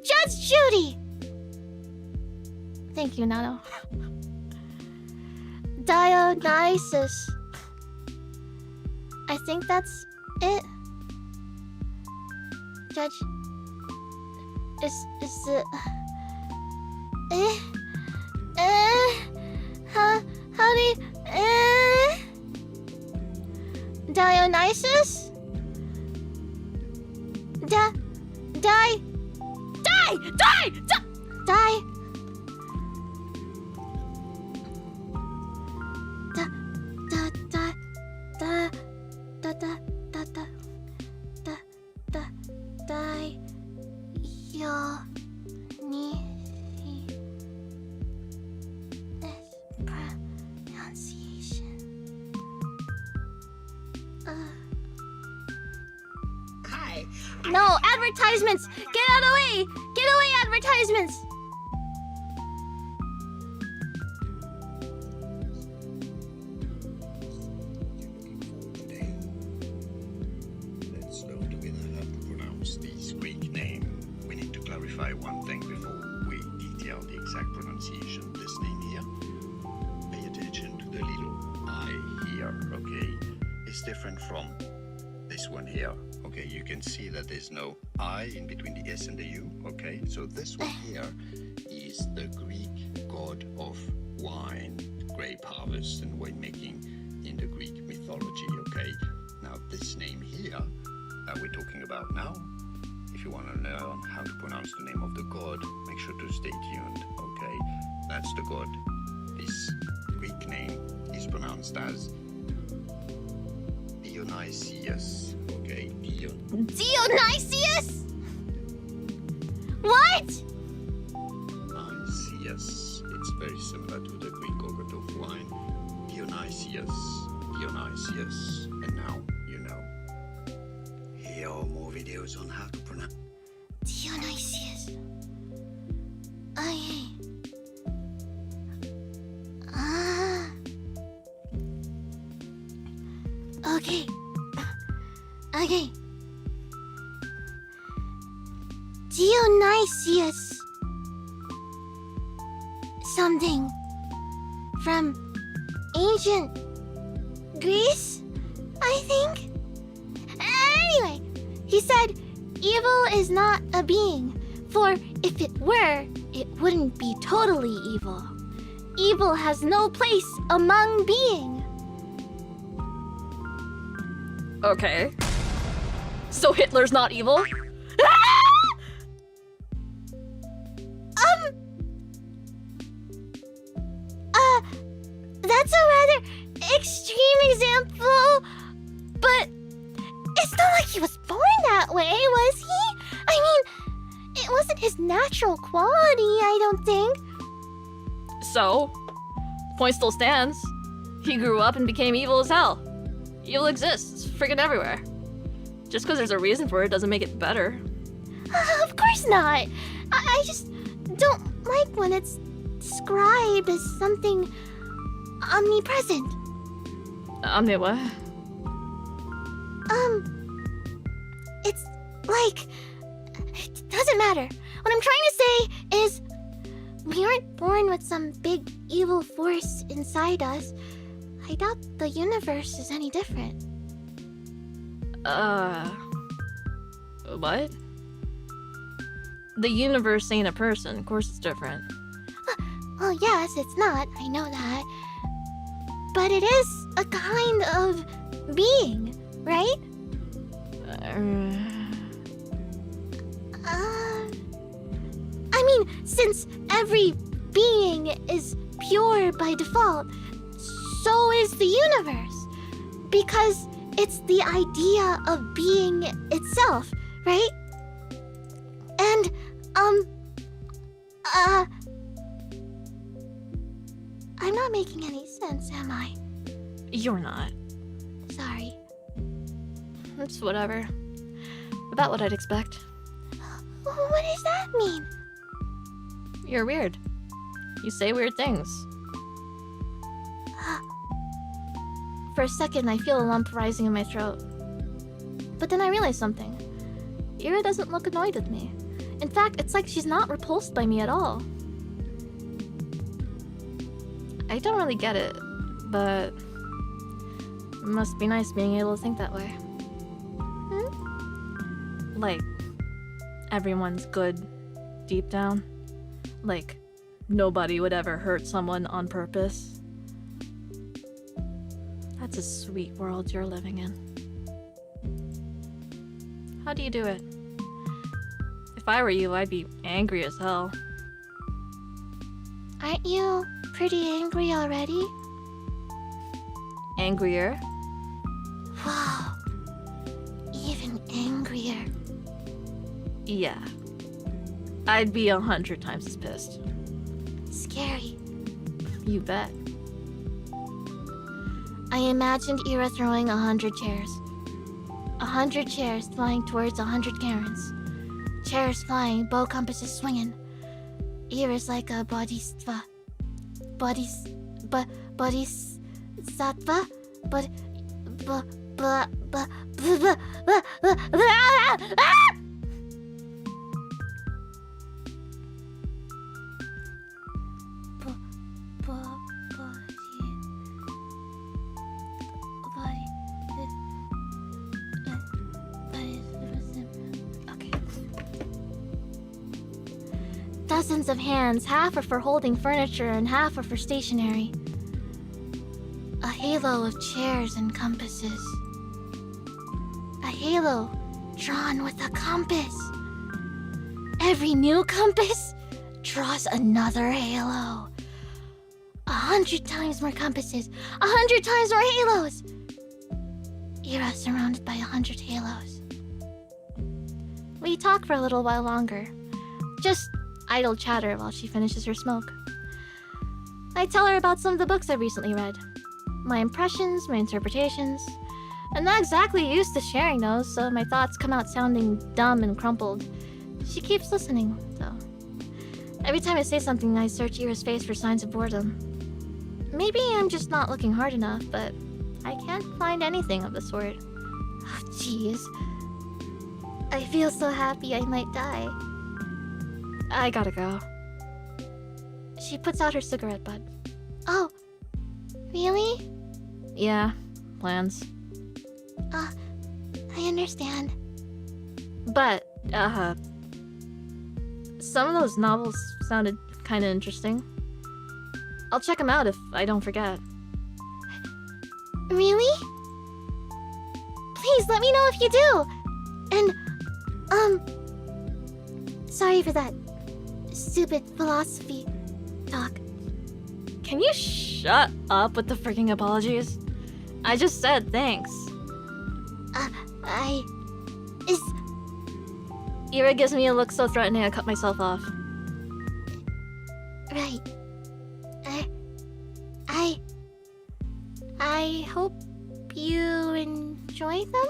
Judge Judy! Thank you, Nano. Dionysus. I think that's it. Judge... Is it... How do you... Dionysus? Die! Pronunciation. Hi. No, advertisements! Get out of the way! Get away, advertisements! Let's learn together how to pronounce this Greek name. We need to clarify one thing before we detail the exact pronunciation. This name here, pay attention to the little I here, okay? It's different from this one here, okay? You can see that there's no I in between the S and the U, okay? So this one here is the Greek god of wine, grape harvest and winemaking in the Greek mythology, okay? Now this name here that we're talking about now, if you want to learn how to pronounce the name of the god, make sure to stay tuned, okay? That's the god. This Greek name is pronounced as Dionysius, okay? Dionysius? What? Dionysius. It's very similar to the Greek god of wine. Dionysius. And now you know. Here are more videos on how to pronounce. Dionysius. Okay. Okay. Dionysius. Something from ancient Greece, I think. Anyway, he said evil is not a being, for if it were, it wouldn't be totally evil. Evil has no place among being. Okay. So Hitler's not evil? That's a rather extreme example, but it's not like he was born that way, was he? I mean, it wasn't his natural quality, I don't think. So, point still stands. He grew up and became evil as hell. Evil exists. It's friggin' everywhere. Just because there's a reason for it doesn't make it better. Of course not. I just don't like when it's described as something omnipresent. What? It's like, it doesn't matter. What I'm trying to say is, we aren't born with some big evil force inside us. I doubt the universe is any different. What? The universe ain't a person. Of course it's different. Well, yes, it's not. I know that. But it is a kind of being, right? I mean, since every being is pure by default, so is the universe. Because it's the idea of being itself, right? And, I'm not making any sense, am I? You're not. Sorry. It's whatever. About what I'd expect. What does that mean? You're weird. You say weird things. For a second, I feel a lump rising in my throat. But then I realize something. Ira doesn't look annoyed with me. In fact, it's like she's not repulsed by me at all. I don't really get it, but it must be nice being able to think that way. Like, everyone's good deep down. Like, nobody would ever hurt someone on purpose. That's a sweet world you're living in. How do you do it? If I were you, I'd be angry as hell. Aren't you pretty angry already? Angrier? Wow. Even angrier. Yeah. I'd be 100 times as pissed. Scary. You bet. I imagined Ira throwing 100 chairs. 100 chairs flying towards 100 Karens. Chairs flying, bow compasses swinging. Ira's like a bodhisattva. Bodhisattva? Dozens of hands, half are for holding furniture and half are for stationery. A halo of chairs and compasses. A halo drawn with a compass. Every new compass draws another halo. 100 times more compasses, 100 times more halos. Ira surrounded by 100 halos. We talk for a little while longer. Just idle chatter while she finishes her smoke. I tell her about some of the books I've recently read. My impressions, my interpretations. I'm not exactly used to sharing those, so my thoughts come out sounding dumb and crumpled. She keeps listening, though. Every time I say something, I search Ira's face for signs of boredom. Maybe I'm just not looking hard enough, but I can't find anything of the sort. Oh, jeez. I feel so happy I might die. I gotta go. She puts out her cigarette butt. Oh, really? Yeah, plans. I understand. But, some of those novels sounded kinda interesting. I'll check them out if I don't forget. Really? Please let me know if you do! And, sorry for that stupid philosophy talk. Can you shut up with the freaking apologies? I just said thanks. Ira gives me a look so threatening I cut myself off. Right. I hope you enjoy them?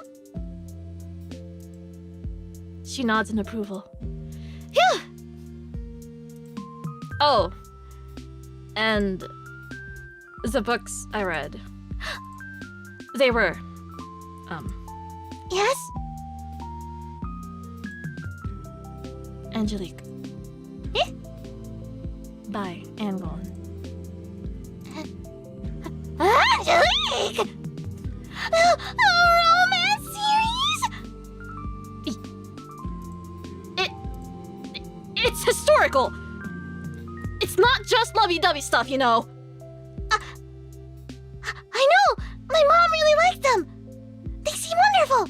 She nods in approval. Phew! Oh. And the books I read. They were, Yes? Angelique. Eh? By Anne Golan. Angelique! A romance series? It's historical! It's not just lovey-dovey stuff, you know. I know! My mom really liked them! They seem wonderful!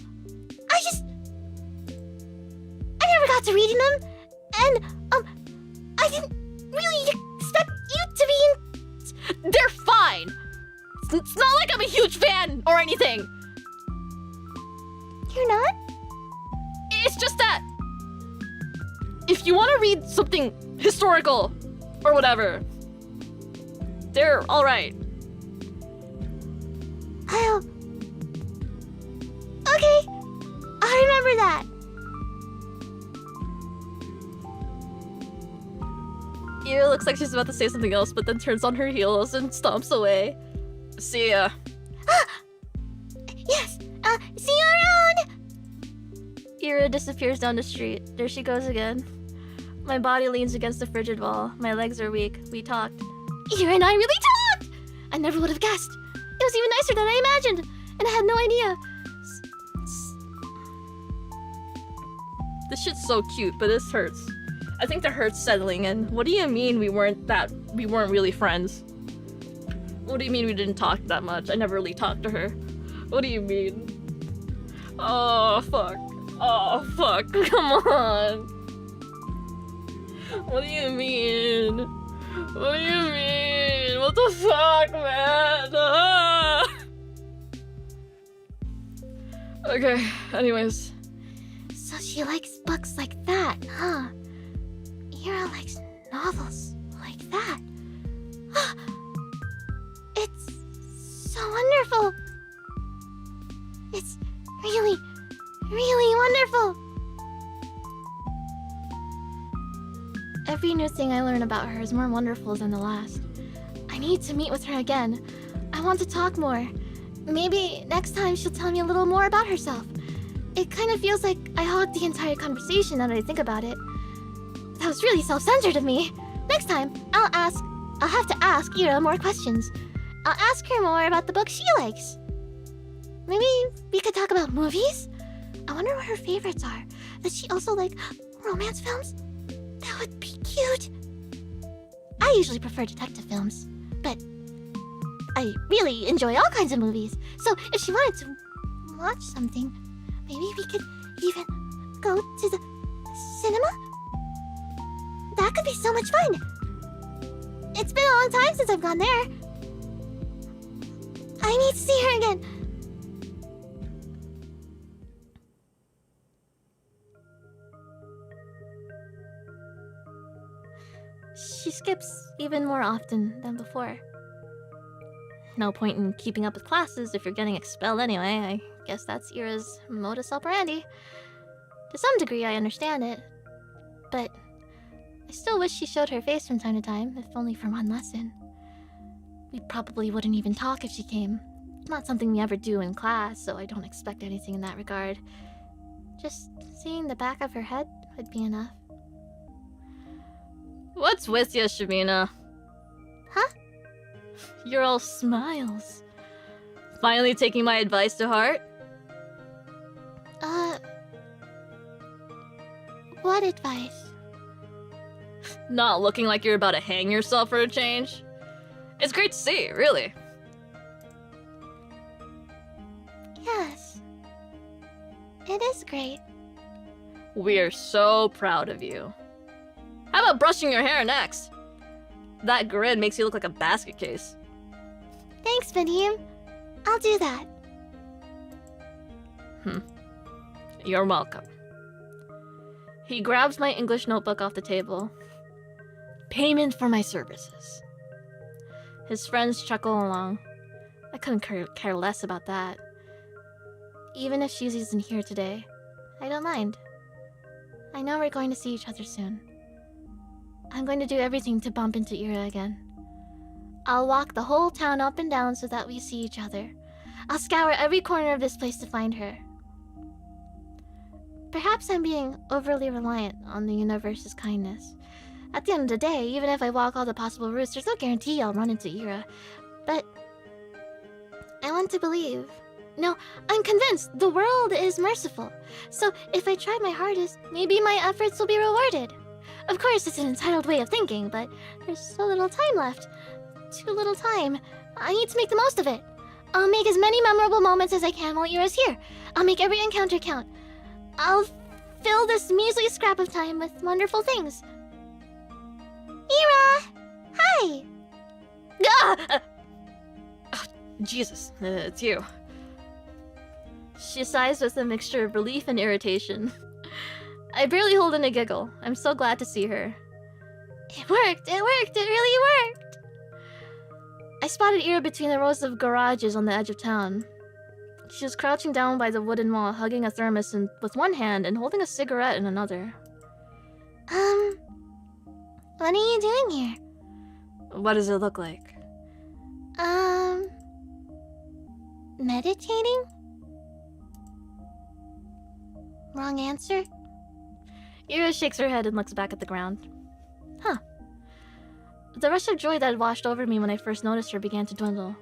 I never got to reading them, and, I didn't really expect you to be in... They're fine! It's not like I'm a huge fan or anything! You're not? It's just that... if you want to read something historical or whatever, they're alright. Okay, I'll remember that. Ira looks like she's about to say something else, but then turns on her heels and stomps away. See ya. Yes, see you around! Ira disappears down the street. There she goes again. My body leans against the frigid wall. My legs are weak. We talked. Ira and I really talked! I never would have guessed. It was even nicer than I imagined, and I had no idea. This shit's so cute, but this hurts. I think the hurt's settling in. What do you mean we weren't really friends? What do you mean we didn't talk that much? I never really talked to her. What do you mean? Oh, fuck. Oh, fuck. Come on. What do you mean? What do you mean? What the fuck, man? Ah! Okay, anyways. So she likes books like that, huh? Ira likes novels like that. It's so wonderful. It's really, really wonderful. Every new thing I learn about her is more wonderful than the last. I need to meet with her again. I want to talk more. Maybe next time she'll tell me a little more about herself. It kind of feels like I hogged the entire conversation now that I think about it. That was really self-centered of me. Next time, I'll have to ask Ira more questions. I'll ask her more about the books she likes. Maybe we could talk about movies? I wonder what her favorites are. Does she also like romance films? That would be cute. I usually prefer detective films, but I really enjoy all kinds of movies. So if she wanted to watch something, maybe we could even go to the cinema? That could be so much fun. It's been a long time since I've gone there. I need to see her again. She skips even more often than before. No point in keeping up with classes if you're getting expelled anyway. I guess that's Ira's modus operandi. To some degree, I understand it. But I still wish she showed her face from time to time, if only for one lesson. We probably wouldn't even talk if she came. Not something we ever do in class, so I don't expect anything in that regard. Just seeing the back of her head would be enough. What's with you, Shamina? Huh? You're all smiles. Finally taking my advice to heart? What advice? Not looking like you're about to hang yourself for a change? It's great to see, really. Yes. It is great. We're so proud of you. How about brushing your hair next? That grid makes you look like a basket case. Thanks, Vadim. I'll do that. You're welcome. He grabs my English notebook off the table. Payment for my services. His friends chuckle along. I couldn't care less about that. Even if Shizi isn't here today, I don't mind. I know we're going to see each other soon. I'm going to do everything to bump into Ira again. I'll walk the whole town up and down so that we see each other. I'll scour every corner of this place to find her. Perhaps I'm being overly reliant on the universe's kindness. At the end of the day, even if I walk all the possible routes, there's no guarantee I'll run into Ira. But I want to believe. No, I'm convinced the world is merciful. So if I try my hardest, maybe my efforts will be rewarded. Of course, it's an entitled way of thinking, but there's so little time left. Too little time. I need to make the most of it. I'll make as many memorable moments as I can while Ira's here. I'll make every encounter count. I'll fill this measly scrap of time with wonderful things. Ira! Hi! Ah! Jesus, it's you. She sighs with a mixture of relief and irritation. I barely hold in a giggle. I'm so glad to see her. It worked! It really worked! I spotted Ira between the rows of garages on the edge of town. She was crouching down by the wooden wall, hugging a thermos with one hand and holding a cigarette in another. What are you doing here? What does it look like? Meditating? Wrong answer? Ira shakes her head and looks back at the ground. Huh. The rush of joy that had washed over me when I first noticed her began to dwindle.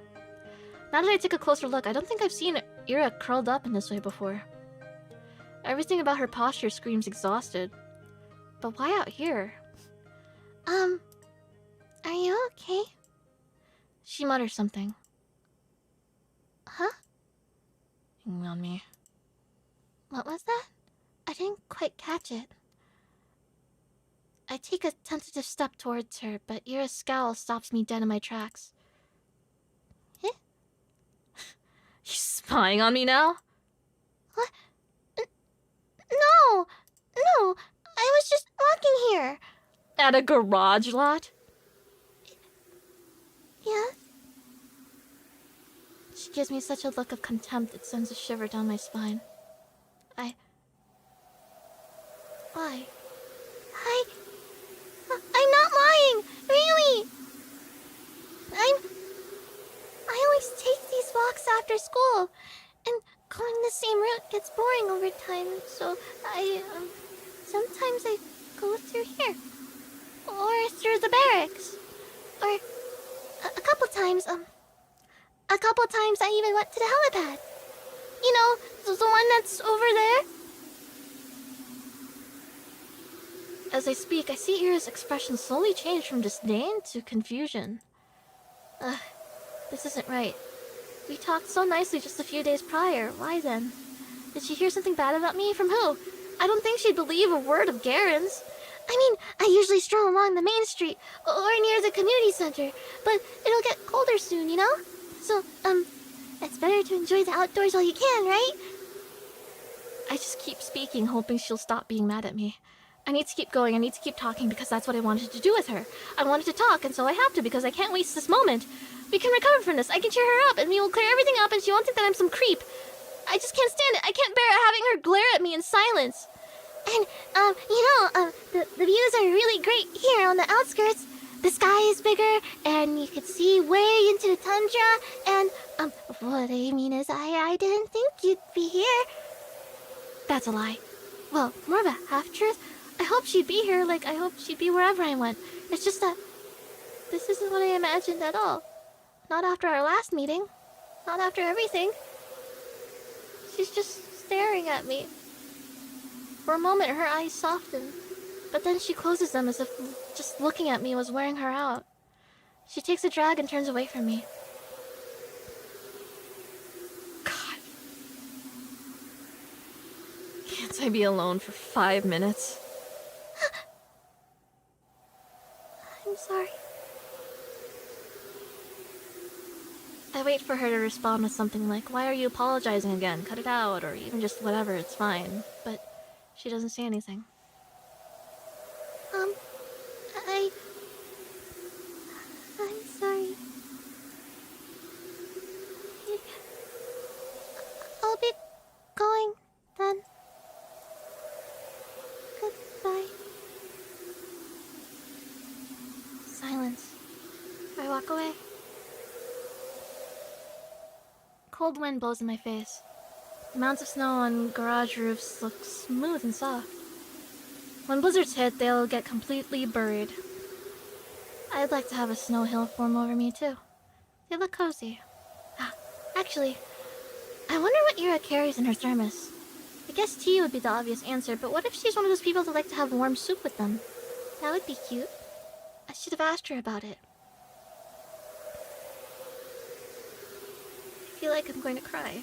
Now that I take a closer look, I don't think I've seen Ira curled up in this way before. Everything about her posture screams exhausted. But why out here? Are you okay? She mutters something. Huh? On me. What was that? I didn't quite catch it. I take a tentative step towards her, but Ira's scowl stops me dead in my tracks. Eh? You spying on me now? What? No! No! I was just walking here! At a garage lot? Yes? She gives me such a look of contempt it sends a shiver down my spine. Why? I'm not lying! Really! I always take these walks after school, and going the same route gets boring over time, so sometimes I go through here. Or through the barracks. Or a couple times I even went to the helipad. You know, the one that's over there? As I speak, I see Ira's expression slowly change from disdain to confusion. This isn't right. We talked so nicely just a few days prior. Why then? Did she hear something bad about me? From who? I don't think she'd believe a word of Garen's. I mean, I usually stroll along the main street or near the community center, but it'll get colder soon, you know? So, it's better to enjoy the outdoors while you can, right? I just keep speaking, hoping she'll stop being mad at me. I need to keep going, I need to keep talking because that's what I wanted to do with her. I wanted to talk, and so I have to because I can't waste this moment. We can recover from this, I can cheer her up, and we will clear everything up, and she won't think that I'm some creep. I just can't stand it, I can't bear having her glare at me in silence. And, the views are really great here on the outskirts. The sky is bigger, and you could see way into the tundra, and, what I mean is I didn't think you'd be here. That's a lie. Well, more of a half-truth. I hope she'd be here, like I hope she'd be wherever I went. It's just that this isn't what I imagined at all. Not after our last meeting. Not after everything. She's just staring at me. For a moment, her eyes soften, but then she closes them as if just looking at me was wearing her out. She takes a drag and turns away from me. God. Can't I be alone for 5 minutes? I'm sorry. I wait for her to respond with something like, "Why are you apologizing again? Cut it out," or even just whatever, it's fine. But she doesn't say anything. I'm sorry. I'll be going then. Goodbye. Silence. I walk away. Cold wind blows in my face. The mounds of snow on garage roofs look smooth and soft. When blizzards hit, they'll get completely buried. I'd like to have a snow hill form over me, too. They look cozy. Actually, I wonder what Ira carries in her thermos. I guess tea would be the obvious answer, but what if she's one of those people that like to have warm soup with them? That would be cute. I should have asked her about it. I feel like I'm going to cry.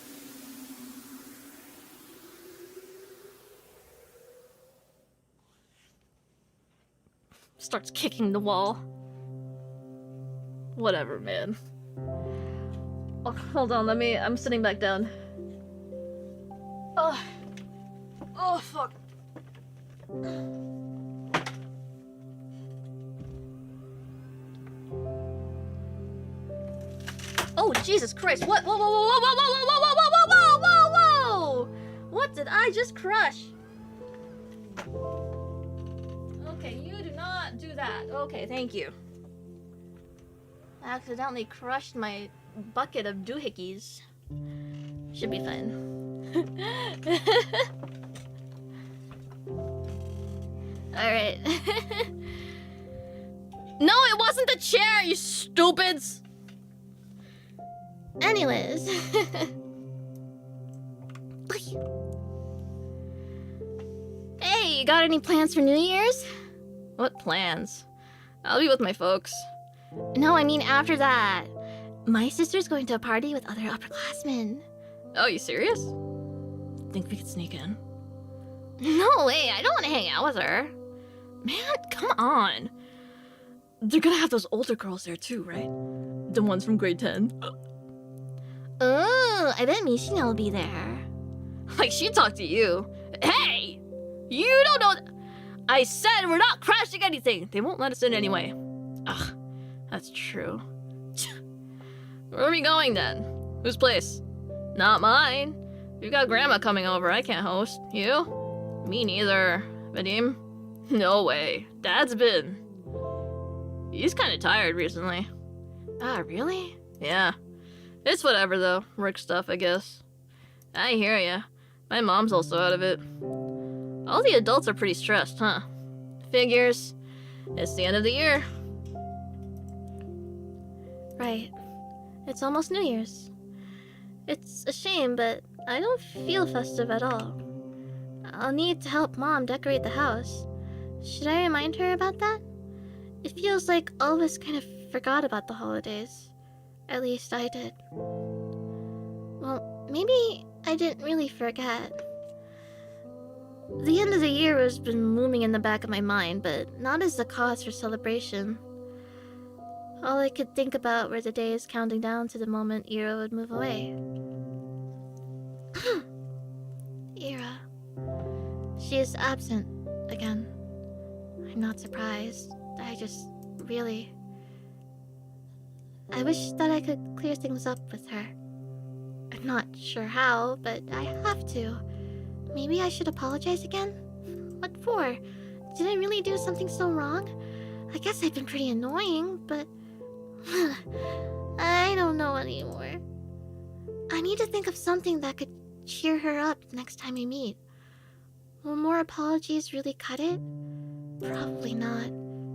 Starts kicking the wall. Whatever, man. Oh, hold on, I'm sitting back down. Oh, fuck. Oh, Jesus Christ, what? Whoa, whoa, whoa, whoa, whoa, whoa, whoa, whoa, whoa, whoa, whoa, whoa, whoa! What did I just crush? Okay, you do not do that. Okay, thank you. I accidentally crushed my bucket of doohickeys. Should be fine. Alright. No, it wasn't the chair, you stupids! Anyways. Hey, you got any plans for New Year's? What plans? I'll be with my folks. No, I mean after that. My sister's going to a party with other upperclassmen. Oh, you serious? Think we could sneak in? No way, I don't want to hang out with her. Man, come on. They're gonna have those older girls there too, right? The ones from grade 10. Oh, I bet Mishina will be there. Like she talked to you. Hey! You don't know I said we're not crashing anything. They won't let us in anyway. Ugh, that's true. Where are we going then? Whose place? Not mine. We've got Grandma coming over. I can't host. You? Me neither. Vadim? No way. Dad's been. He's kind of tired recently. Ah, really? Yeah. It's whatever though. Work stuff, I guess. I hear ya. My mom's also out of it. All the adults are pretty stressed, huh? Figures. It's the end of the year. Right. It's almost New Year's. It's a shame, but I don't feel festive at all. I'll need to help Mom decorate the house. Should I remind her about that? It feels like all of us kind of forgot about the holidays. At least I did. Well, maybe I didn't really forget. The end of the year has been looming in the back of my mind, but not as the cause for celebration. All I could think about were the days counting down to the moment Ira would move away. Ira. She is absent again. I'm not surprised. I just really... I wish that I could clear things up with her. I'm not sure how, but I have to. Maybe I should apologize again? What for? Did I really do something so wrong? I guess I've been pretty annoying, but... I don't know anymore. I need to think of something that could cheer her up next time we meet. Will more apologies really cut it? Probably not.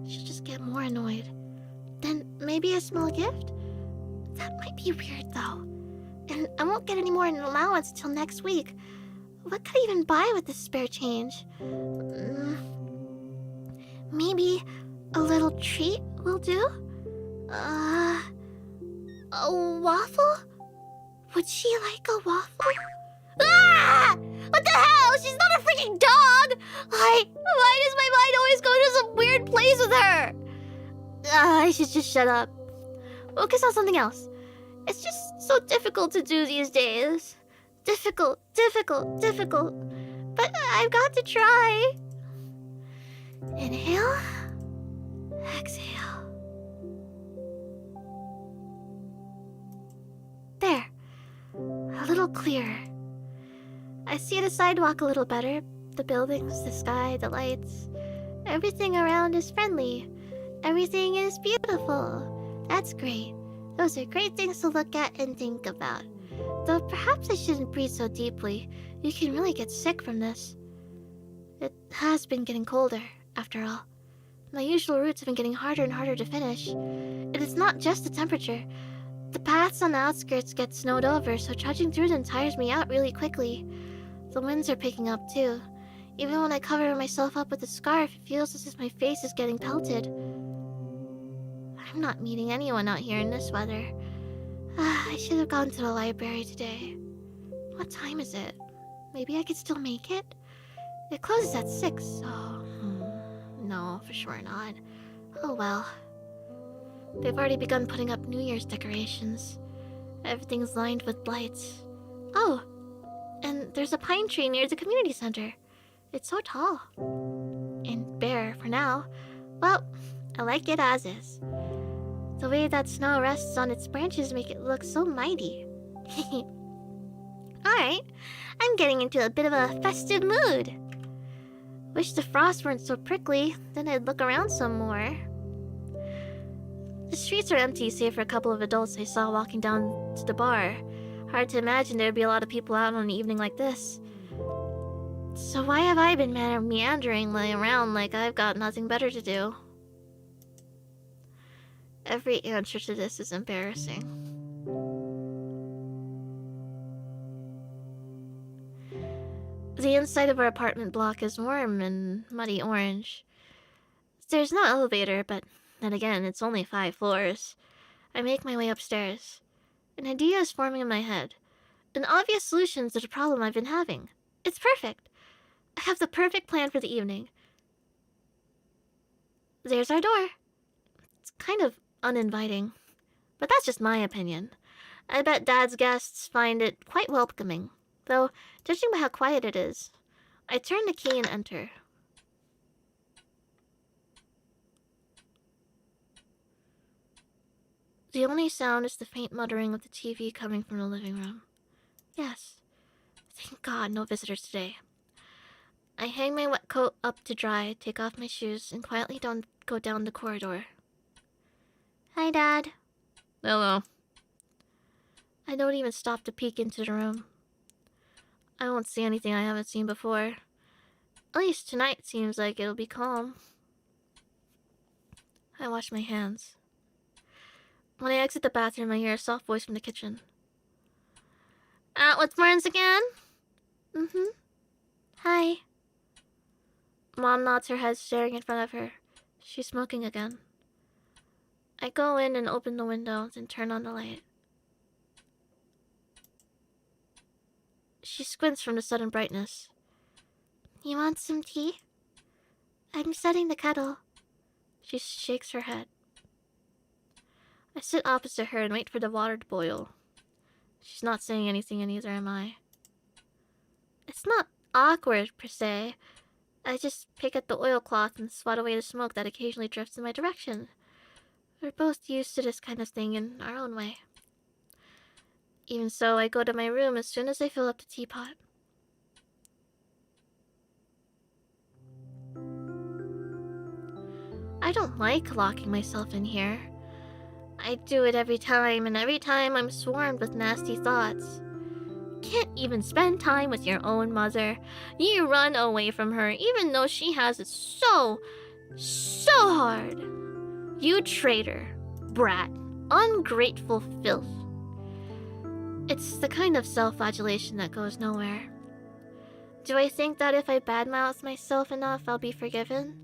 She'll just get more annoyed. Then maybe a small gift? That might be weird though. And I won't get any more in allowance till next week. What could I even buy with this spare change? Maybe a little treat will do? A waffle? Would she like a waffle? Ah! What the hell? She's not a freaking dog! Why does my mind always go to some weird place with her? I should just shut up. Focus on something else. It's just so difficult to do these days. Difficult. But I've got to try. Inhale. Exhale. There. A little clearer. I see the sidewalk a little better. The buildings, the sky, the lights. Everything around is friendly. Everything is beautiful. That's great. Those are great things to look at and think about. Though perhaps I shouldn't breathe so deeply. You can really get sick from this. It has been getting colder, after all. My usual routes have been getting harder and harder to finish. It is not just the temperature. The paths on the outskirts get snowed over, so trudging through them tires me out really quickly. The winds are picking up too. Even when I cover myself up with a scarf, it feels as if my face is getting pelted. I'm not meeting anyone out here in this weather. I should have gone to the library today. What time is it? Maybe I could still make it? It closes at 6, so... No, for sure not. Oh well. They've already begun putting up New Year's decorations. Everything's lined with lights. Oh! And there's a pine tree near the community center. It's so tall. And bare for now. Well, I like it as is. The way that snow rests on its branches make it look so mighty. Alright, I'm getting into a bit of a festive mood. Wish the frost weren't so prickly, then I'd look around some more. The streets are empty save for a couple of adults I saw walking down to the bar. Hard to imagine there'd be a lot of people out on an evening like this. So why have I been meandering around like I've got nothing better to do? Every answer to this is embarrassing. The inside of our apartment block is warm and muddy orange. There's no elevator, but then again, it's only 5 floors. I make my way upstairs. An idea is forming in my head. An obvious solution to the problem I've been having. It's perfect. I have the perfect plan for the evening. There's our door. It's kind of uninviting, but that's just my opinion. I bet Dad's guests find it quite welcoming, though, judging by how quiet it is. I turn the key and enter. The only sound is the faint muttering of the TV coming from the living room. Yes. Thank God, no visitors today. I hang my wet coat up to dry, take off my shoes, and quietly go down the corridor. Hi, Dad. Hello. I don't even stop to peek into the room. I won't see anything I haven't seen before. At least tonight seems like it'll be calm. I wash my hands. When I exit the bathroom, I hear a soft voice from the kitchen. Out with friends again? Mm-hmm. Hi. Mom nods her head, staring in front of her. She's smoking again. I go in and open the window, then turn on the light. She squints from the sudden brightness. You want some tea? I'm setting the kettle. She shakes her head. I sit opposite her and wait for the water to boil. She's not saying anything, and neither am I. It's not awkward, per se. I just pick at the oilcloth and swat away the smoke that occasionally drifts in my direction. We're both used to this kind of thing in our own way. Even so, I go to my room as soon as I fill up the teapot. I don't like locking myself in here. I do it every time, and every time I'm swarmed with nasty thoughts. Can't even spend time with your own mother. You run away from her even though she has it so hard. You traitor, brat, ungrateful filth. It's the kind of self-flagellation that goes nowhere. Do I think that if I badmouth myself enough, I'll be forgiven?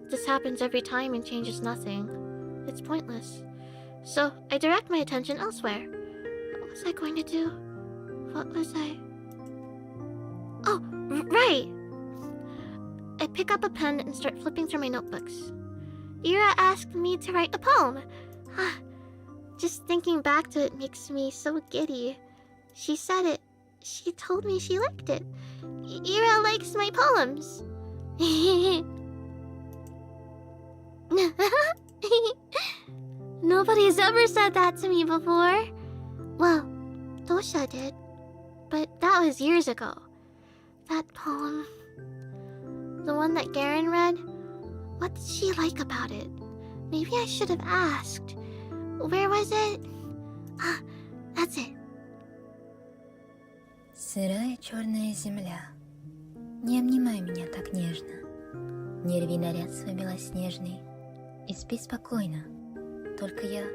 This happens every time and changes nothing. It's pointless. So I direct my attention elsewhere. What was I going to do? What was I... Oh, right! I pick up a pen and start flipping through my notebooks. Ira asked me to write a poem. Just thinking back to it makes me so giddy. She said it. She told me she liked it. Ira likes my poems. Nobody's ever said that to me before. Well, Dosha did. But that was years ago. That poem... the one that Garen read? What did she like about it? Maybe I should have asked. Where was it? Ah, that's it. Сырая черная земля, не обнимай меня так нежно. Не рви наряд свой белоснежный и спи спокойно. Только я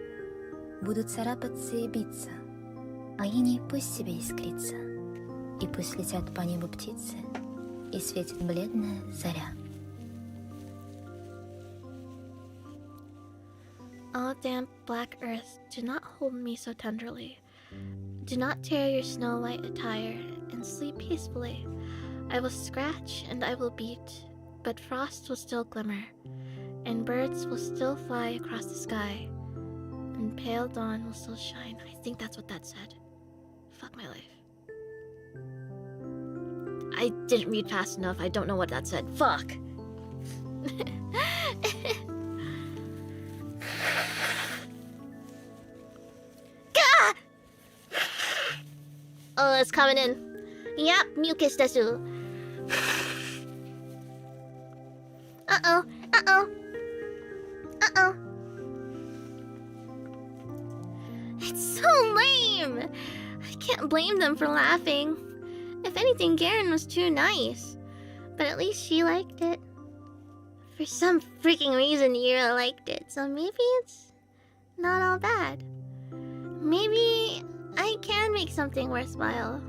буду царапаться и биться, а иней пусть себе искрится, и пусть летят по небу птицы, и светит бледная заря. Oh, damp black earth, do not hold me so tenderly. Do not tear your snow-white attire, and sleep peacefully. I will scratch and I will beat, but frost will still glimmer, and birds will still fly across the sky, and pale dawn will still shine. I think that's what that said. Fuck my life. I didn't read fast enough. I don't know what that said. Fuck! Gah! Oh, it's coming in. Yep, mucus desu. Uh-oh, uh-oh. Uh-oh. It's so lame! I can't blame them for laughing. If anything, Garen was too nice. But at least she liked it. For some freaking reason, Yura liked it, so maybe it's not all bad. Maybe I can make something worthwhile.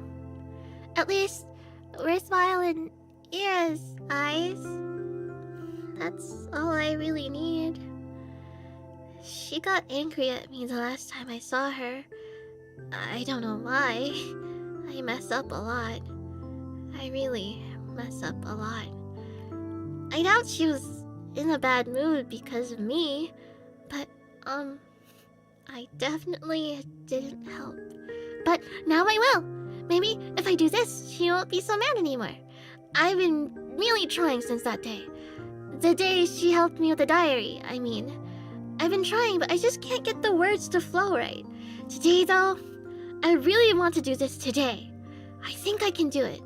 At least, worthwhile in Yura's eyes. That's all I really need. She got angry at me the last time I saw her. I don't know why. I mess up a lot. I really mess up a lot. I doubt she was in a bad mood because of me, but, I definitely didn't help. But now I will! Maybe if I do this, she won't be so mad anymore. I've been really trying since that day. The day she helped me with the diary, I mean. I've been trying, but I just can't get the words to flow right. Today, though, I really want to do this today. I think I can do it.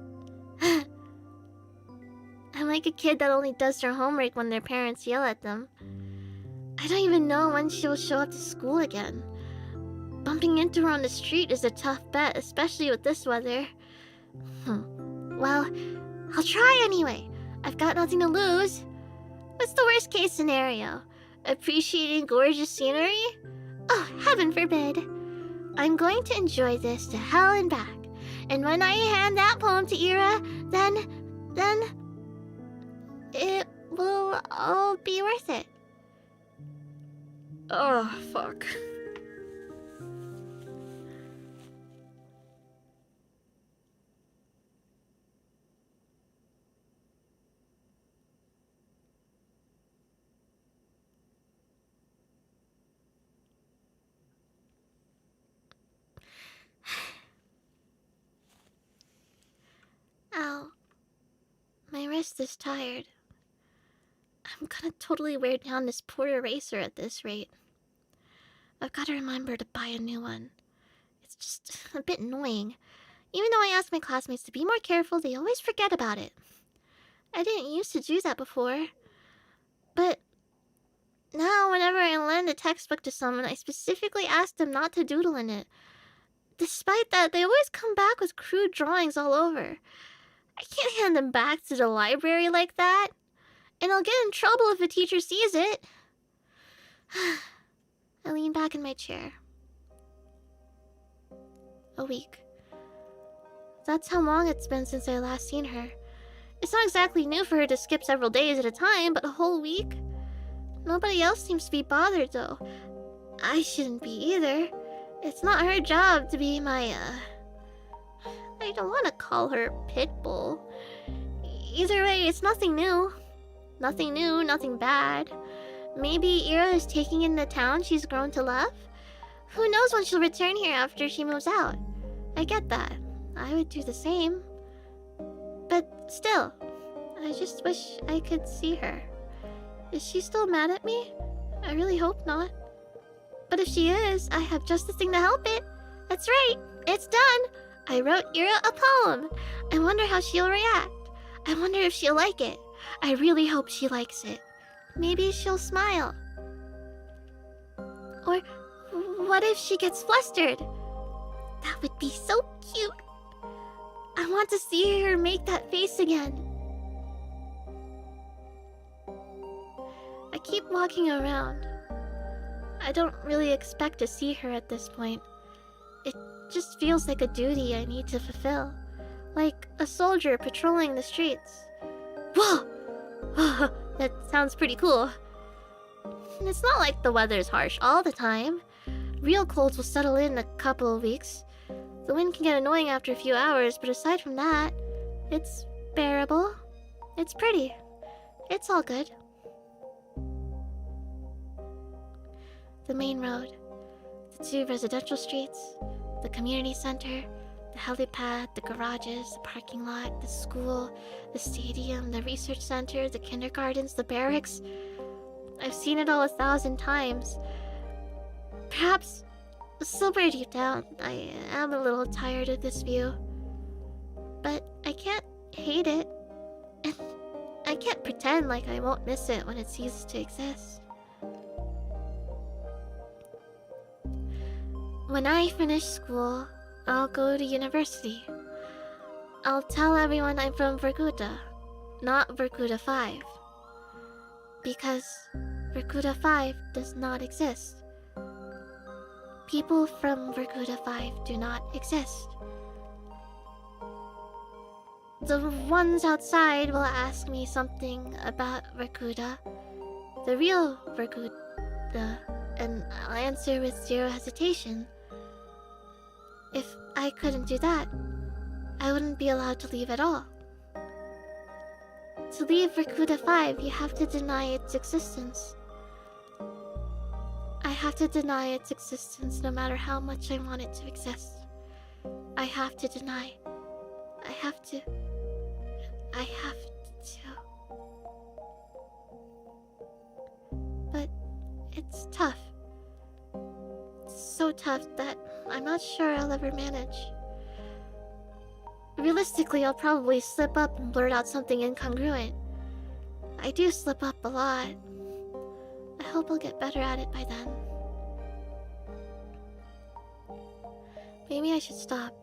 I'm like a kid that only does their homework when their parents yell at them. I don't even know when she will show up to school again. Bumping into her on the street is a tough bet, especially with this weather. Well, I'll try anyway. I've got nothing to lose. What's the worst case scenario? Appreciating gorgeous scenery? Oh, heaven forbid. I'm going to enjoy this to hell and back. And when I hand that poem to Ira, then it will all be worth it. Oh, fuck. just this tired. I'm gonna totally wear down this poor eraser at this rate. I've gotta remember to buy a new one. It's just a bit annoying. Even though I ask my classmates to be more careful, they always forget about it. I didn't used to do that before. But now, whenever I lend a textbook to someone, I specifically ask them not to doodle in it. Despite that, they always come back with crude drawings all over. I can't hand them back to the library like that. And I'll get in trouble if a teacher sees it. I lean back in my chair. A week. That's how long it's been since I last seen her. It's not exactly new for her to skip several days at a time, but a whole week? Nobody else seems to be bothered, though. I shouldn't be either. It's not her job to be my, I don't want to call her Pitbull. Either way, it's nothing new. Nothing new, nothing bad. Maybe Ira is taking in the town she's grown to love? Who knows when she'll return here after she moves out? I get that. I would do the same. But still, I just wish I could see her. Is she still mad at me? I really hope not. But if she is, I have just the thing to help it. That's right, it's done. I wrote Ira a poem. I wonder how she'll react. I wonder if she'll like it. I really hope she likes it. Maybe she'll smile. Or what if she gets flustered? That would be so cute. I want to see her make that face again. I keep walking around. I don't really expect to see her at this point. It just feels like a duty I need to fulfill. Like a soldier patrolling the streets. Whoa! That sounds pretty cool. And it's not like the weather's harsh all the time. Real colds will settle in a couple of weeks. The wind can get annoying after a few hours, but aside from that, it's bearable. It's pretty. It's all good. The main road, the 2 residential streets, the community center, the helipad, the garages, the parking lot, the school, the stadium, the research center, the kindergartens, the barracks. I've seen it all 1,000 times. Perhaps, somewhere deep down, I am a little tired of this view. But I can't hate it. And I can't pretend like I won't miss it when it ceases to exist. When I finish school, I'll go to university. I'll tell everyone I'm from Vorkuta, not Vorkuta 5. Because Vorkuta 5 does not exist. People from Vorkuta 5 do not exist. The ones outside will ask me something about Vorkuta, the real Vorkuta, and I'll answer with zero hesitation. If I couldn't do that, I wouldn't be allowed to leave at all. To leave Vorkuta 5, you have to deny its existence. I have to deny its existence no matter how much I want it to exist. I have to deny. I have to. But it's tough. It's so tough that I'm not sure I'll ever manage. Realistically, I'll probably slip up and blurt out something incongruent. I do slip up a lot. I hope I'll get better at it by then. Maybe I should stop.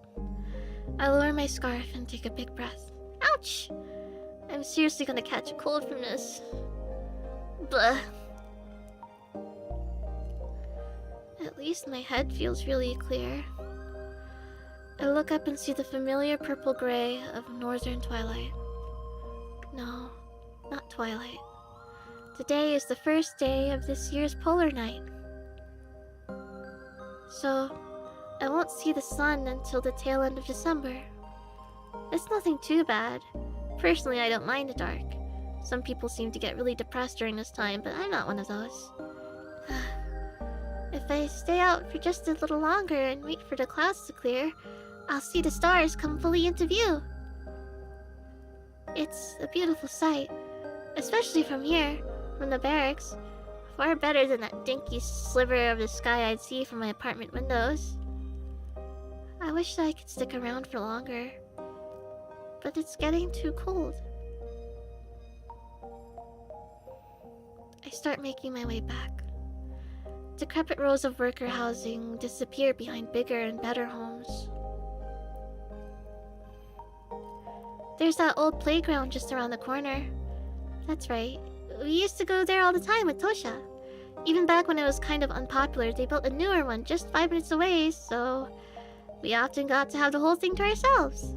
I lower my scarf and take a big breath. Ouch! I'm seriously gonna catch a cold from this. Blah. At least my head feels really clear. I look up and see the familiar purple-gray of northern twilight. No, not twilight. Today is the first day of this year's polar night. So, I won't see the sun until the tail end of December. It's nothing too bad. Personally, I don't mind the dark. Some people seem to get really depressed during this time, but I'm not one of those. If I stay out for just a little longer and wait for the clouds to clear, I'll see the stars come fully into view. It's a beautiful sight, especially from here, from the barracks. Far better than that dinky sliver of the sky I'd see from my apartment windows. I wish that I could stick around for longer, but it's getting too cold. I start making my way back. Decrepit rows of worker housing disappear behind bigger and better homes. There's that old playground just around the corner. That's right. We used to go there all the time with Tosha. Even back when it was kind of unpopular, they built a newer one just 5 minutes away, so we often got to have the whole thing to ourselves.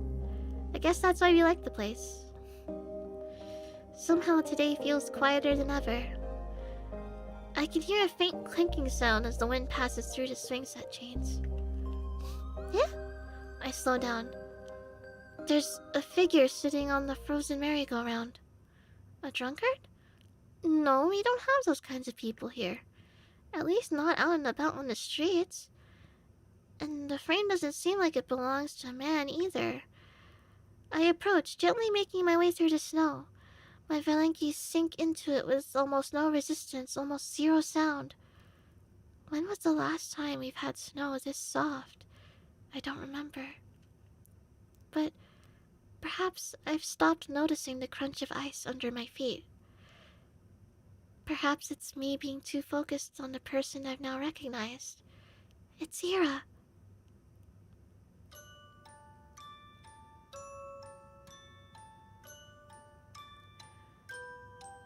I guess that's why we like the place. Somehow today feels quieter than ever. I can hear a faint clinking sound as the wind passes through the swing set chains. Yeah? I slow down. There's a figure sitting on the frozen merry-go-round. A drunkard? No, we don't have those kinds of people here. At least not out and about on the streets. And the frame doesn't seem like it belongs to a man either. I approach, gently making my way through the snow. My Valenki sink into it with almost no resistance, almost zero sound. When was the last time we've had snow this soft? I don't remember. But perhaps I've stopped noticing the crunch of ice under my feet. Perhaps it's me being too focused on the person I've now recognized. It's Ira.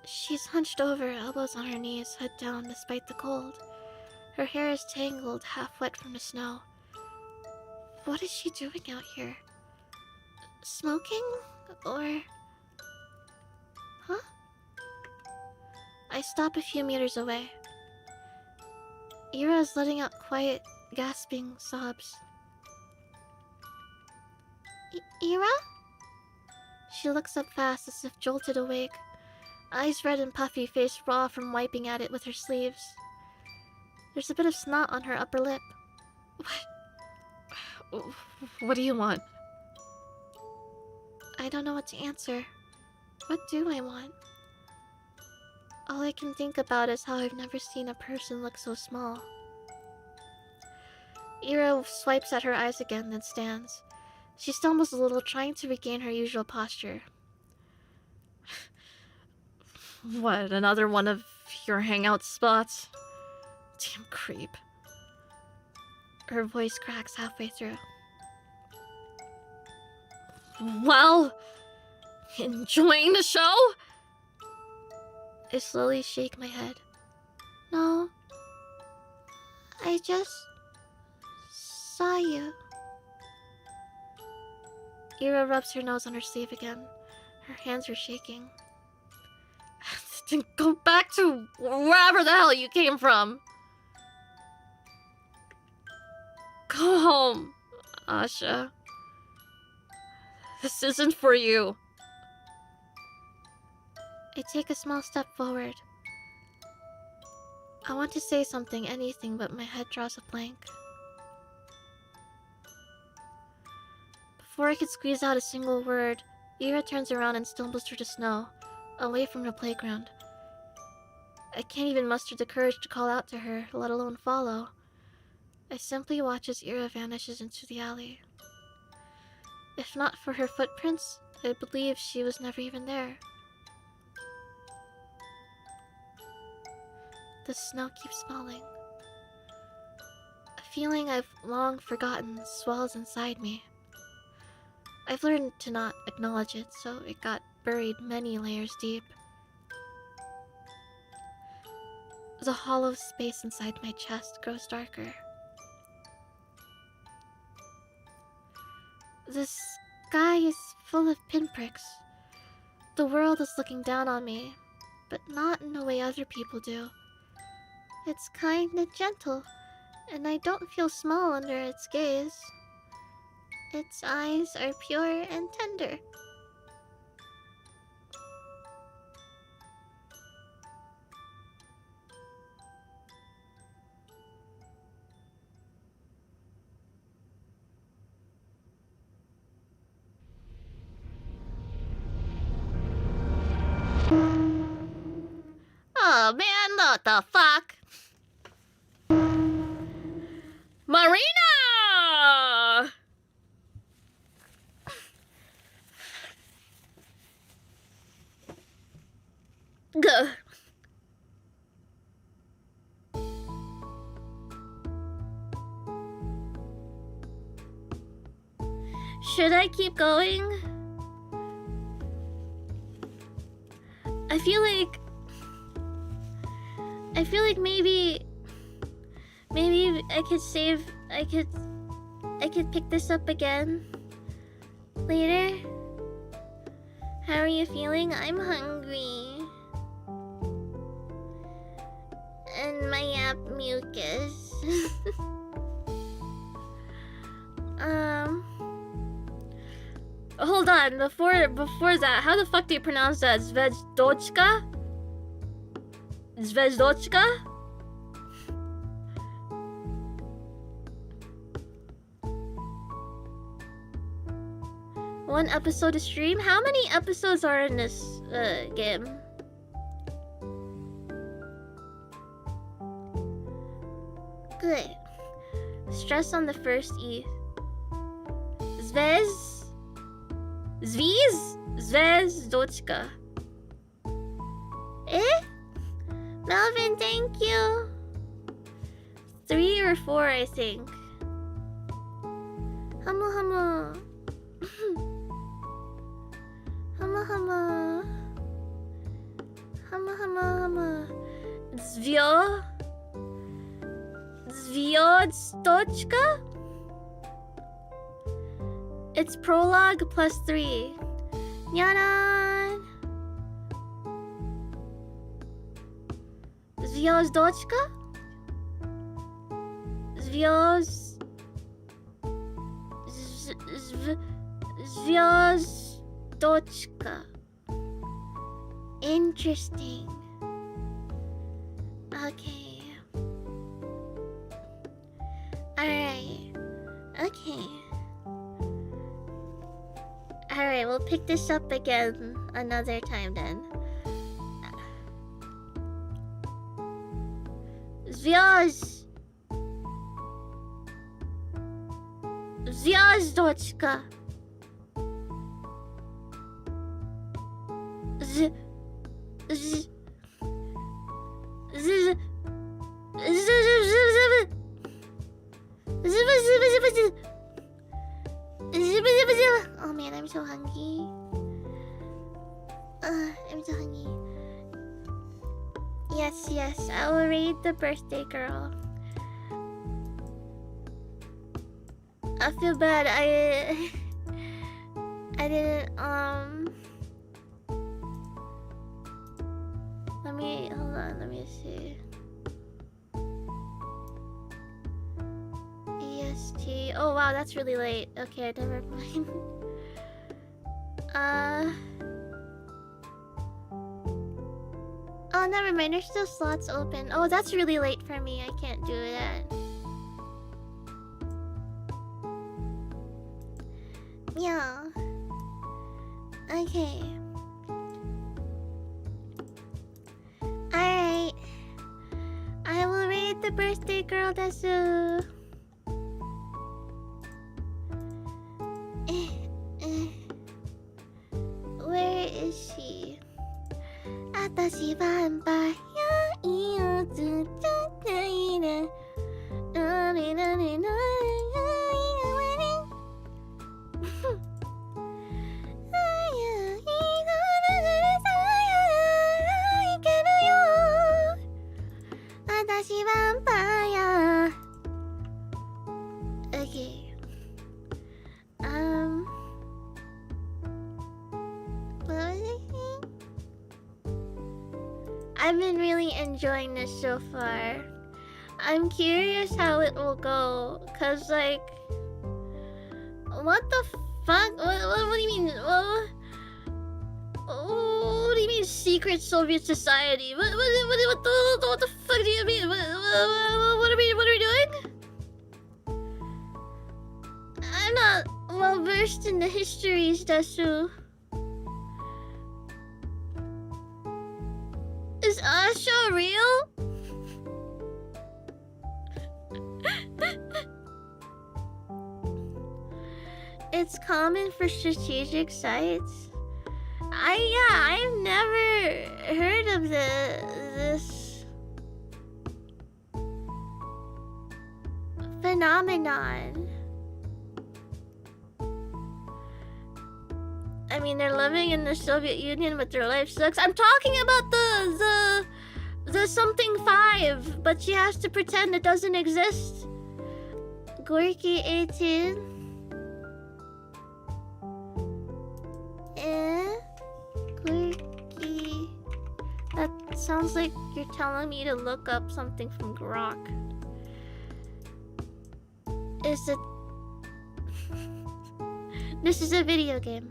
She's hunched over, elbows on her knees, head down despite the cold. Her hair is tangled, half wet from the snow. What is she doing out here? Smoking? Or... Huh? I stop a few meters away. Ira is letting out quiet, gasping sobs. Ira? She looks up fast as if jolted awake. Eyes red and puffy, face raw from wiping at it with her sleeves. There's a bit of snot on her upper lip. What do you want? I don't know what to answer. What do I want? All I can think about is how I've never seen a person look so small. Ira swipes at her eyes again, then stands. She stumbles a little, trying to regain her usual posture. What, another one of your hangout spots? Damn creep. Her voice cracks halfway through. Well, enjoying the show? I slowly shake my head. No. I just... saw you. Ira rubs her nose on her sleeve again. Her hands are shaking. Then go back to wherever the hell you came from. Go home, Asha. This isn't for you. I take a small step forward. I want to say something, anything, but my head draws a blank. Before I could squeeze out a single word, Ira turns around and stumbles through the snow, away from the playground. I can't even muster the courage to call out to her, let alone follow. I simply watch as Ira vanishes into the alley. If not for her footprints, I believe she was never even there. The snow keeps falling. A feeling I've long forgotten swells inside me. I've learned to not acknowledge it, so it got buried many layers deep. The hollow space inside my chest grows darker. The sky is full of pinpricks. The world is looking down on me, but not in the way other people do. It's kind and gentle, and I don't feel small under its gaze. Its eyes are pure and tender. What the fuck? Marina! Go. Should I keep going? I feel like maybe I could save. I could pick this up again later. How are you feeling? I'm hungry. And my app mucus. Hold on. Before that, how the fuck do you pronounce that? Z.A.T.O? Z.A.T.O? One episode to stream? How many episodes are in this game? Good. Stress on the first E. Z.A.T.O. Eh? Melvin, thank you. 3 or 4, I think. Humma humma. Humma humma. Humma humma humma. Z.A.T.O? It's prologue plus 3. Nyanan. Z.A.T.O? Z.A.T.O. Interesting. Okay. Alright. Okay. Alright, we'll pick this up again another time then. Z.A.T.O. Oh man, I'm so hungry. I'm so hungry. Yes, I will raid the birthday girl. I feel bad. I didn't hold on, let me see. EST. Oh wow, that's really late. Okay, never mind. Oh, never mind. There's still slots open. Oh, that's really late for me. I can't do that. Yeah. Okay. Alright. I will raid the birthday girl, Desu. Where is she? Atashi vampire iyo tsuttatai ne. Atashi vampire. Okay. What was I saying? I've been really enjoying this so far. I'm curious how it will go, cause like, what the fuck? What do you mean? What do you mean secret Soviet society? What the fuck do you mean? What are we doing? I'm not well versed in the histories, Desu. Is Asha real? It's common for strategic sites. I've never heard of this phenomenon. I mean, they're living in the Soviet Union, but their life sucks. I'm talking about the something 5, but she has to pretend it doesn't exist. Gorky 18. Gorky. That sounds like you're telling me to look up something from Grok. Is it... This is a video game.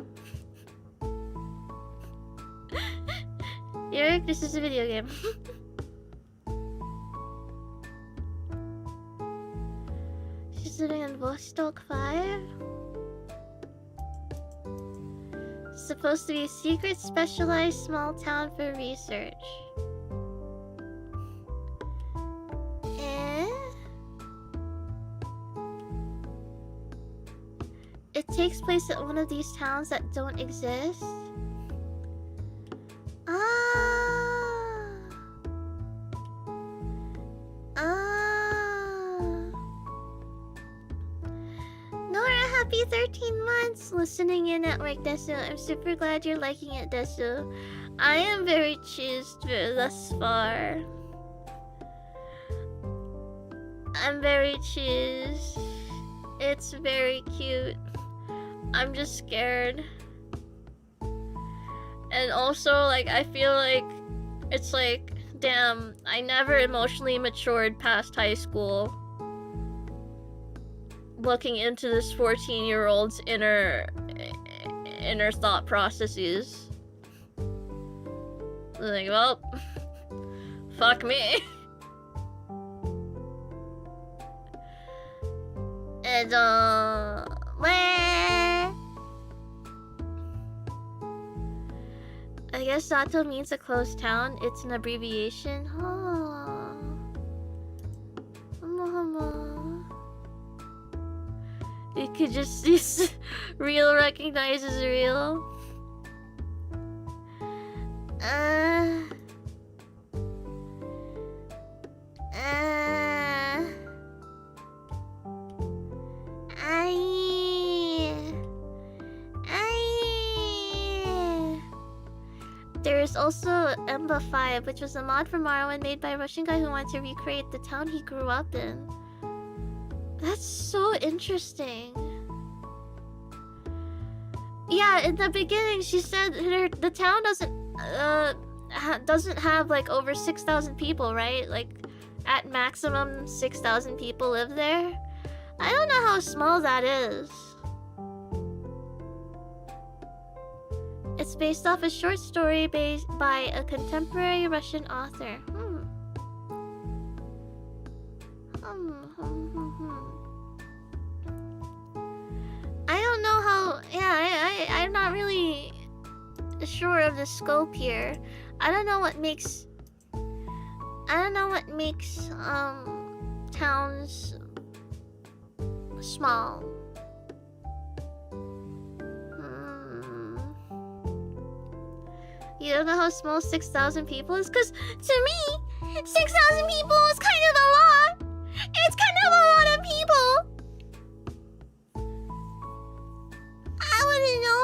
Eric, this is a video game. She's living in Vostok 5. Supposed to be a secret, specialized small town for research. It takes place at one of these towns that don't exist. Nora, happy 13 months listening in at work, Desu. I'm super glad you're liking it, Desu. I am very cheesed thus far. I'm very cheesed. It's very cute. I'm just scared. And also, like, I feel like it's like, damn, I never emotionally matured past high school. Looking into this 14-year-old's inner thought processes. Like, well, fuck me. And, I guess Z.A.T.O means a closed town. It's an abbreviation. You could just see real recognizes real. There is also Emba 5, which was a mod for Morrowind made by a Russian guy who wanted to recreate the town he grew up in. That's so interesting. Yeah, in the beginning she said the town doesn't have like over 6,000 people, right? Like at maximum 6,000 people live there. I don't know how small that is. It's based off a short story by a contemporary Russian author. I don't know how... Yeah, I'm not really sure of the scope here. I don't know what makes towns small. You don't know how small 6,000 people is? Because to me, 6,000 people is kind of a lot. It's kind of a lot of people. I wouldn't know.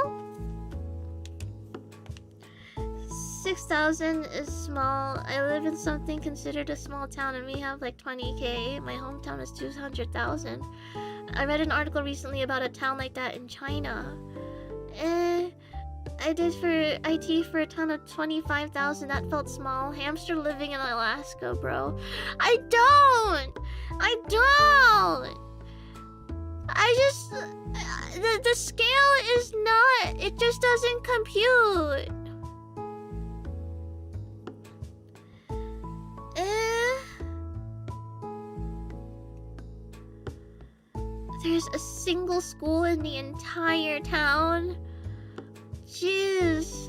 6,000 is small. I live in something considered a small town and we have like 20k. My hometown is 200,000. I read an article recently about a town like that in China. I did for IT for a town of 25,000. That felt small. Hamster living in Alaska, bro. I don't. The scale is not. It just doesn't compute. There's a single school in the entire town. Jeez.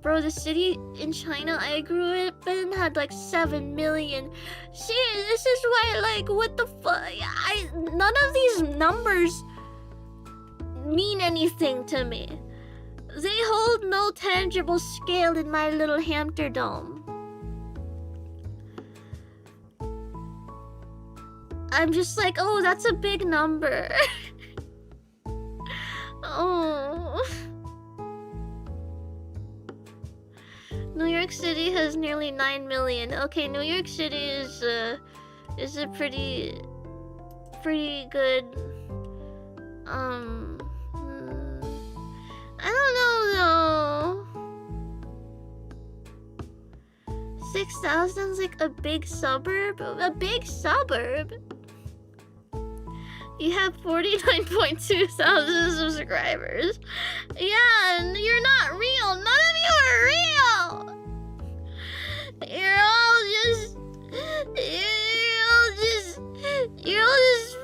Bro, the city in China I grew up in had like 7 million. Shit, this is why, like, what the fuck? None of these numbers mean anything to me. They hold no tangible scale in my little hamsterdome. I'm just like, oh, that's a big number. Oh. New York City has nearly 9 million. Okay, New York City is a pretty good. I don't know though. 6,000's like a big suburb. A big suburb. You have 49.2 thousand subscribers. Yeah, and you're not real. None of you are real. You're all just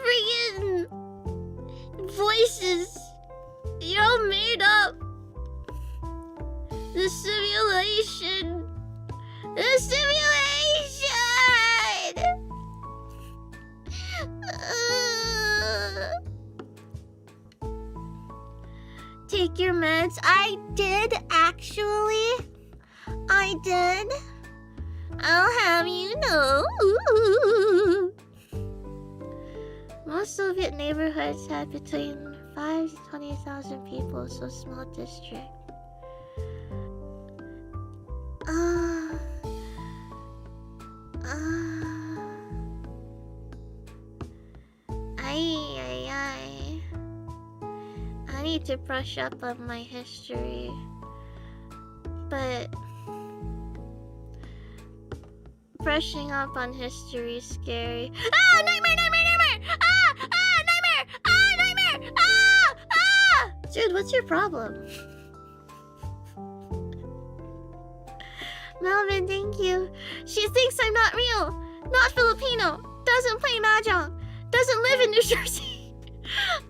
freaking voices. You're all made up. The simulation. The simulation. Take your meds. I did, actually. I did. I'll have you know. Most Soviet neighborhoods had between 5 to 20,000 people, so small district. I need to brush up on my history, but brushing up on history is scary. Ah! Nightmare! Nightmare! Nightmare! Ah! Ah! Nightmare! Ah! Nightmare! Ah! Ah! Dude, what's your problem? Melvin, thank you. She thinks I'm not real, not Filipino, doesn't play mahjong, doesn't live in New Jersey.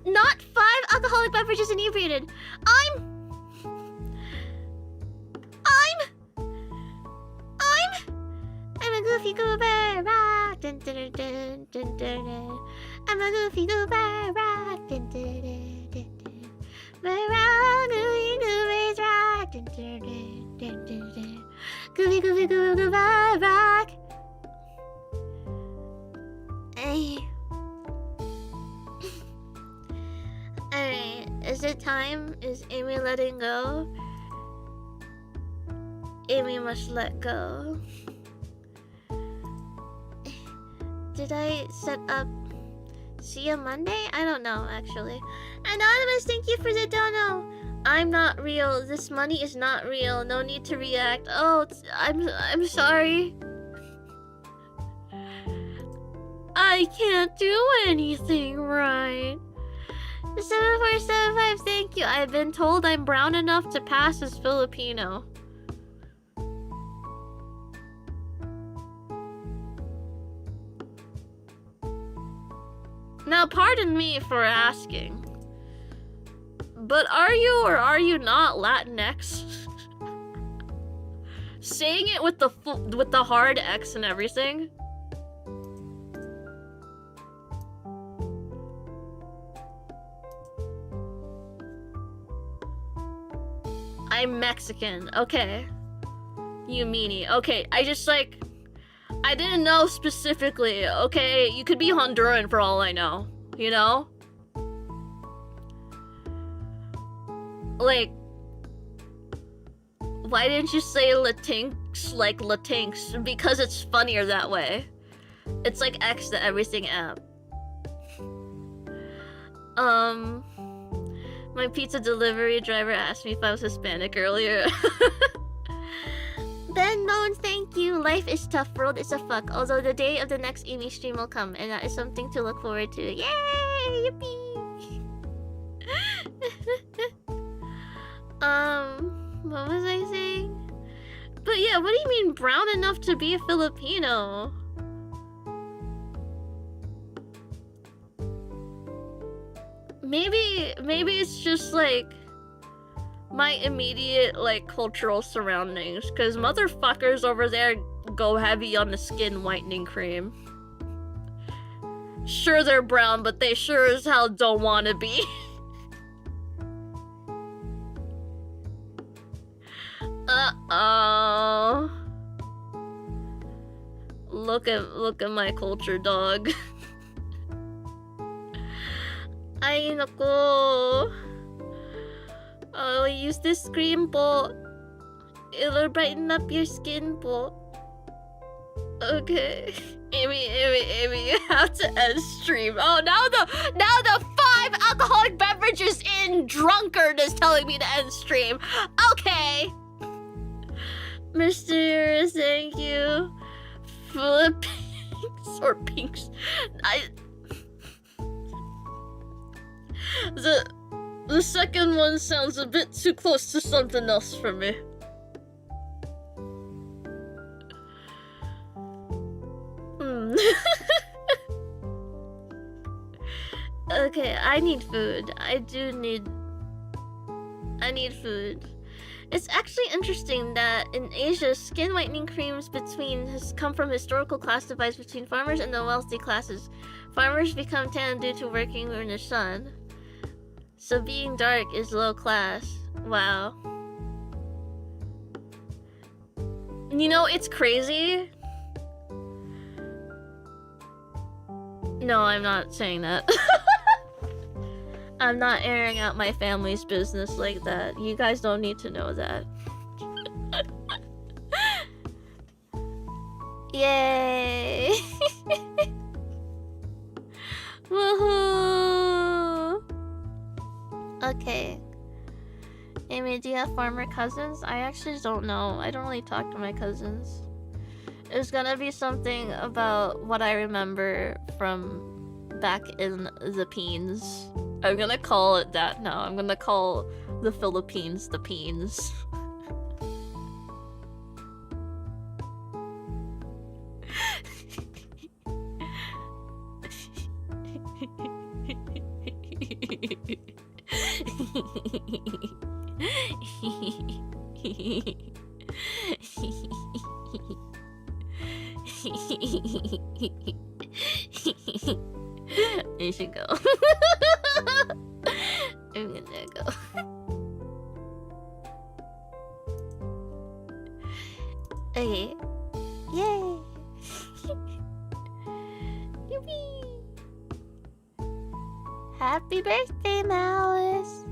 Not 5 alcoholic beverages inebriated. I'm a goofy goober rock. Dun, dun, dun, dun, dun, dun. I'm a goofy goober rock. Dun, dun, dun, dun, dun. We're all goofy goobers rock. Dun, dun, dun, dun, dun, dun. Goofy goofy goober rock. Hey. Alright, is it time? Is Amy letting go? Amy must let go. Did I set up see you Monday? I don't know, actually. Anonymous, thank you for the dono. I'm not real. This money is not real. No need to react. Oh, I'm sorry. I can't do anything right. 7475, thank you. I've been told I'm brown enough to pass as Filipino. Now, pardon me for asking, but are you or are you not Latinx? Saying it with the hard X and everything. I'm Mexican. Okay. You meanie. Okay, I just like... I didn't know specifically. Okay, you could be Honduran for all I know. You know? Like... Why didn't you say Latinx like Latinx? Because it's funnier that way. It's like X to everything app. My pizza delivery driver asked me if I was Hispanic earlier. Ben Moans, thank you. Life is tough, world is a fuck. Although the day of the next Eimi stream will come, and that is something to look forward to. Yay! Yippee! What was I saying? But yeah, what do you mean brown enough to be a Filipino? Maybe it's just like my immediate like cultural surroundings, because motherfuckers over there go heavy on the skin whitening cream. Sure, they're brown, but they sure as hell don't want to be. Uh-oh. Look at my culture, dog. Ay, nako. I'll use this cream po. It'll brighten up your skin po. Okay. Amy, you have to end stream. Oh, now the 5 alcoholic beverages in drunkard is telling me to end stream. Okay. Mr. Thank you. Philippines or pinks. The second one sounds a bit too close to something else for me. Okay, I need food. I need food. It's actually interesting that in Asia, skin whitening creams come from historical class divides between farmers and the wealthy classes. Farmers become tan due to working in the sun. So being dark is low class. Wow. You know, it's crazy. No, I'm not saying that. I'm not airing out my family's business like that. You guys don't need to know that. Yay! Woohoo! Okay. Amy, do you have farmer cousins? I actually don't know. I don't really talk to my cousins. It's gonna be something about what I remember from back in the Peens. I'm gonna call it that now. I'm gonna call the Philippines the Peens. You should go. I'm gonna go. Okay. Yay! Yippee! Happy birthday, Malice!